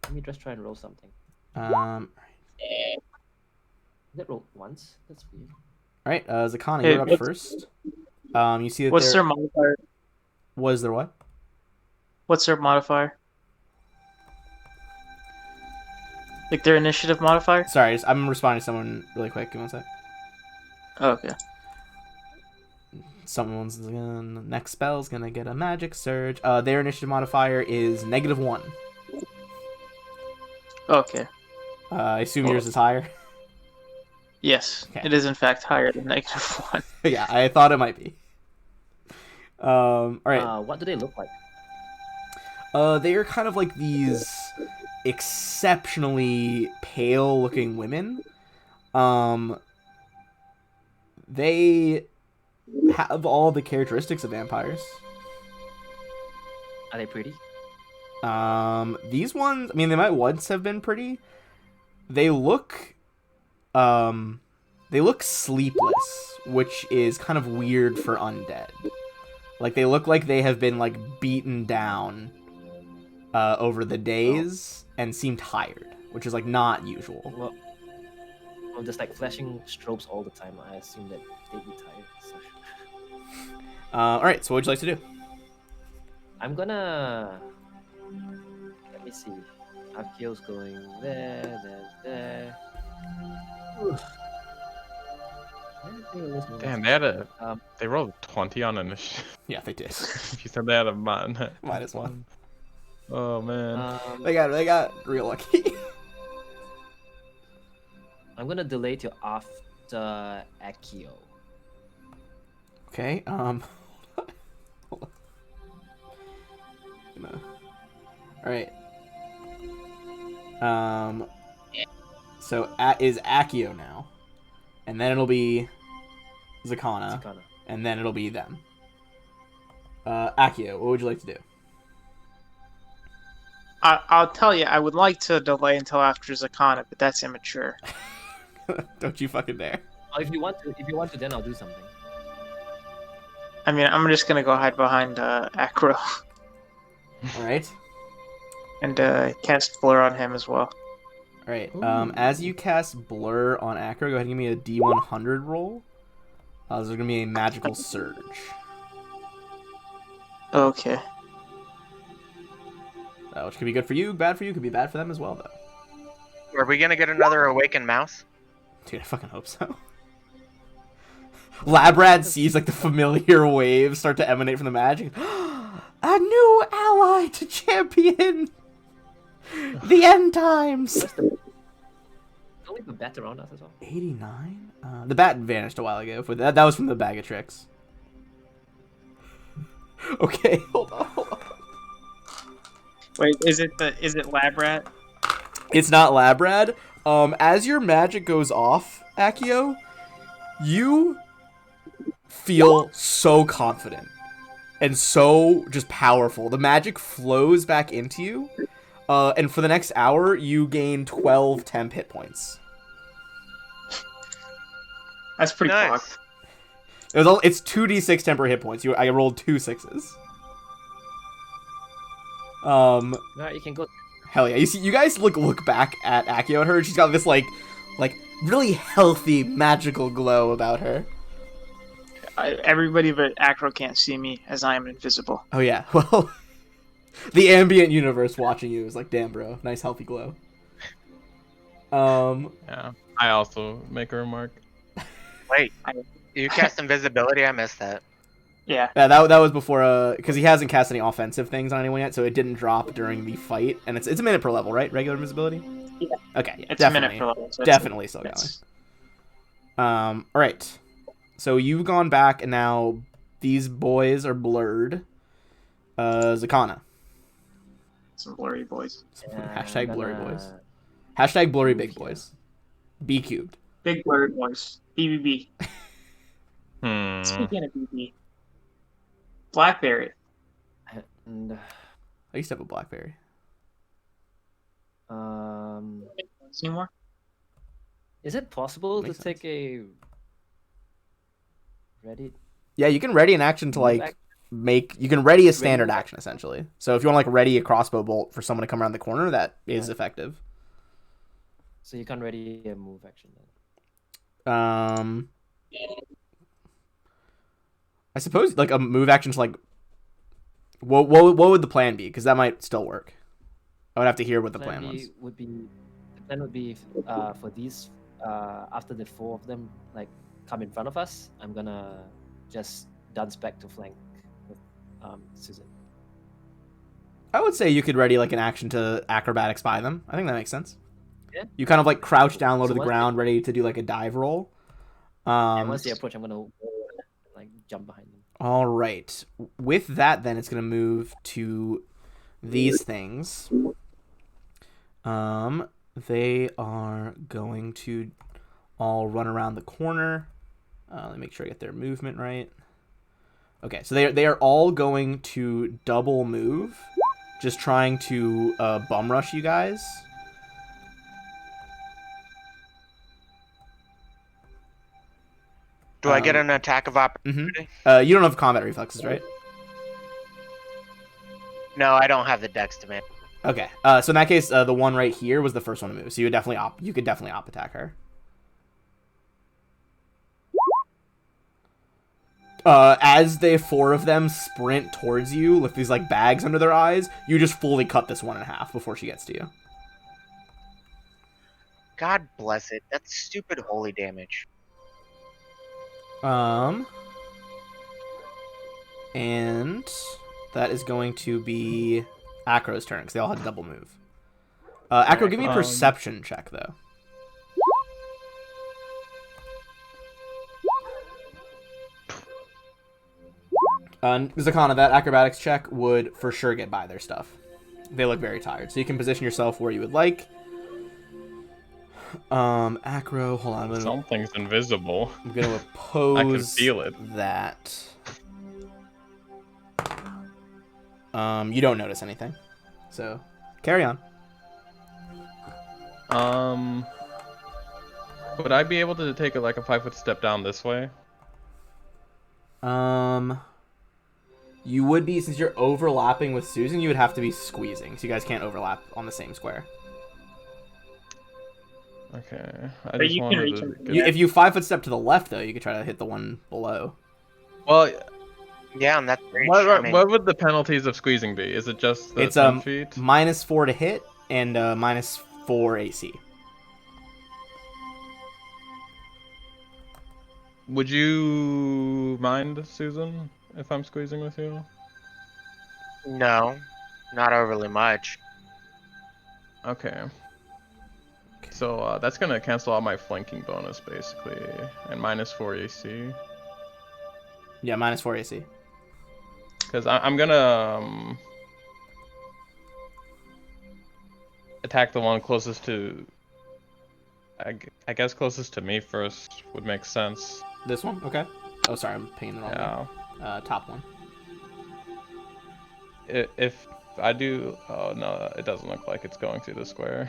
Let me just try and roll something. All Did it roll once? That's weird. right. Zakana, Hey, you're up first. You see that What's there their modifier? was there what? What's their modifier? Like their initiative modifier? Sorry, I'm responding to someone really quick. Give me 1 sec. Oh, okay. Someone's next spell's gonna get a magic surge. Their initiative modifier is -1. Okay. I assume yours is higher. Yes, Okay. it is in fact higher than -1. Yeah, I thought it might be. All right. What do they look like? They are kind of like these exceptionally pale-looking women. They have all the characteristics of vampires. Are they pretty? These ones, I mean, they might once have been pretty. They look sleepless, which is kind of weird for undead. Like, they look like they have been, like, beaten down over the days and seem tired, which is, like, not usual. Well, just like flashing strobes all the time. I assume that they'd be tired. So. Alright, so what would you like to do? I'm gonna. Let me see. Akio's going there. Ugh. I think it was me Damn, myself. they rolled a 20 on initiative. Yeah, they did. You said they had a -1. Oh man. They got real lucky. I'm gonna delay till after Akio. Okay. Hold on. All right. So is Akio now, and then it'll be Zakana, and then it'll be them. Akio, what would you like to do? I'll tell you, I would like to delay until after Zakana, but that's immature. Don't you fucking dare. Oh, if you want to, then I'll do something. I mean, I'm just gonna go hide behind Acro All right. and cast Blur on him as well. All right. As you cast Blur on Acro, go ahead and give me a D100 roll. There's gonna be a magical surge. Okay. Which could be good for you, bad for you, could be bad for them as well, though. Are we gonna get another awakened mouse? Dude, I fucking hope so. Labrad sees like the familiar waves start to emanate from the magic. A new ally to champion the end times. Don't leave a bat around us as well. 89? The bat vanished a while ago. For that was from the bag of tricks. Okay, hold on. Wait, is it Labrat? It's not Labrad. As your magic goes off, Akio, you feel so confident and so just powerful. The magic flows back into you, and for the next hour, you gain 12 temp hit points. That's pretty Nice. fucked. It's 2d6 temporary hit points. I rolled 2 6s. Alright, you can go. Hell yeah! You guys look back at Akio and her. She's got this like really healthy magical glow about her. Everybody but Acro can't see me as I am invisible. Oh yeah, well, the ambient universe watching you is like, damn, bro, nice healthy glow. Yeah. I also make a remark. Wait, you cast invisibility? I missed that. Yeah. Yeah, that was before because he hasn't cast any offensive things on anyone yet, so it didn't drop during the fight, and it's a minute per level, right? Regular invisibility. Yeah. Okay, yeah, It's definitely, a minute per level. So definitely still going. All right. So you've gone back, and now these boys are blurred. Zakana. Some blurry boys. Hashtag blurry boys. Hashtag blurry big boys. B cubed. Big blurry boys. BBB. Hmm. Speaking of BB. Blackberry. And, I used to have a BlackBerry. Anymore? is it possible Makes to sense. take a ready? Yeah, you can ready an action to like you can ready a standard action essentially. So if you want to like ready a crossbow bolt for someone to come around the corner, that is effective. So you can't ready a move action then. I suppose like a move action to like what would the plan be? Because that might still work. I would have to hear what the plan was. The plan would be for these after the 4 of them like come in front of us. I'm gonna just dance back to flank with Susan. I would say you could ready like an action to acrobatics by them. I think that makes sense. Yeah. You kind of like crouch down low So to the once ground, ready to do like a dive roll. And once they approach, I'm gonna like jump behind them. All right. With that, then it's gonna move to these things. They are going to all run around the corner. Let me make sure I get their movement right. Okay, so they are all going to double move, just trying to bum rush you guys. Do I get an attack of opportunity? You don't have combat reflexes, right? No, I don't have the dex to make. Okay. So in that case, the one right here was the first one to move. So you could definitely op attack her. As the four of them sprint towards you with these like bags under their eyes, you just fully cut this one in half before she gets to you. God bless it. That's stupid holy damage. And that is going to be Acro's turn because they all had to double move. Acro, give me a perception check though. Zakana, that acrobatics check would for sure get by their stuff. They look very tired, so you can position yourself where you would like. Acro, hold on. Something's invisible. I'm gonna oppose. I can feel it. That. You don't notice anything, so carry on. Would I be able to take like a 5-foot step down this way? You would be, since you're overlapping with Susan, you would have to be squeezing, so you guys can't overlap on the same square. Okay. But you can reach him. If you 5-foot step to the left, though, you could try to hit the one below. Well, Yeah, and that's great. what would the penalties of squeezing be? Is it just the It's 10 feet? -4 to hit and -4 AC. Would you mind, Susan, if I'm squeezing with you? No, not overly much. Okay. So that's gonna cancel out my flanking bonus basically, and -4 AC. Yeah, -4 AC. Because I'm gonna attack the one closest to. I guess closest to me first would make sense. This one? Okay. Oh, sorry, I'm pinging the wrong one. Top one. If I do, oh no, it doesn't look like it's going through the square.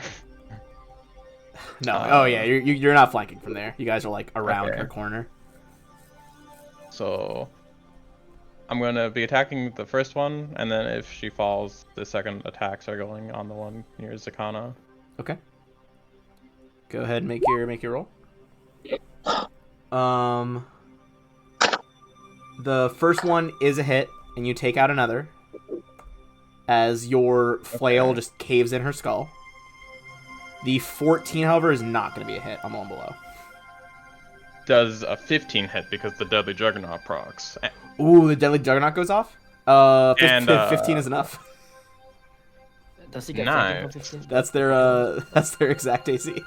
No. Oh yeah, you're not flanking from there. You guys are like around her corner. So I'm gonna be attacking the first one, and then if she falls, the second attacks are going on the one near Zakana. Okay. Go ahead and make your roll. The first one is a hit, and you take out another as your flail just caves in her skull. The 14, however, is not going to be a hit on the one below. Does a 15 hit because the Deadly Juggernaut procs? Ooh, the Deadly Juggernaut goes off? 15 is enough. Does he get Nice. flanking from 15? That's their exact AC.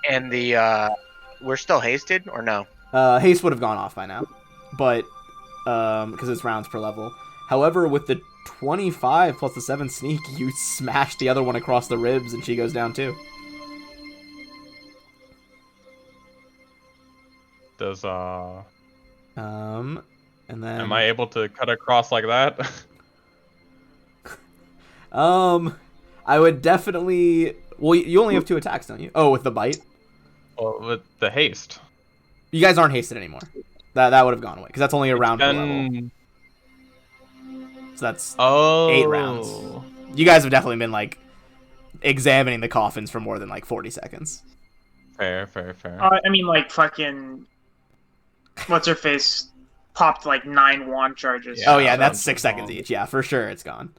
And the we're still hasted or no? Haste would have gone off by now, but because it's rounds per level. However, with the 25 plus the 7 sneak, you smash the other one across the ribs, and she goes down too. Does And then am I able to cut across like that? I would definitely. Well, you only have 2 attacks, don't you? Oh, with the bite. Well, with the haste. You guys aren't hasted anymore. That would have gone away because that's only a round per level. So that's 8 rounds. You guys have definitely been like examining the coffins for more than like 40 seconds. Fair. I mean, like fucking, what's her face popped like 9 wand charges. Yeah, oh yeah, that's 6 seconds each. Yeah, for sure, it's gone.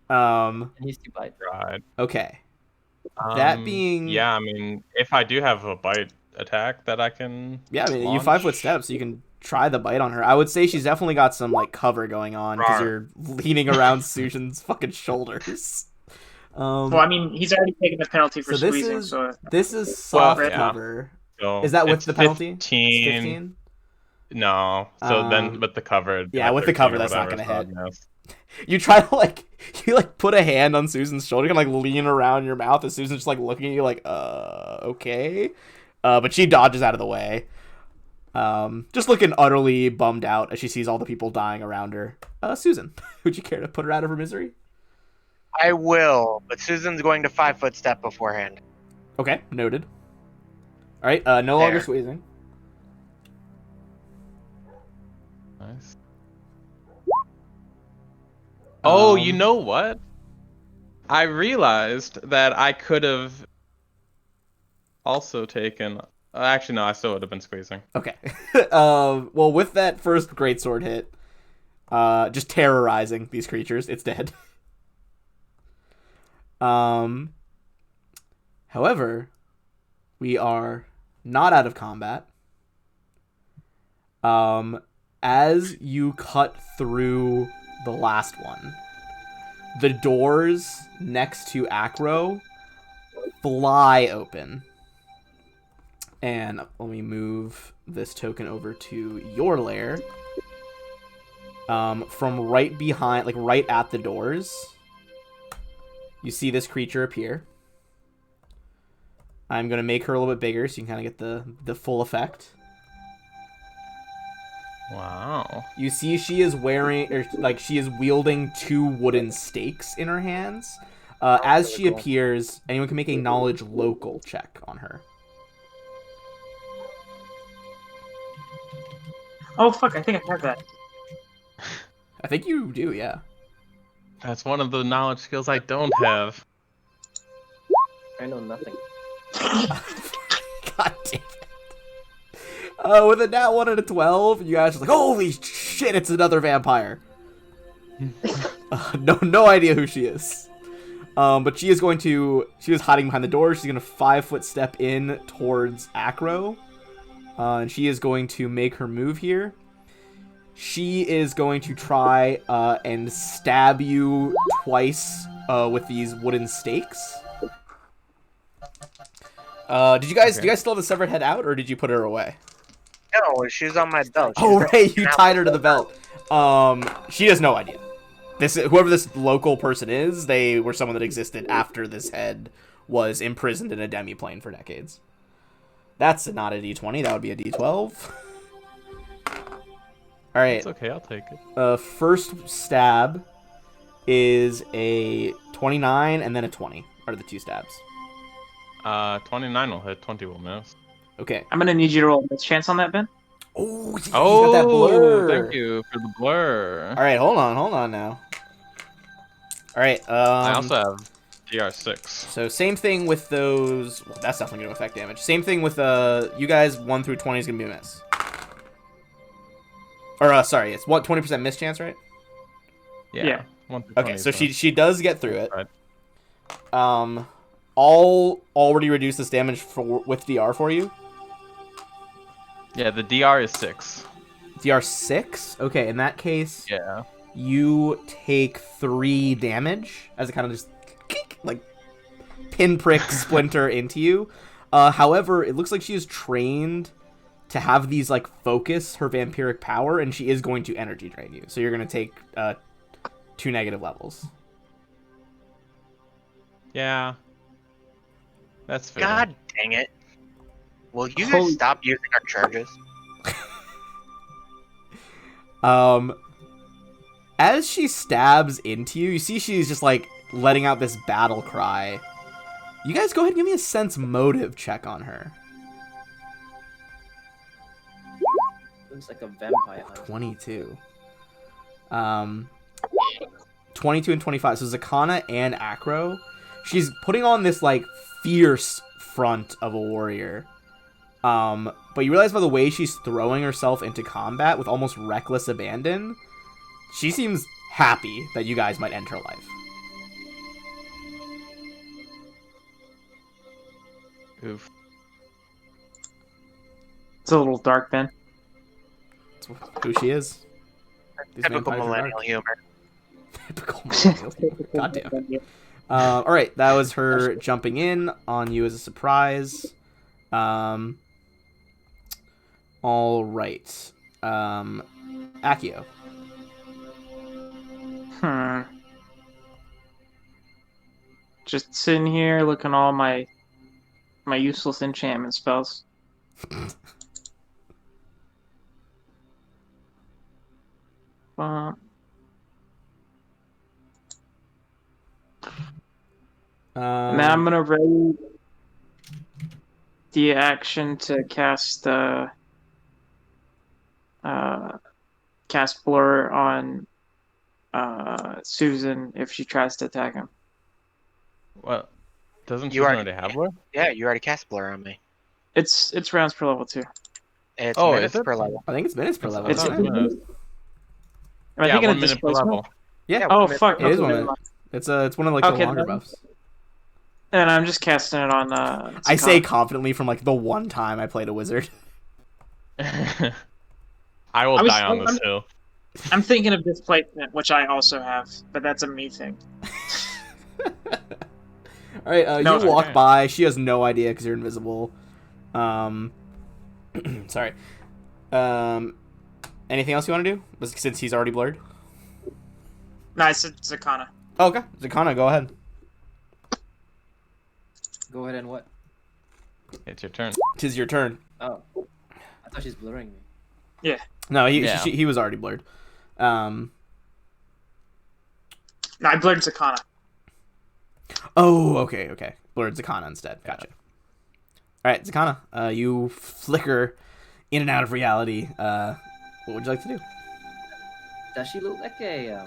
And he's too bite. Right. Okay. That being, yeah, I mean, if I do have a bite attack that I can. Yeah, I mean, launch. you 5-foot steps, so you can try the bite on her. I would say she's definitely got some like cover going on because you're leaning around Susan's fucking shoulders. Well, I mean, he's already taken the penalty for squeezing. This is soft yeah. cover. So is that with the penalty? 15. No. So then with the cover. Yeah, with the cover, that's not gonna hit. You try to you put a hand on Susan's shoulder and lean around your mouth, and Susan's just looking at you okay. But she dodges out of the way. Just looking utterly bummed out as she sees all the people dying around her. Susan, would you care to put her out of her misery? I will, but Susan's going to 5-foot step beforehand. Okay, noted. All right, no longer squeezing. Nice. Oh, you know what? I realized that I could have also taken Actually, no, I still would have been squeezing. Okay. Well, with that first greatsword hit, just terrorizing these creatures, it's dead. However, we are not out of combat. As you cut through the last one, the doors next to Acro fly open. And let me move this token over to your lair. From right behind, like right at the doors, you see this creature appear. I'm going to make her a little bit bigger so you can kind of get the full effect. Wow. You see she is wearing, or like she is wielding 2 wooden stakes in her hands. As she appears, anyone can make a knowledge local check on her. Oh fuck! I think I have that. I think you do, yeah. That's one of the knowledge skills I don't have. I know nothing. God damn it. With a nat 1 and a 12, you guys are like, holy shit, it's another vampire. No idea who she is. But she was hiding behind the door. She's going to 5-foot step in towards Acro. And she is going to make her move here. She is going to try and stab you twice with these wooden stakes. Do you guys still have the severed head out, or did you put her away? No, she's on my belt. Oh right, you tied her to the belt. She has no idea. Whoever this local person is, they were someone that existed after this head was imprisoned in a demiplane for decades. That's not a D20. That would be a D12. All right. It's okay, I'll take it. First stab is a 29 and then a 20 are the 2 stabs. 29 will hit, 20 will miss. Okay. I'm gonna need you to roll a chance on that, Ben. Oh, he's Oh, got that blur. thank you for the blur. All right, hold on now. All right. I also have DR6. So same thing with those. Well, that's definitely gonna affect damage. Same thing with you guys. 1 through 20 is gonna be a miss. Or sorry, it's what 20% miss chance, right? Yeah. 1 through 20 Okay, is so fine. she does get through it. Right. I'll already reduce this damage with DR for you. Yeah, the DR is 6. DR 6. Okay, in that case, Yeah. you take 3 damage as it kind of just like pinprick splinter into you. However, it looks like she is trained to have these like focus her vampiric power, and she is going to energy drain you. So you're going to take 2 negative levels. Yeah. That's fair. God dang it. Will you guys stop using our charges? As she stabs into you, you see she's just like letting out this battle cry. You guys go ahead and give me a sense motive check on her. Looks like a vampire hunt. 22. 22 and 25. So Zakana and Acro. She's putting on this like fierce front of a warrior. But you realize by the way she's throwing herself into combat with almost reckless abandon, she seems happy that you guys might end her life. Oof. It's a little dark, Ben. That's who she is. These Typical vampires are millennial dark. humor. Typical millennial humor. Goddamn. All right, that was her jumping in on you as a surprise. All right, Accio. Just sitting here looking at all my useless enchantment spells. Now I'm gonna ready the action to cast cast blur on Susan if she tries to attack him. What? Doesn't You you already- already have one? Yeah, you already cast blur on me. It's rounds per level too. It's Oh, minutes is it? per level. I think it's minutes per level, It's- isn't it? Am I Yeah, thinking 1 of minute per displacement? level. Yeah, Oh 1 minute fuck! per it is Okay, 1 never minute. mind. It's one of like Okay, the longer then- buffs. And I'm just casting it on. I say Sakana. confidently from like the one time I played a wizard. I I will was- die on this hill. I'm thinking of displacement, which I also have, but that's a me thing. All right, No, you walk okay. by. She has no idea because you're invisible. Sorry. Anything else you want to do? Since he's already blurred. Nice, it's Sakana. Oh, okay, Zakana, go ahead. Go ahead and what? It's your turn. Tis your turn. Oh, I thought she's blurring me. No, Yeah. he was already blurred. No, I blurred Sakana. Oh, okay. Blurred Zakana instead. Gotcha. All right, Zakana, you flicker in and out of reality. What would you like to do? Does she look like a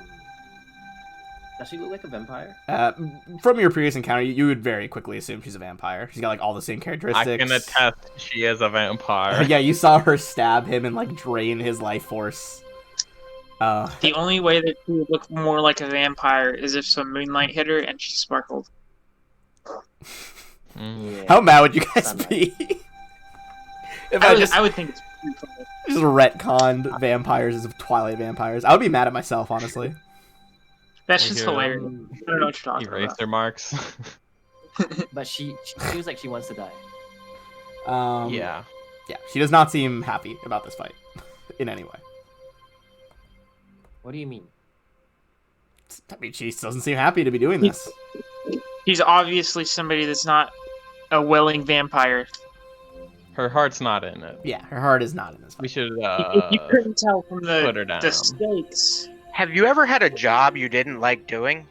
Does she look like a vampire? From your previous encounter, you would very quickly assume she's a vampire. She's got like all the same I characteristics. can attest she is a vampire. Yeah, you saw her stab him and like drain his life force. The only way that she would look more like a vampire is if some moonlight hit her and she sparkled. Mm. Yeah. How mad would you guys Sunlight. be if I just I would think it's pretty funny. just retconned vampires as Twilight vampires? I would be mad at myself, honestly. That's We just could, hilarious. I don't know what you're talking about. Eraser marks. But she seems like she wants to die. Yeah. Yeah, she does not seem happy about this fight in any way. What do you mean? I mean, she doesn't seem happy to be doing this. He's obviously somebody that's not a willing vampire. Her heart's not in it. Yeah, her heart is not in this We fight. should You couldn't tell from put her down. the stakes. Have you ever had a job you didn't like doing?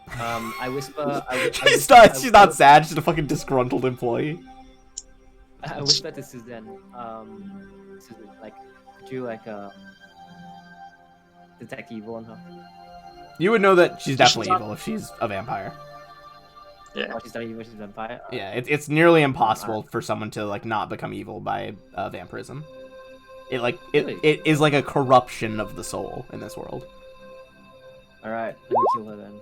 I whisper. I She's not sad. She's a fucking disgruntled employee. I whisper to Suzanne. Susan, like, could you detect evil on her? You would know that she's definitely evil if she's a vampire. Yeah. Oh, she's not evil. She's a vampire. Yeah, it's nearly impossible for someone to like not become evil by vampirism. Really? It is like a corruption of the soul in this world. All right, let me kill her then.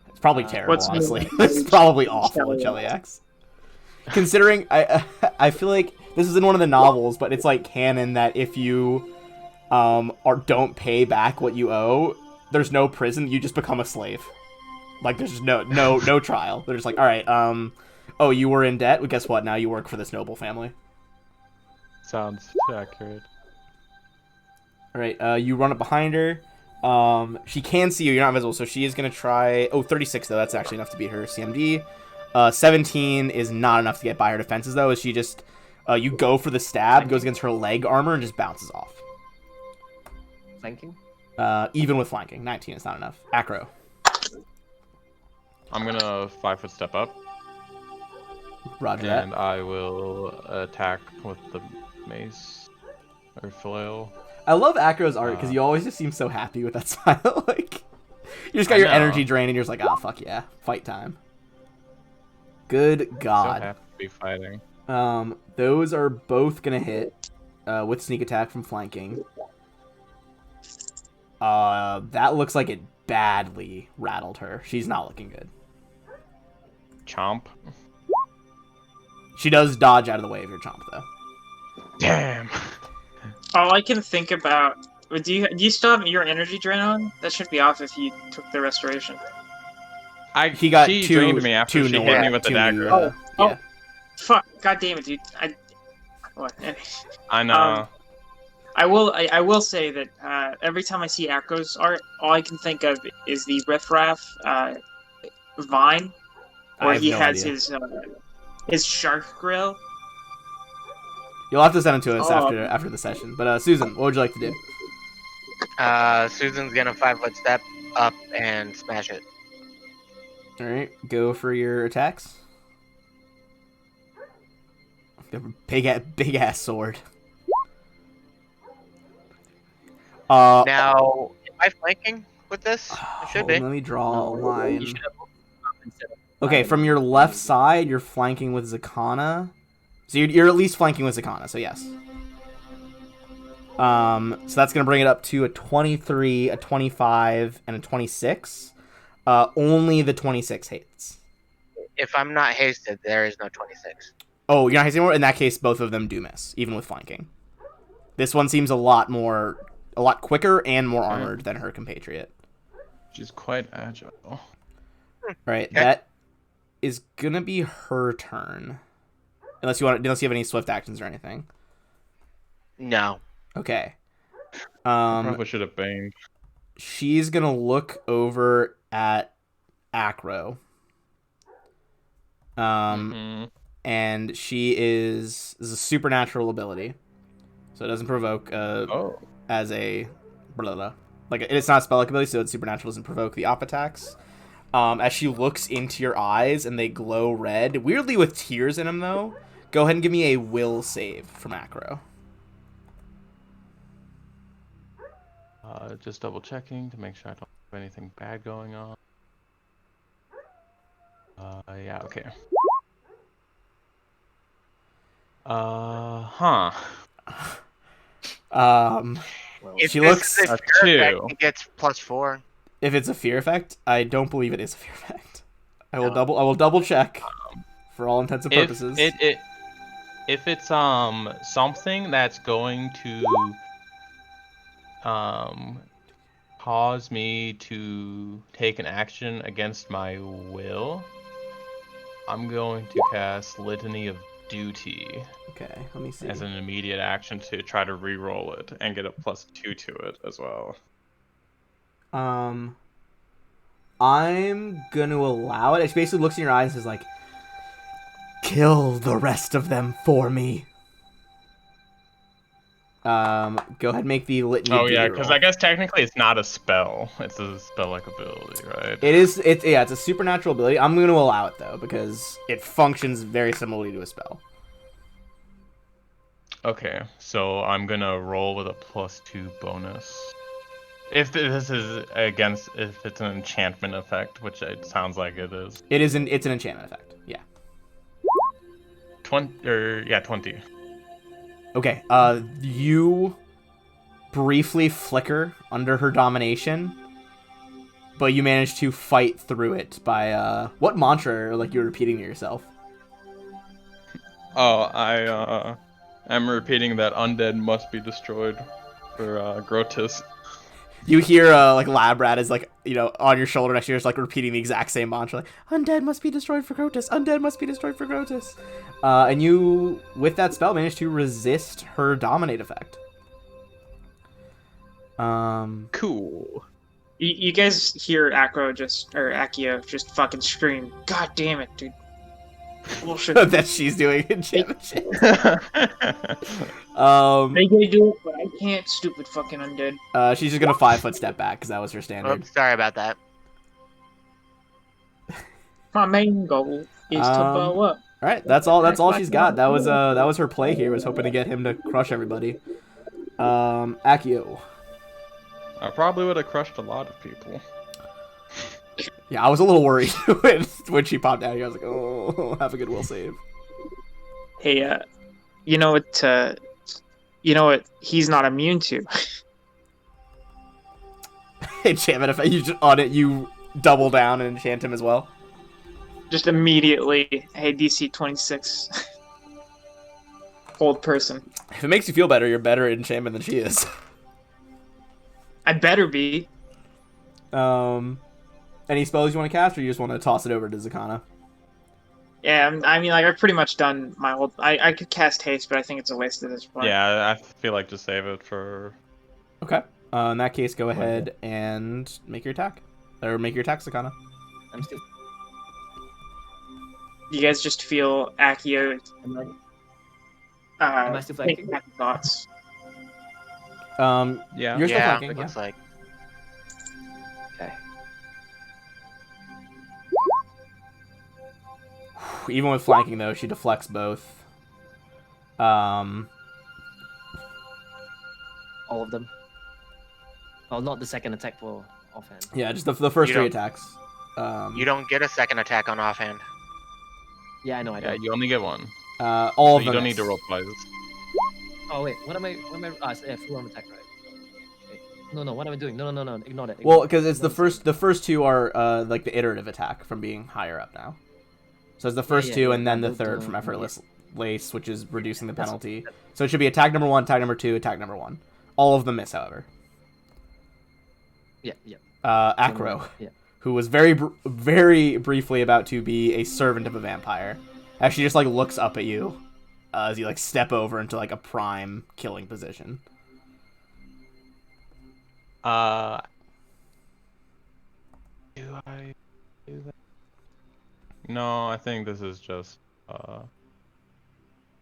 It's probably terrible, What's new? honestly. It's probably awful in Cheliax. Considering, I feel like this is in one of the novels, but it's like canon that if you or don't pay back what you owe, there's no prison. You just become a slave. Like there's just no trial. They're just like, all right, oh, you were in debt. Well, guess what? Now you work for this noble family. Sounds accurate. All right, you run up behind her. She can see you. You're not invisible, so she is gonna try. Oh, 36 though. That's actually enough to beat her CMD. 17 is not enough to get by her defenses though. As she just, you go for the stab, goes against her leg armor, and just bounces off. Flanking. Even with flanking, 19 is not enough. Acro. I'm gonna 5-foot step up, Roger and that. I will attack with the mace or flail. I love Acro's art because you always just seem so happy with that smile. Like you just got your know. energy drained, and you're just like, oh fuck yeah, fight time. Good So God. happy to be fighting. Those are both gonna hit with sneak attack from flanking. That looks like it badly rattled her. She's not looking good. Chomp. She does dodge out of the way of your chomp, though. Damn. All I can think about. Do you still have your energy drain on? That should be off if you took the restoration. He got she two, drained me after two she new, hit me with the two dagger. new, Oh. yeah. Fuck! God damn it, dude. What? I know. I will say that every time I see Acro's art, all I can think of is the riffraff vine, I where have he no has idea. his shark grill. You'll have to send it to us Oh. after the session. But Susan, what would you like to do? Susan's gonna 5-foot step up and smash it. All right, go for your attacks. Big ass sword. Now, am I flanking with this? I should be. Let me draw a You line. should have moved up instead of Okay, flying. from your left side, you're flanking with Zakana. So you're at least flanking with Zakana, so yes. So that's going to bring it up to a 23, a 25, and a 26. Only the 26 hits. If I'm not hasted, there is no 26. Oh, you're not hasting anymore? In that case, both of them do miss, even with flanking. This one seems a lot quicker and more armored than her compatriot. She's quite agile. Right, Okay. that is gonna be her turn. Unless you have any swift actions or anything. No. Okay. Probably should have baned. She's gonna look over at Acro. And she is a supernatural ability, so it doesn't provoke as a blah, blah. Like it's not a spell-like ability, so it's supernatural, doesn't provoke the op attacks. As she looks into your eyes and they glow red, weirdly with tears in them though. Go ahead and give me a will save from Acro. Just double checking to make sure I don't have anything bad going on. Yeah, okay. If She this looks is a a fear effect, 2. it gets +4. If it's a fear effect, I don't believe it is a fear effect. I will double check for all intents and purposes. If it's something that's going to cause me to take an action against my will, I'm going to cast Litany of Duty Okay, let me see. as an immediate action to try to re-roll it and get a +2 to it as well. I'm gonna allow it. It basically looks in your eyes and is like, kill the rest of them for me. Go ahead and make the litany. Oh yeah, because I guess technically it's not a spell; it's a spell-like ability, right? It is. It's a supernatural ability. I'm going to allow it though because it functions very similarly to a spell. Okay, so I'm gonna roll with a +2 bonus. If this is if it's an enchantment effect, which it sounds like it is. It's an enchantment effect. Yeah. 20. Okay. You briefly flicker under her domination, but you manage to fight through it by what mantra you're repeating to yourself? Oh, I am repeating that undead must be destroyed for Grotus. You hear Lab Rat is on your shoulder next to you, just repeating the exact same mantra, like undead must be destroyed for Grotus, undead must be destroyed for Grotus. And you, with that spell, manage to resist her dominate effect. Cool. You guys hear Akio just fucking scream, "God damn it, dude!" Bullshit. That she's doing enchantment shit. They can do it, but I can't. Stupid fucking undead. She's just gonna 5-foot step back because that was her standard. Oops, sorry about that. My main goal is to blow up. All right, that's all she's got. That was her play here. Was hoping to get him to crush everybody. Akio. I probably would have crushed a lot of people. Yeah, I was a little worried when she popped out here. I was like, oh, have a good will save. Hey, you know what he's not immune to? Enchantment effect. You just on it. You double down and enchant him as well. Just immediately, hey, DC 26. Old person. If it makes you feel better, you're better at enchantment than she is. I better be. Any spells you want to cast, or you just want to toss it over to Zakana? Yeah, I mean, I've pretty much done my whole. I could cast haste, but I think it's a waste at this point. Yeah, I feel like just save it for. Okay. In that case, go ahead and make your attack, or make your attack, Zakana. I'm still. You guys just feel Akio. Am I still flanking? Thoughts. Yeah. You're still Yeah, flanking. it looks like. Okay. Even with flanking, though, she deflects both. All of them. Oh, not the second attack for offhand. Yeah, just the first You three don't- attacks. You don't get a second attack on offhand. Yeah, I know. I Yeah, don't. you only get one. All So of you them don't miss. need to roll twice. Oh wait, what am I? Yeah, full arm attack, right? Wait. No, what am I doing? No. Ignore that. Well, Ignore because that. it's the Ignore first. The first two are like the iterative attack from being higher up now. So it's the first two, and then the third from effortless lace, which is reducing the penalty. So it should be attack number 1, attack number 2, attack number 1. All of them miss, however. Yeah. Acro, Yeah. who was very briefly about to be a servant of a vampire, actually just like looks up at you as you like step over into like a prime killing position. Do I do that? No, I think this is just.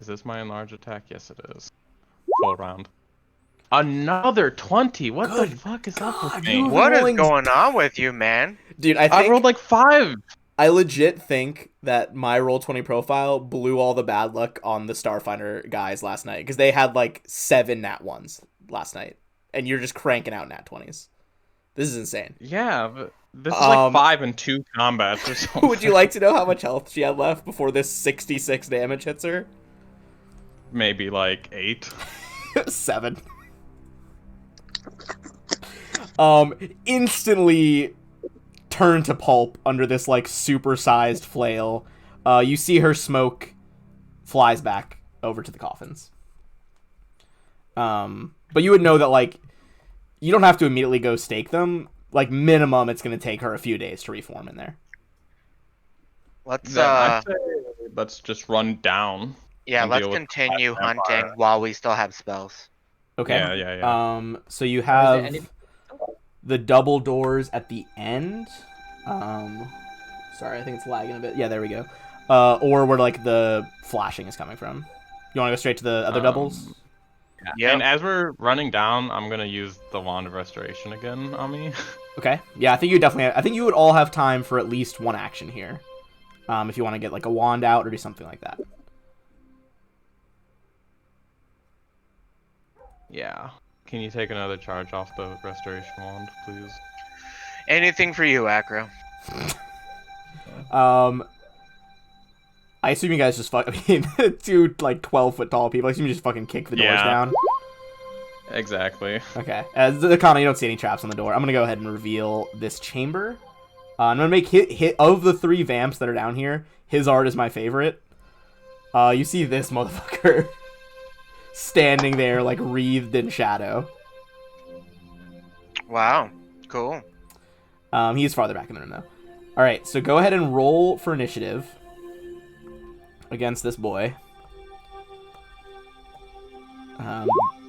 Is this my enlarge attack? Yes, it is. Full round. Another 20. What the Good fuck is God, up with you me? have What is rolling- going on with you, man? Dude, I rolled like 5. I legit think that my Roll20 profile blew all the bad luck on the Starfinder guys last night because they had like 7 nat 1s last night, and you're just cranking out nat 20s. This is insane. Yeah, but this is like 5 and 2 combats or something. Would you like to know how much health she had left before this 66 damage hits her? Maybe like 8. 7. Instantly turned to pulp under this like supersized flail. You see her smoke flies back over to the coffins. But you would know that like you don't have to immediately go stake them. Like minimum, it's gonna take her a few days to reform in there. Let's Then I'd say let's just run down. yeah, and let's deal with continue that vampire. hunting while we still have spells. Okay. Yeah. So you Is there have any- the double doors at the end. Sorry, I think it's lagging a bit. Yeah, there we go. Or where like the flashing is coming from. You want to go straight to the other doubles? Yeah. Yep. And as we're running down, I'm gonna use the Wand of Restoration again on me. Okay. Yeah, I think you definitely. I think you would all have time for at least one action here, if you want to get like a wand out or do something like that. Yeah. Can you take another charge off the Restoration Wand, please? Anything for you, Acro. I assume you guys just fuck. I mean, 2 like 12-foot tall people. I assume you just fucking kick the doors Yeah. down. Exactly. Okay. As the Kana, you don't see any traps on the door. I'm gonna go ahead and reveal this chamber. I'm gonna make hit of the 3 vamps that are down here. His art is my favorite. You see this motherfucker standing there like wreathed in shadow. Wow, cool. He's farther back in the room though. All right, so go ahead and roll for initiative against this boy.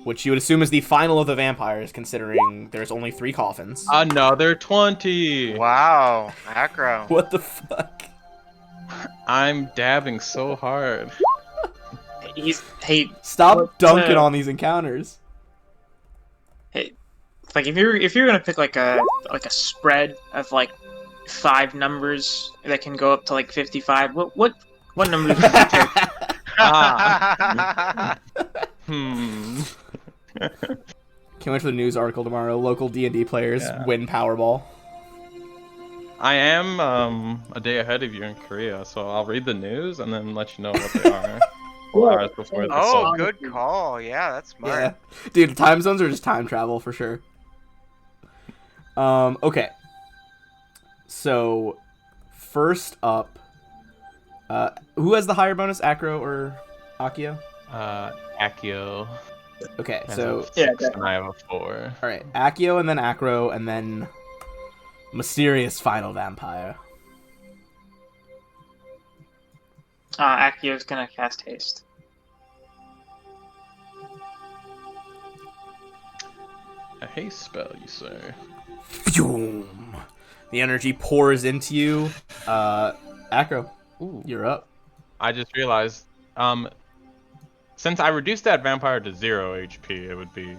Which you would assume is the final of the vampires, considering there's only 3 coffins. Another 20. Wow, Acro. What the fuck? I'm dabbing so hard. Hey, Stop What's, dunking on these encounters. like if you're gonna pick like a spread of like 5 numbers that can go up to like 55, what numbers would you take? Can't wait for the news article tomorrow. Local D&D players win Powerball. I am a day ahead of you in Korea, so I'll read the news and then let you know what they are. 4 hours before the Oh, soul. good call. Yeah, that's smart. Yeah. Dude, time zones are just time travel for sure. Okay. So, first up, who has the higher bonus, Acro or Akio? Akio. Okay, has so a 6 and I have a 4. all right, Akio and then Acro and then mysterious final vampire. Akio's gonna cast haste. A haste spell, you say? Phew. The energy pours into you. Acro, you're up. I just realized, since I reduced that vampire to 0 HP, it would be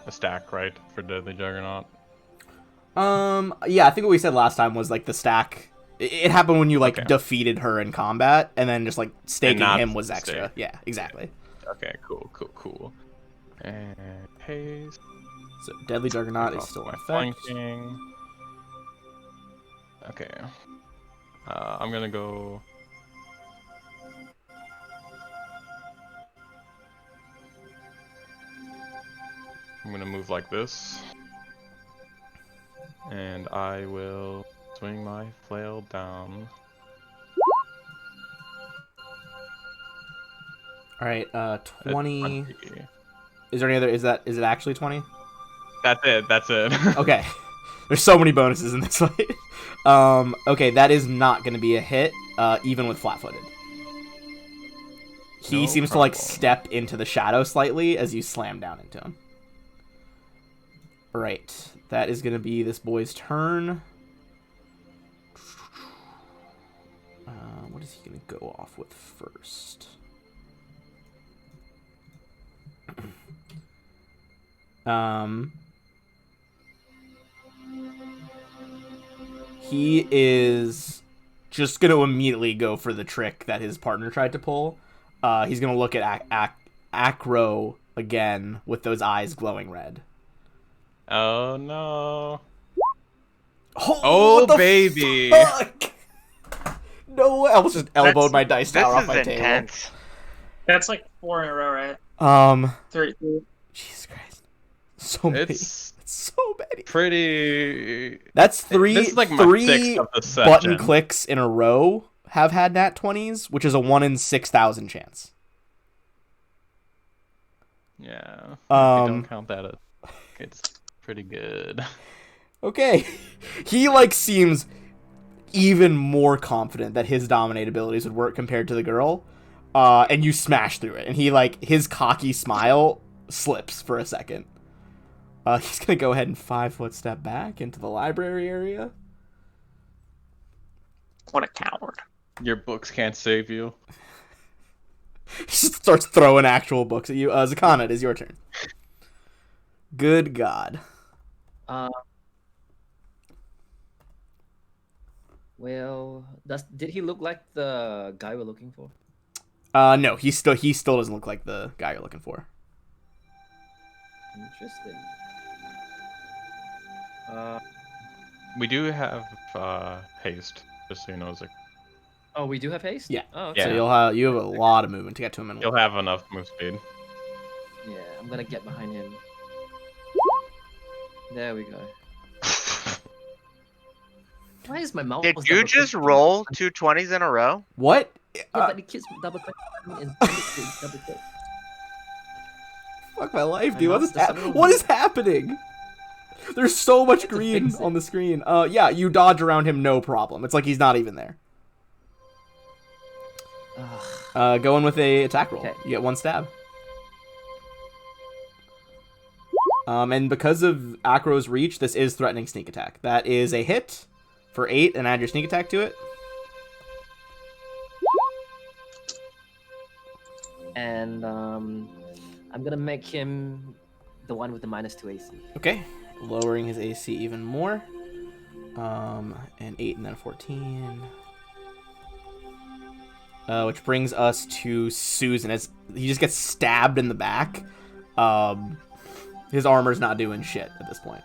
a stack, right, for Deadly Juggernaut? Yeah, I think what we said last time was like the stack. It happened when you like Okay. defeated her in combat, and then just like staking not him was the extra. stake. Yeah, exactly. Okay, cool. And haste. So Deadly Juggernaut is off still in my effect. flanking. Okay. I'm gonna go. I'm gonna move like this. And I will swing my flail down. All right, at 20. 20. Is there any other? Is it actually 20? That's it. That's it. Okay. There's so many bonuses in this fight. Okay, that is not going to be a hit, even with flat-footed. He No seems to like problem. step into the shadow slightly as you slam down into him. Right, that is going to be this boy's turn. What is he going to go off with first? He is just going to immediately go for the trick that his partner tried to pull. He's going to look at Acro again with those eyes glowing red. Oh no. Oh, Oh baby. Fuck? No way. I almost just elbowed my dice This tower off is my table. intense. That's like 4 in a row, right? Three. Jesus Christ. So many. It's So many. pretty. That's three. This is like my three sixth of the session. button clicks in a row have had nat 20s, which is a 1 in 6,000 chance. Yeah. If you don't count that, it's pretty good. Okay. He like seems even more confident that his dominate abilities would work compared to the girl. And you smash through it. And he like his cocky smile slips for a second. He's gonna go ahead and 5-foot step back into the library area. What a coward. Your books can't save you. He just starts throwing actual books at you. Zakana, it is your turn. Good God. Well, did he look like the guy we're looking for? No, he still doesn't look like the guy you're looking for. Interesting. We do have haste, just so you know, Zik. Oh, we do have haste? Yeah. Oh, okay. So you have a lot of movement to get to him. You'll have enough move speed. Yeah, I'm gonna get behind him. There we go. Why is my mouse? Did you just roll 2 20s in a row? What? Yeah, but the kids double click and double click. Fuck my life, My dude. mouse doesn't What move. is happening? There's so much to green fix it. on the screen. Yeah, you dodge around him, no problem. It's like he's not even there. Go in with a attack roll. Okay. You get 1 stab. And because of Acro's reach, this is threatening sneak attack. That is a hit for 8, and add your sneak attack to it. And I'm gonna make him the one with the -2 AC. Okay, lowering his AC even more. And 8 and then 14. Which brings us to Susan. As he just gets stabbed in the back. His armor's not doing shit at this point.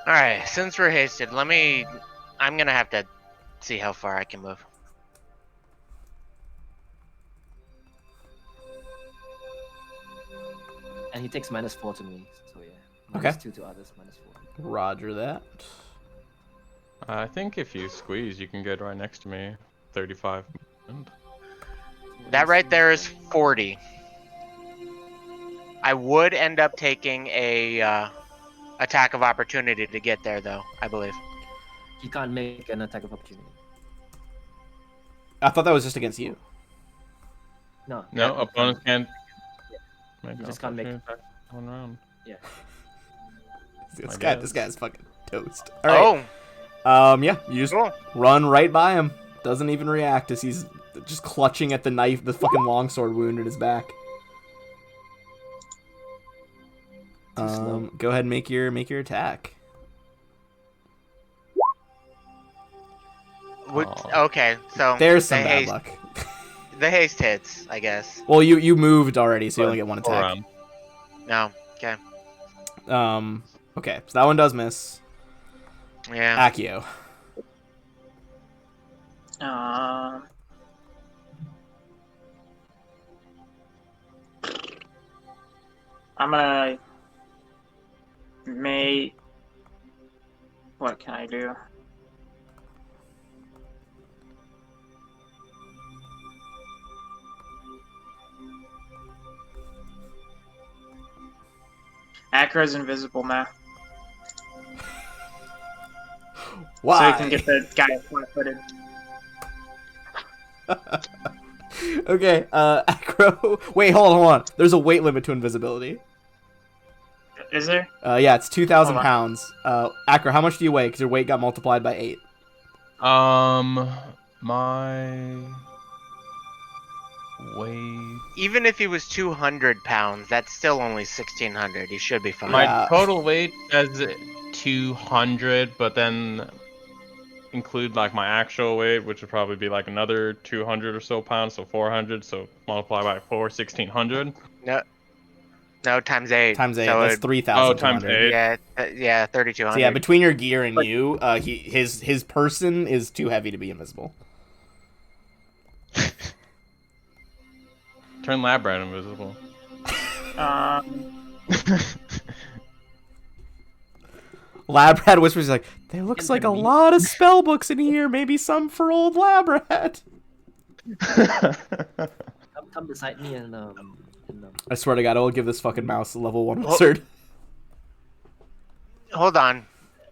Alright, since we're hasted, I'm gonna have to see how far I can move. And he takes -4 to me, so yeah. Okay. -2 to others, -4. Roger that. I think if you squeeze, you can get right next to me. 35 movement. That right there is 40. I would end up taking a attack of opportunity to get there, though, I believe. He can't make an attack of opportunity. I thought that was just against you. No. No, opponents can't. You just can't make. attack one round. Yeah. This I guy, guess. this guy's fucking toast. All right. Yeah, you just Cool. run right by him. Doesn't even react as he's just clutching at the knife, the fucking longsword wound in his back. slow. Go ahead and make your attack. Okay, so There's some the bad haste, luck. The haste hits, I guess. Well, you moved already, so you only get 1 Full attack. round. No, okay. Okay, so that one does miss. Yeah. Accio. I'm gonna make. What can I do? Acro's invisible now, Why? so you can get the guy flat-footed. Okay, Acro. Wait, hold on. There's a weight limit to invisibility. Is there? Yeah, it's 2,000 Hold on. pounds. Acro, how much do you weigh? Because your weight got multiplied by 8. My weight. Even if he was 200 pounds, that's still only 1,600. He should be fine. My Yeah. total weight says 200, but then include like my actual weight, which would probably be like another 200 or so pounds, so 400. So multiply by 4, 1,600. No, times 8. Times 8, So that's it- 3,200. Oh, times 8. yeah, 3,200. So yeah, between your gear and you, his person is too heavy to be invisible. Turn lab rat invisible. Labrat whispers like, there looks like a me. lot of spell books in here. Maybe some for old Labrat. Come beside me and I swear to God, I will give this fucking mouse a level 1 Oh. wizard. Hold on.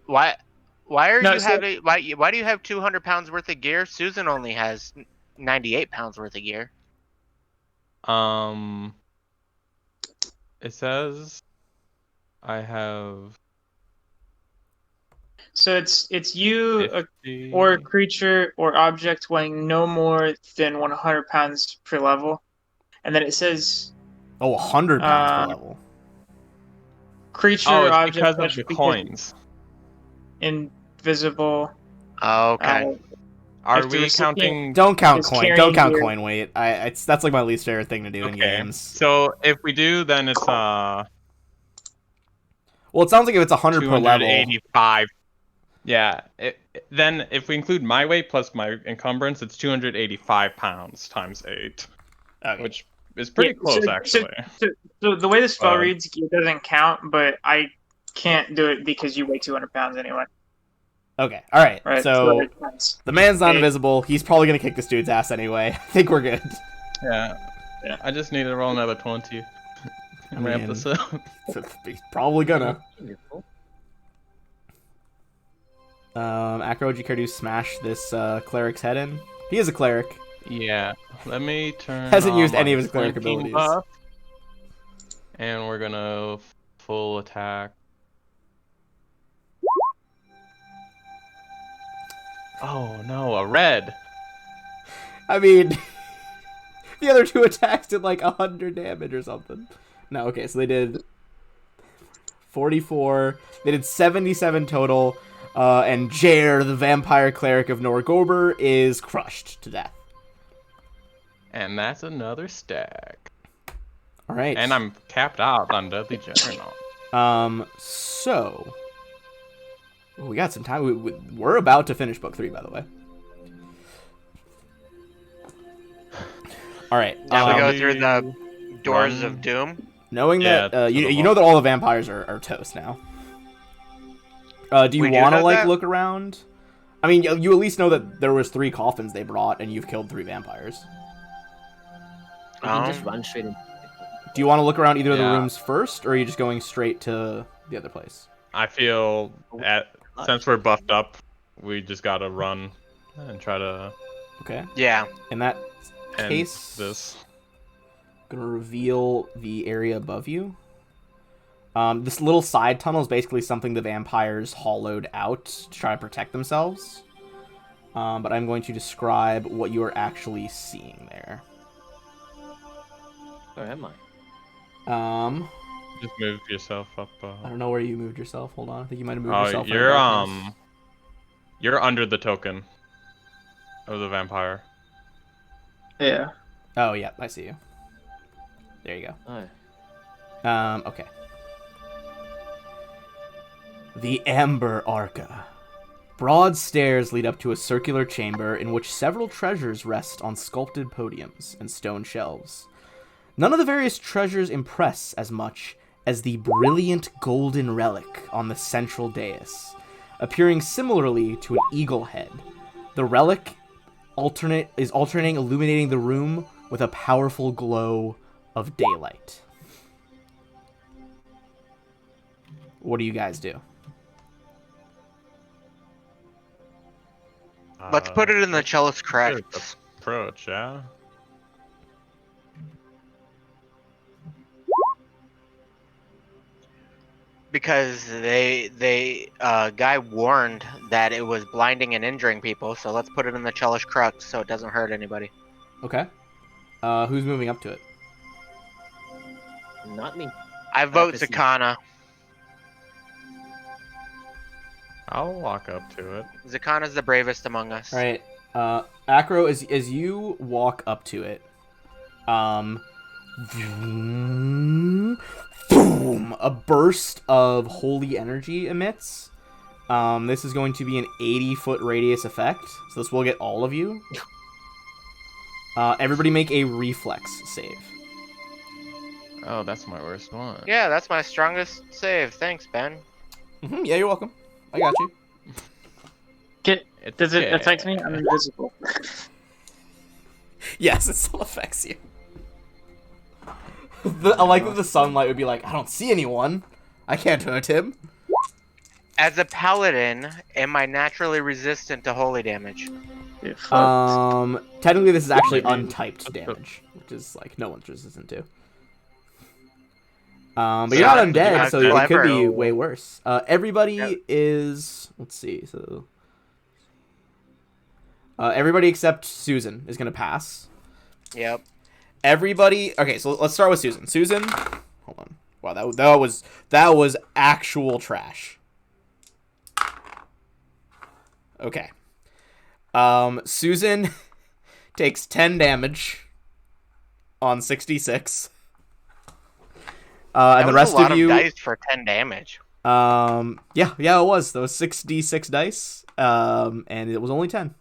Why are No, you so- having why do you have 200 pounds worth of gear? Susan only has 98 pounds worth of gear. It says I have So it's you 50. or a creature or object weighing no more than 100 pounds per level, and then it says Oh, 100 pounds per Uh, level. creature Oh, or it's object because of must the be coins. invisible. Oh, okay. Are if the we recipient- counting? Don't count is coin. carrying Don't count gear. coin weight. That's like my least favorite thing to do in Okay. games. So if we do, then it's Well, it sounds like if it's 100 per level. 285. Yeah. Then if we include my weight plus my encumbrance, it's 285 pounds times 8, Okay. which is pretty Yeah, close so- actually. So the way the spell Uh, reads, it doesn't count, but I can't do it because you weigh 200 pounds anyway. Okay. All right. Right? So it counts. the man's not Eight. invisible. He's probably gonna kick this dude's ass anyway. I think we're good. Yeah. Yeah. I just need to roll another 20. I Ramp mean- this up. He's probably gonna. invisible. Acro, would you care to smash this cleric's head in? He is a cleric. Yeah. Let me turn. Hasn't on used any my of his cleric flanking abilities. buff. And we're gonna full attack. Oh no, a red. I mean, the other two attacks did like 100 damage or something. No, okay, so they did 44. They did 77 total. And Jair, the vampire cleric of Norgorber, is crushed to death. And that's another stack. All right. And I'm capped out on Deadly Juggernaut. So we got some time. We're about to finish book 3, by the way. All right. Now we go do through the doors run- of doom. Knowing Yeah, that to the you know that all the vampires are toast now. Do you We do want to know like that? look around? I mean, you at least know that there was 3 coffins they brought, and you've killed 3 vampires. We can just Um, run straight in. Do you want to look around either of the Yeah. rooms first, or are you just going straight to the other place? I feel since we're buffed up, we just gotta run and try to Okay. Yeah. In that end case, this. gonna reveal the area above you. This little side tunnel is basically something the vampires hollowed out to try to protect themselves. But I'm going to describe what you are actually seeing there. Where am I? Just move yourself up. I don't know where you moved yourself. Hold on, I think you might have moved yourself. Oh, in the darkness. you're under the token of the vampire. Yeah. Oh yeah, I see you. There you Oh, go. Okay. The Amber Arca. Broad stairs lead up to a circular chamber in which several treasures rest on sculpted podiums and stone shelves. None of the various treasures impress as much as the brilliant golden relic on the central dais, appearing similarly to an eagle head. The relic is alternating, illuminating the room with a powerful glow of daylight. What do you guys do? Let's put it in the cellist Good cracks. approach, yeah. Because guy warned that it was blinding and injuring people, so let's put it in the Chelish Crux so it doesn't hurt anybody. Okay. Who's moving up to it? Not me. I vote Proceed. Zakana. I'll walk up to it. Zakana's the bravest among us. All right. Acro, as you walk up to it, boom! A burst of holy energy emits. This is going to be an 80-foot radius effect, so this will get all of you. Everybody make a reflex save. Oh, that's my worst one. Yeah, that's my strongest save. Thanks, Ben. Yeah, you're welcome. I got you. Does it affect me? I'm invisible. Yes, it still affects you. I like that the sunlight would be like, I don't see anyone. I can't hurt him. As a paladin, am I naturally resistant to holy damage? Technically this is actually untyped damage, which is like no one's resistant to. But you're not undead, so it could be way worse. Everybody is... Let's see, so... everybody except Susan is going to pass. Yep. Everybody... Okay, so let's start with Susan. Susan... Hold on. Wow, that was actual trash. Okay. Susan takes 10 damage on 66. And the rest a lot of you dice for 10 damage. yeah, it was. Those 6d6 dice. And it was only 10.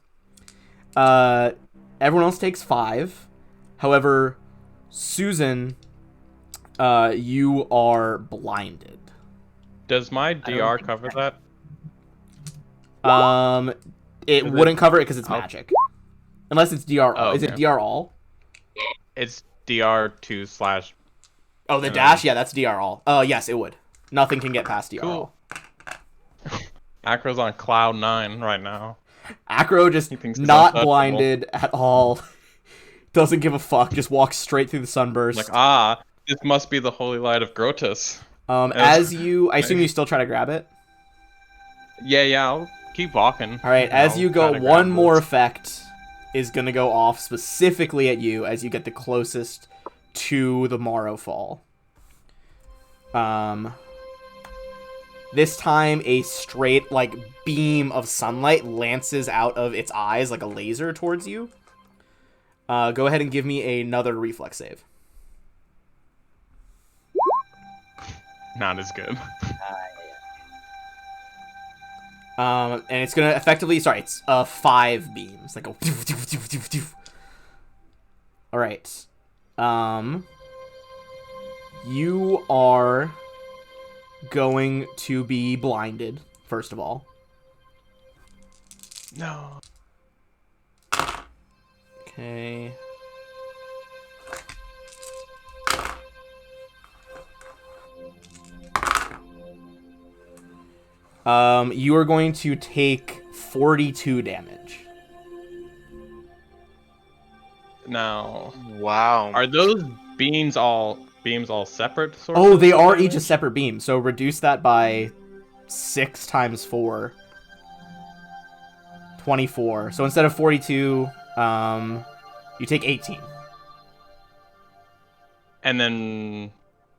Everyone else takes 5. However, Susan, you are blinded. Does my DR cover that? It wouldn't cover it because it's magic. Unless it's DR all. Oh, okay. Is it DR all? It's DR2/. Oh, the dash? Yeah, that's DR all. Yes, it would. Nothing can get past DR all. Acro's on cloud 9 right now. Acro just not blinded at all. Doesn't give a fuck. Just walks straight through the sunburst. Like, this must be the holy light of Grotus. As you... I assume you still try to grab it? Yeah, I'll keep walking. Alright, as you go, one more effect is going to go off specifically at you as you get the closest to the Morrow Fall. This time a straight, like, beam of sunlight lances out of its eyes like a laser towards you. Go ahead and give me another reflex save. Not as good. And it's gonna effectively... Sorry, it's 5 beams. Like a... Alright. You are going to be blinded, first of all. No. Okay. You are going to take 42 damage. Now, Wow. are those beams all separate? Oh, they are each a separate beam. So reduce that by 6 times 4. 24. So instead of 42, you take 18. And then,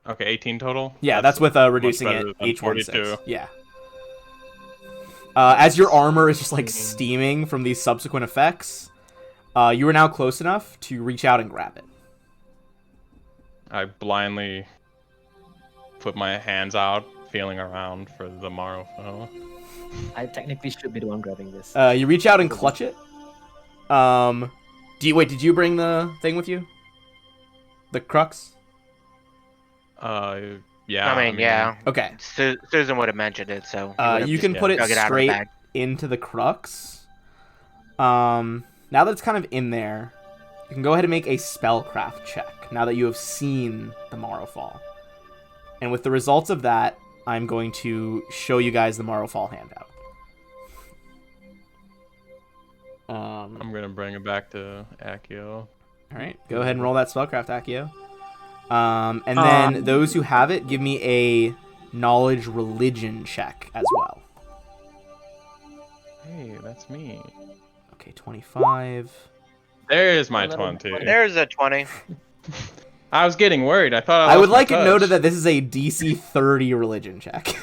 okay, 18 total? Yeah, that's with reducing it each 42. 1/6. Yeah. As your armor is just like steaming from these subsequent effects, you are now close enough to reach out and grab it. I blindly put my hands out, feeling around for the Morrowfell. I technically should be the one grabbing this. You reach out and clutch it. Did you bring the thing with you? The crux? Yeah, I mean, yeah. Okay. Susan would have mentioned it, so he would have You just can put it dug it out of the straight bag. into the crux. Now that it's kind of in there, you can go ahead and make a spellcraft check now that you have seen the Morrowfall. And with the results of that, I'm going to show you guys the Morrowfall handout. I'm gonna bring it back to Akio. All right, go ahead and roll that spellcraft, Akio. And then those who have it, give me a knowledge religion check as well. Hey, that's me. Okay, 25. There's my Another 20. There's a 20. I was getting worried. I thought I I lost would like my it touch. noted that this is a DC 30 religion check.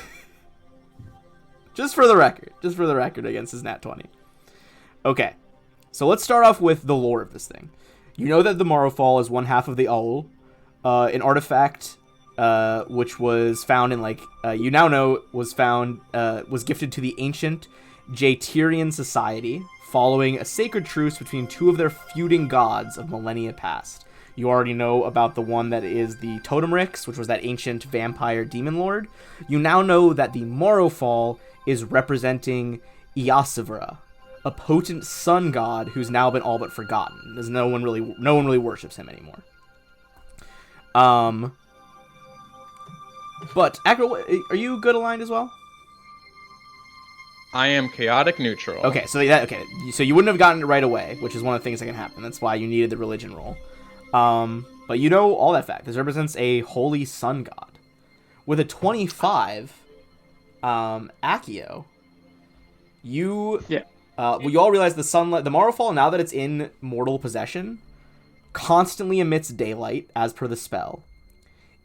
Just for the record. Just for the record against his nat 20. Okay. So let's start off with the lore of this thing. You know that the Morrowfall is one half of the Owl, an artifact which was found in you now know was gifted to the ancient Jatyrian society following a sacred truce between two of their feuding gods of millennia past. You already know about the one that is the Totemrix, which was that ancient vampire demon lord. You now know that the Morrowfall is representing Eosivra, a potent sun god who's now been all but forgotten, as no one really worships him anymore. But Akro, are you good aligned as well? I am chaotic neutral. Okay, so you wouldn't have gotten it right away, which is one of the things that can happen. That's why you needed the religion roll. But you know all that fact. This represents a holy sun god. With a 25, Akio, you all realize the Morrowfall, now that it's in mortal possession, constantly emits daylight as per the spell.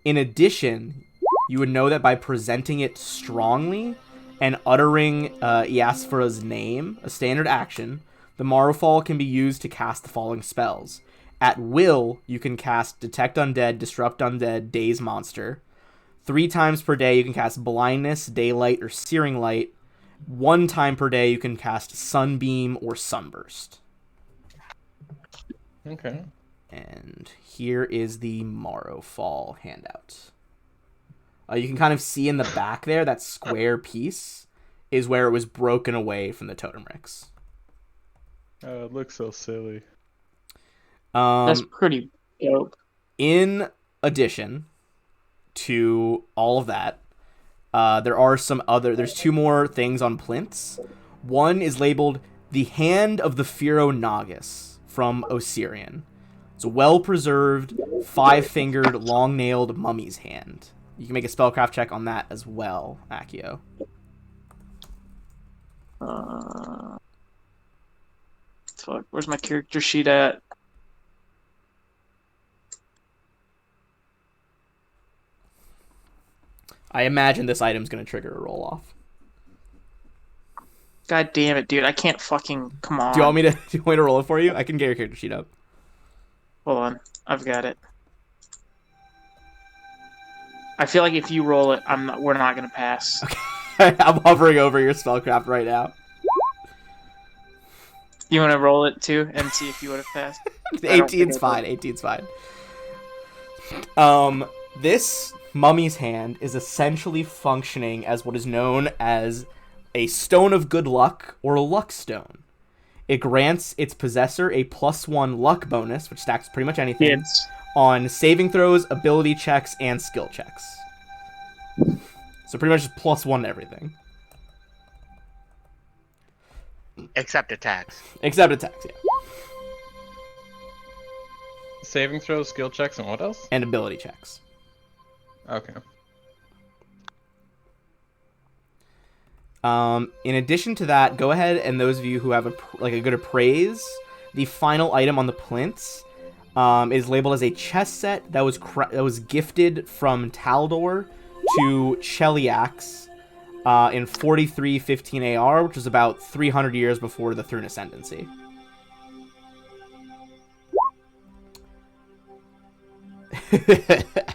In addition, you would know that by presenting it strongly and uttering Eosphra's name, a standard action, the Morrowfall can be used to cast the following spells. At will, you can cast Detect Undead, Disrupt Undead, Daze Monster. 3 times per day, you can cast Blindness, Daylight, or Searing Light. 1 time per day, you can cast Sunbeam or Sunburst. Okay. And here is the Morrowfall handout. You can kind of see in the back there, that square piece is where it was broken away from the Totemrix. Oh, it looks so silly. That's pretty dope. In addition to all of that, there's 2 more things on plinths. One is labeled the Hand of the Pharaoh Nagus from Osirian. It's a well-preserved, 5-fingered, long-nailed mummy's hand. You can make a spellcraft check on that as well, Akio. Fuck, where's my character sheet at? I imagine this item's going to trigger a roll-off. God damn it, dude. I can't fucking... Come on. Do you want me to roll it for you? I can get your character sheet up. Hold on. I've got it. I feel like if you roll it, we're not going to pass. Okay. I'm hovering over your spellcraft right now. You want to roll it too and see if you would have passed? 18's fine. 18's fine. This mummy's hand is essentially functioning as what is known as a stone of good luck or a luck stone. It grants its possessor a +1 luck bonus, which stacks pretty much anything, on saving throws, ability checks, and skill checks. So pretty much just +1 to everything. Except attacks. Except attacks, yeah. Saving throws, skill checks, and what else? And ability checks. Okay. In addition to that, go ahead and those of you who have a good appraise, the final item on the plinths is labeled as a chess set that was gifted from Taldor to Cheliax in 4315 AR, which was about 300 years before the Thrune Ascendancy.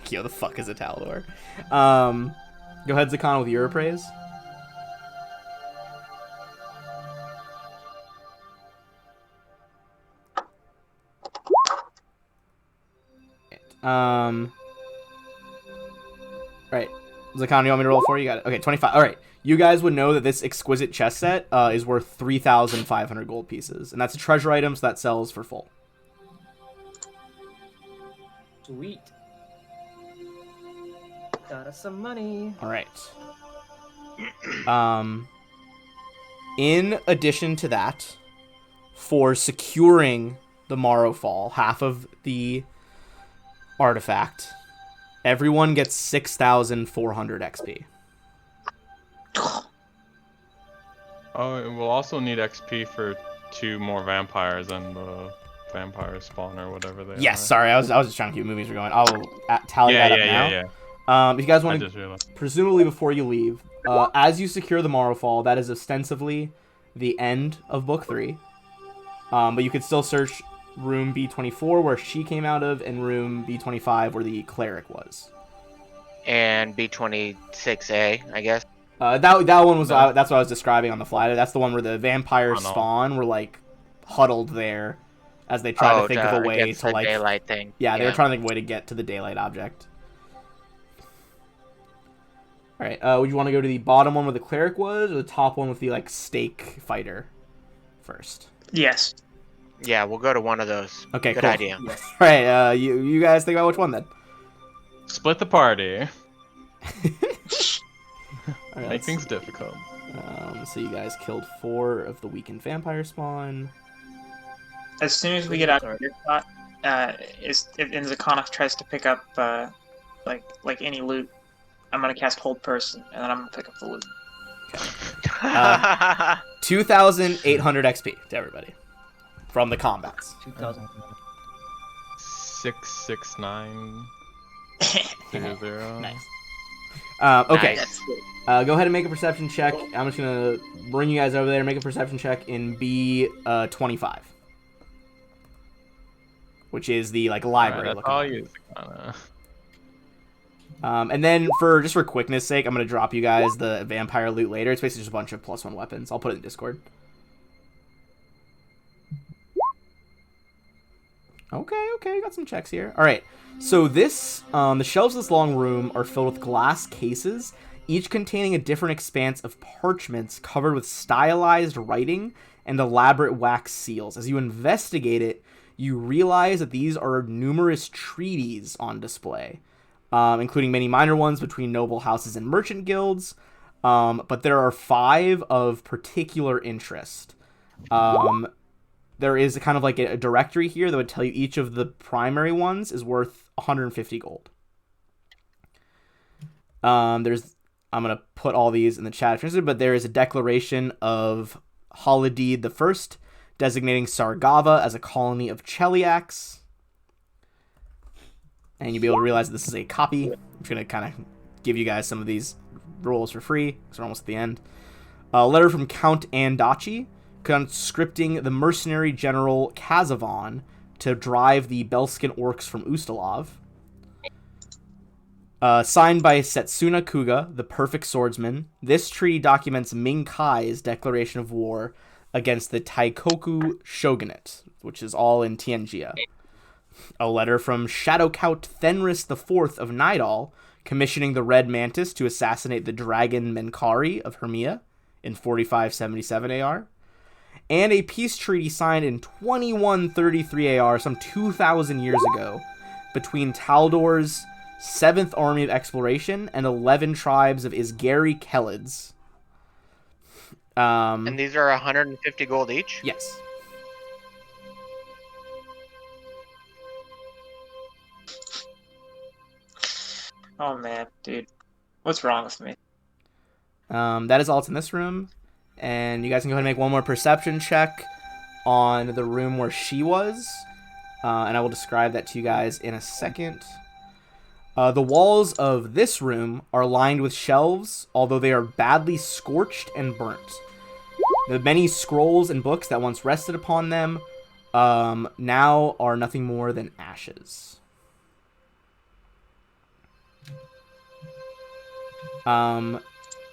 Yo, the fuck is a Taldor? Go ahead, Zakon, with your appraise. Right. Zakana, you want me to roll for you? Got it. Okay, 25. All right. You guys would know that this exquisite chess set is worth 3,500 gold pieces, and that's a treasure item, so that sells for full. Sweet. Got us some money. All right. In addition to that, for securing the Morrowfall, half of the artifact, everyone gets 6,400 XP. Oh, and we'll also need XP for 2 more vampires and the vampire spawn or whatever they are. Yes, sorry, I was just trying to keep movies going. I'll tally that up now. If you guys I want just to, realized. presumably before you leave, as you secure the Morrowfall, that is ostensibly the end of Book 3. But you could still search room B24 where she came out of, and room B25 where the cleric was. And B26A, I guess. That one was No. that's what I was describing on the fly. That's the one where the vampires Oh, no. spawn were like huddled there as they tried to think of a way against to the like daylight thing. Yeah, they were trying to think of a way to get to the daylight object. All right, would you want to go to the bottom one where the cleric was, or the top one with the like stake fighter first? Yes. Yeah, we'll go to one of those. Okay, Good cool. idea. All right, you guys think about which one then? Split the party. All right, Make things difficult. so you guys killed 4 of the weakened vampire spawn. As soon as we get out of your spot, if Zakana tries to pick up like any loot, I'm gonna cast Hold Person, and then I'm gonna pick up the loot. 2,800 XP to everybody from the combats. 2,000. 669 0. Nice. Okay. Nice. Go ahead and make a perception check. I'm just gonna bring you guys over there. Make a perception check in B25, which is the like library. That's looking all one. you kinda... And then for quickness sake, I'm gonna drop you guys the vampire loot later. It's basically just a bunch of +1 weapons. I'll put it in Discord. Okay, got some checks here. All right, so this the shelves of this long room are filled with glass cases, each containing a different expanse of parchments covered with stylized writing and elaborate wax seals. As you investigate it, you realize that these are numerous treaties on display, including many minor ones between noble houses and merchant guilds. But there are 5 of particular interest. There is kind of like a directory here that would tell you each of the primary ones is worth 150 gold. I'm gonna put all these in the chat, but there is a declaration of Halidid the First, designating Sargava as a colony of Cheliacs. And you'll be able to realize that this is a copy. I'm just gonna kind of give you guys some of these rolls for free because we're almost at the end. A letter from Count Andachi, conscripting the mercenary general Kazavan to drive the Belskin orcs from Ustalov. Signed by Setsuna Kuga, the perfect swordsman. This treaty documents Ming Kai's declaration of war against the Taikoku shogunate, which is all in Tianjia. A letter from Shadow Count Fenris IV of Nidal, commissioning the Red Mantis to assassinate the dragon Menkari of Hermia in 4577 AR. And a peace treaty signed in 2133 AR, some 2,000 years ago, between Taldor's 7th Army of Exploration and 11 tribes of Isgari Kelids. And these are 150 gold each? Yes. Oh man, dude, what's wrong with me? That is all that's in this room. And you guys can go ahead and make one more perception check on the room where she was. And I will describe that to you guys in a second. The walls of this room are lined with shelves, although they are badly scorched and burnt. The many scrolls and books that once rested upon them now are nothing more than ashes.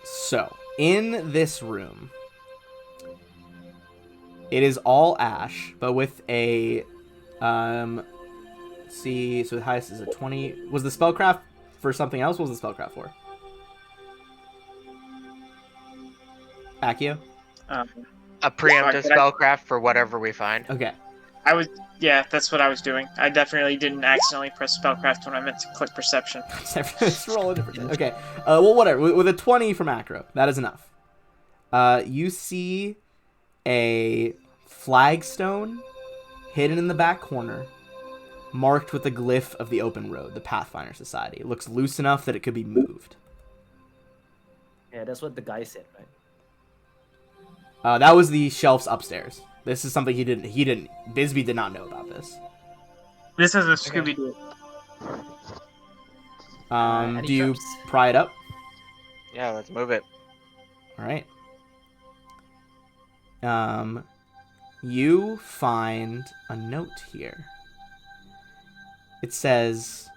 So, in this room, it is all ash, but with a, let's see, so the highest is a 20. Was the spellcraft for something else? What was the spellcraft for? Accio? A preemptive Sorry, spellcraft for whatever we find. Okay. Yeah, that's what I was doing. I definitely didn't accidentally press spellcraft when I meant to click perception. Let's roll a different. Okay. Well, whatever. With a 20 from Acro, that is enough. You see a flagstone hidden in the back corner, marked with the glyph of the Open Road, the Pathfinder Society. It looks loose enough that it could be moved. Yeah, that's what the guy said, right? That was the shelves upstairs. This is something he didn't. Bisbee did not know about this. This is a Scooby Doo. Any Do you traps? pry it up? Yeah, let's move it. All right. You find a note here. It says,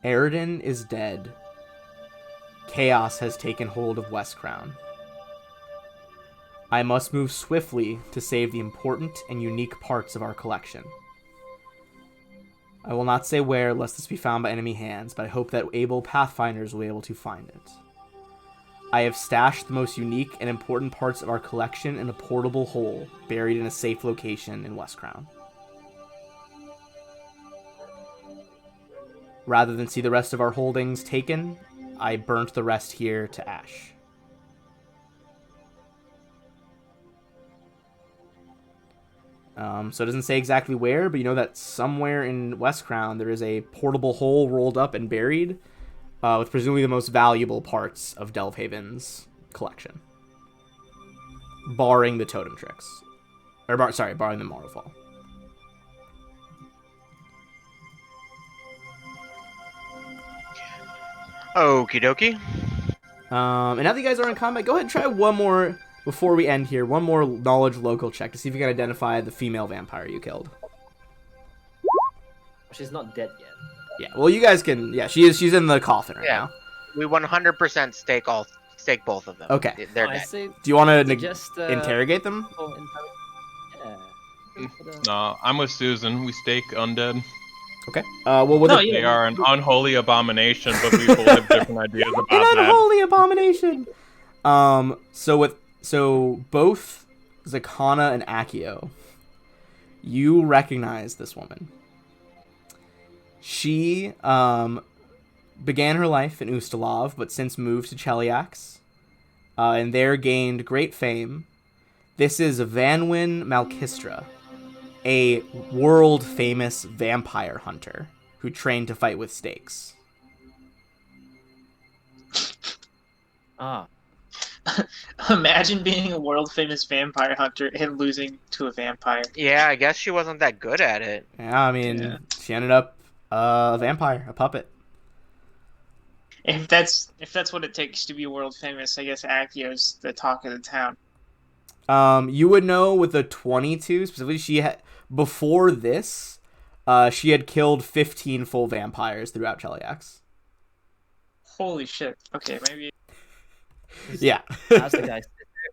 Aridin is dead. Chaos has taken hold of West Crown. I must move swiftly to save the important and unique parts of our collection. I will not say where, lest this be found by enemy hands, but I hope that able pathfinders will be able to find it. I have stashed the most unique and important parts of our collection in a portable hole, buried in a safe location in West Crown. Rather than see the rest of our holdings taken, I burnt the rest here to ash. So it doesn't say exactly where, but you know that somewhere in West Crown there is a portable hole rolled up and buried, with presumably the most valuable parts of Delvehaven's collection. Barring the totem tricks. Barring the Marvel. Okie dokie. And now that you guys are in combat, go ahead and try one more, before we end here, one more knowledge local check to see if you can identify the female vampire you killed. She's not dead yet. Yeah, well, you guys can, she's in the coffin right Yeah. now. We 100% stake both of them. Okay. They're I dead. say Do you want to just interrogate them? Yeah. No, I'm with Susan. We stake undead. Okay. Well, with No, it, They are an unholy abomination, but we both have different ideas about an that. unholy abomination. So both Zakana and Accio, you recognize this woman. She began her life in Ustalav, but since moved to Cheliax, and there gained great fame. This is Vanwin Malkistra, a world-famous vampire hunter who trained to fight with stakes. Ah, Imagine being a world famous vampire hunter and losing to a vampire. Yeah, I guess she wasn't that good at it. Yeah, I mean, Yeah. she ended up a vampire, a puppet. If that's what it takes to be world famous, I guess Acchio's the talk of the town. You would know with the 22 specifically. She had before this, she had killed 15 full vampires throughout Cheliax. Holy shit. Okay, maybe. Yeah. ask the guys.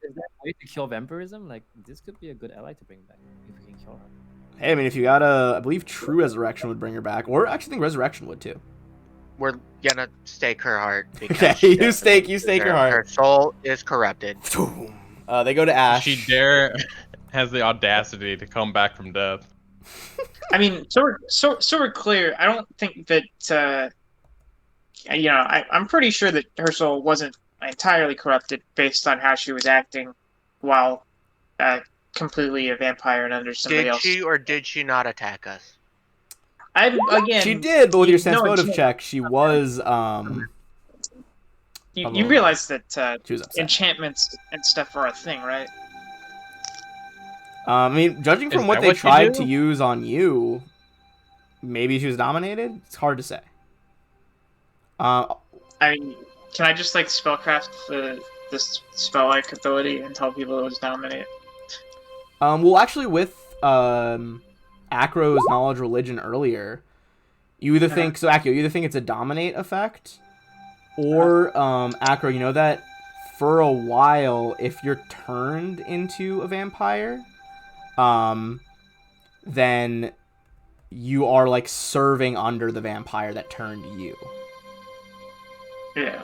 Is there a way to cure vampirism? Like, this could be a good ally to bring back if we can kill her. Hey, I mean, if you got I believe True Resurrection would bring her back, or I actually think Resurrection would too. We're gonna stake her heart. Because Okay, she you doesn't stake her deserve- heart. Her soul is corrupted. They go to Ash. She has the audacity to come back from death. I mean, so we're clear. I don't think that I'm pretty sure that her soul wasn't entirely corrupted based on how she was acting while completely a vampire and under somebody Did else. she or did she not attack us? She did, but with your sense no, motive she- check, she was You realize that she was upset. enchantments and stuff are a thing, right? I mean, judging Is from what that they what you tried do? to use on you, maybe she was dominated. It's hard to say. I mean, can I just like spellcraft this spell-like ability and tell people it was dominated? Well, actually, with Acro's knowledge religion earlier, you either think Acro, you either think it's a dominate effect, or Acro, you know that for a while, if you're turned into a vampire, then you are like serving under the vampire that turned you. Yeah.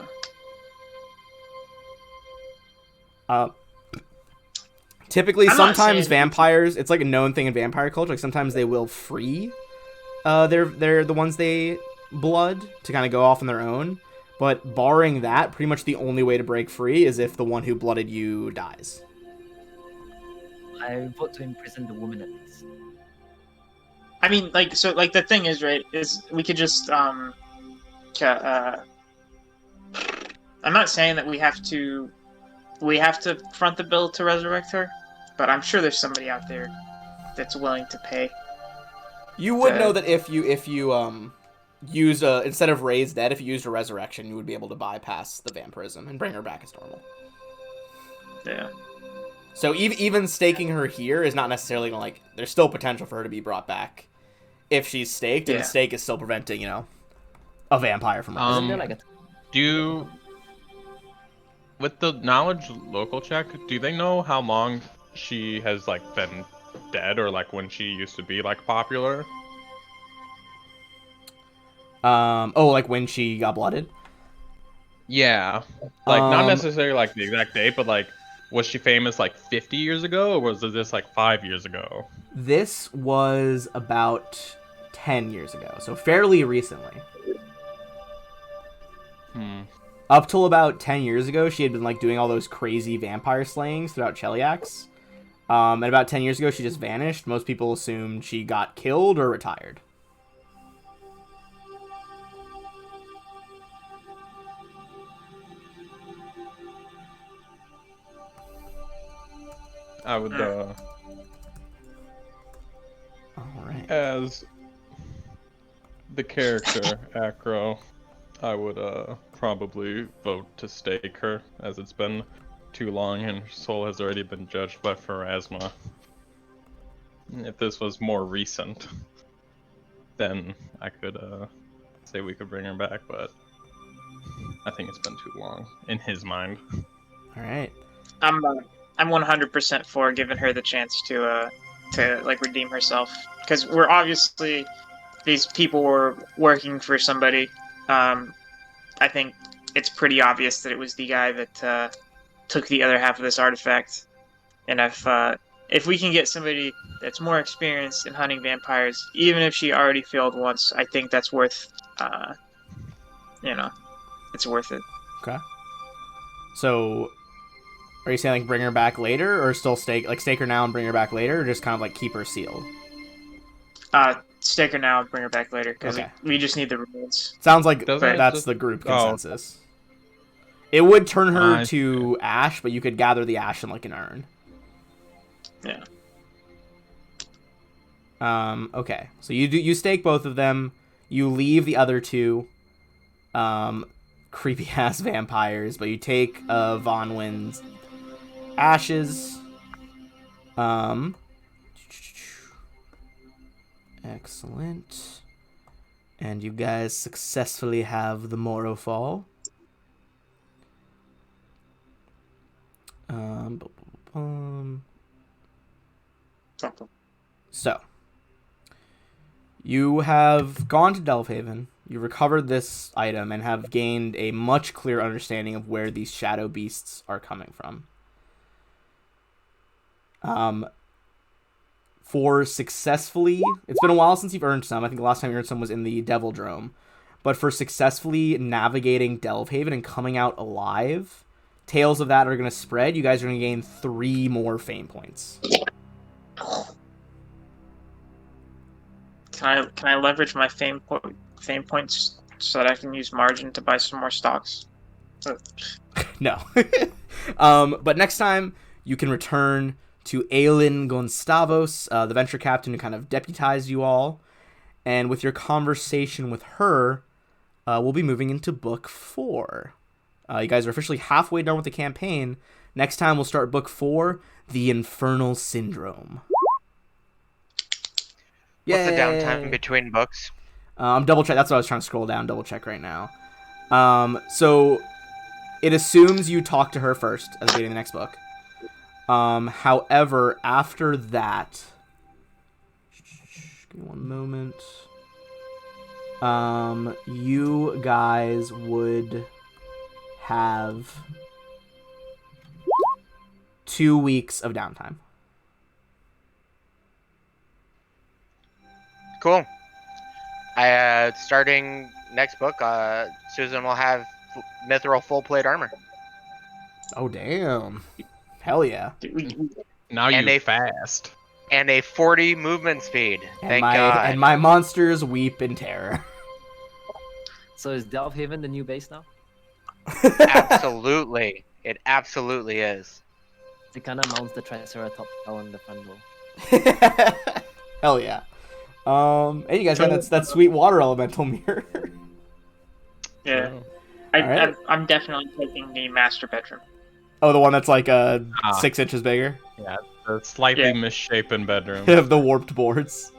Typically, I'm not sometimes saying vampires, it's like a known thing in vampire culture, like sometimes they will free they're the ones they blood to kind of go off on their own. But barring that, pretty much the only way to break free is if the one who blooded you dies. I vote to imprison the woman at least. I mean, like, so, like, the thing is, right, is we could just, I'm not saying that we have to front the bill to resurrect her, but I'm sure there's somebody out there that's willing to pay. You would know that if you used instead of raise dead, if you used a resurrection, you would be able to bypass the vampirism and bring her back as normal. Yeah. So even staking her here is not necessarily gonna, like, there's still potential for her to be brought back if she's staked, and Yeah. stake is still preventing, a vampire from rising. Isn't there like a Do you, with the knowledge local check, do they know how long she has like been dead, or like when she used to be like popular? Like when she got blooded. Yeah, like not Um, necessarily like the exact date, but like was she famous like 50 years ago, or was this like 5 years ago? This was about 10 years ago, so fairly recently. Up till about 10 years ago, she had been like doing all those crazy vampire slayings throughout Cheliax. And about 10 years ago, she just vanished. Most people assumed she got killed or retired. I would, All right. as the character Acro, I would probably vote to stake her, as it's been too long and her soul has already been judged by Pharasma. If this was more recent, then I could say we could bring her back, but I think it's been too long in his mind. All right. I'm 100% for giving her the chance to like redeem herself, because we're obviously, these people were working for somebody. I think it's pretty obvious that it was the guy that took the other half of this artifact, and if we can get somebody that's more experienced in hunting vampires, even if she already failed once, I think that's worth, it's worth it. Okay. So, are you saying like bring her back later, or still stake her now and bring her back later, or just kind of like keep her sealed? Stake her now and bring her back later, because Okay. we just need the remains. Sounds like Doesn't it that's just- the group oh. consensus. It would turn her I to ash, but you could gather the ash in like an urn. Yeah. Okay. So you stake both of them. You leave the other two, creepy ass vampires, but you take Von Wynn's ashes. Excellent. And you guys successfully have the Moro Fall. So, you have gone to Delvehaven, you recovered this item, and have gained a much clearer understanding of where these shadow beasts are coming from. For successfully, it's been a while since you've earned some. I think the last time you earned some was in the Devil Drome. But for successfully navigating Delvehaven and coming out alive, tales of that are going to spread. You guys are going to gain 3 more fame points. Can I leverage my fame points so that I can use margin to buy some more stocks? No. But next time, you can return to Aelin Gonstavos, the venture captain who kind of deputized you all. And with your conversation with her, we'll be moving into Book 4. You guys are officially halfway done with the campaign. Next time, we'll start Book 4, The Infernal Syndrome. What's the Yay! downtime between books? I'm double check. That's what I was trying to scroll down. Double check right now. So it assumes you talk to her first at the beginning of the next book. However, after that, give me one moment. You guys would have 2 weeks of downtime. Cool. Starting next book, Susan will have mithril full plate armor. Oh damn! Hell yeah! Now And you a- fast. And a 40 movement speed. And Thank my God. and my monsters weep in terror. So is Delvehaven the new base now? Absolutely. It absolutely is. It kind of mounts the Triceratops on the front door. Hell yeah! And you guys got that sweet water elemental mirror. Yeah. Oh. Alright. I'm definitely taking the master bedroom. Oh, the one that's like 6 inches bigger. Yeah, the slightly Yeah. misshapen bedroom. Of the warped boards.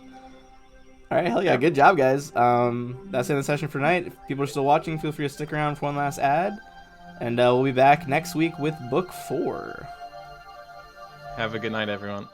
Alright, hell yeah, Yeah. good job, guys. That's the end of the session for tonight. If people are still watching, feel free to stick around for one last ad. And we'll be back next week with Book 4. Have a good night, everyone.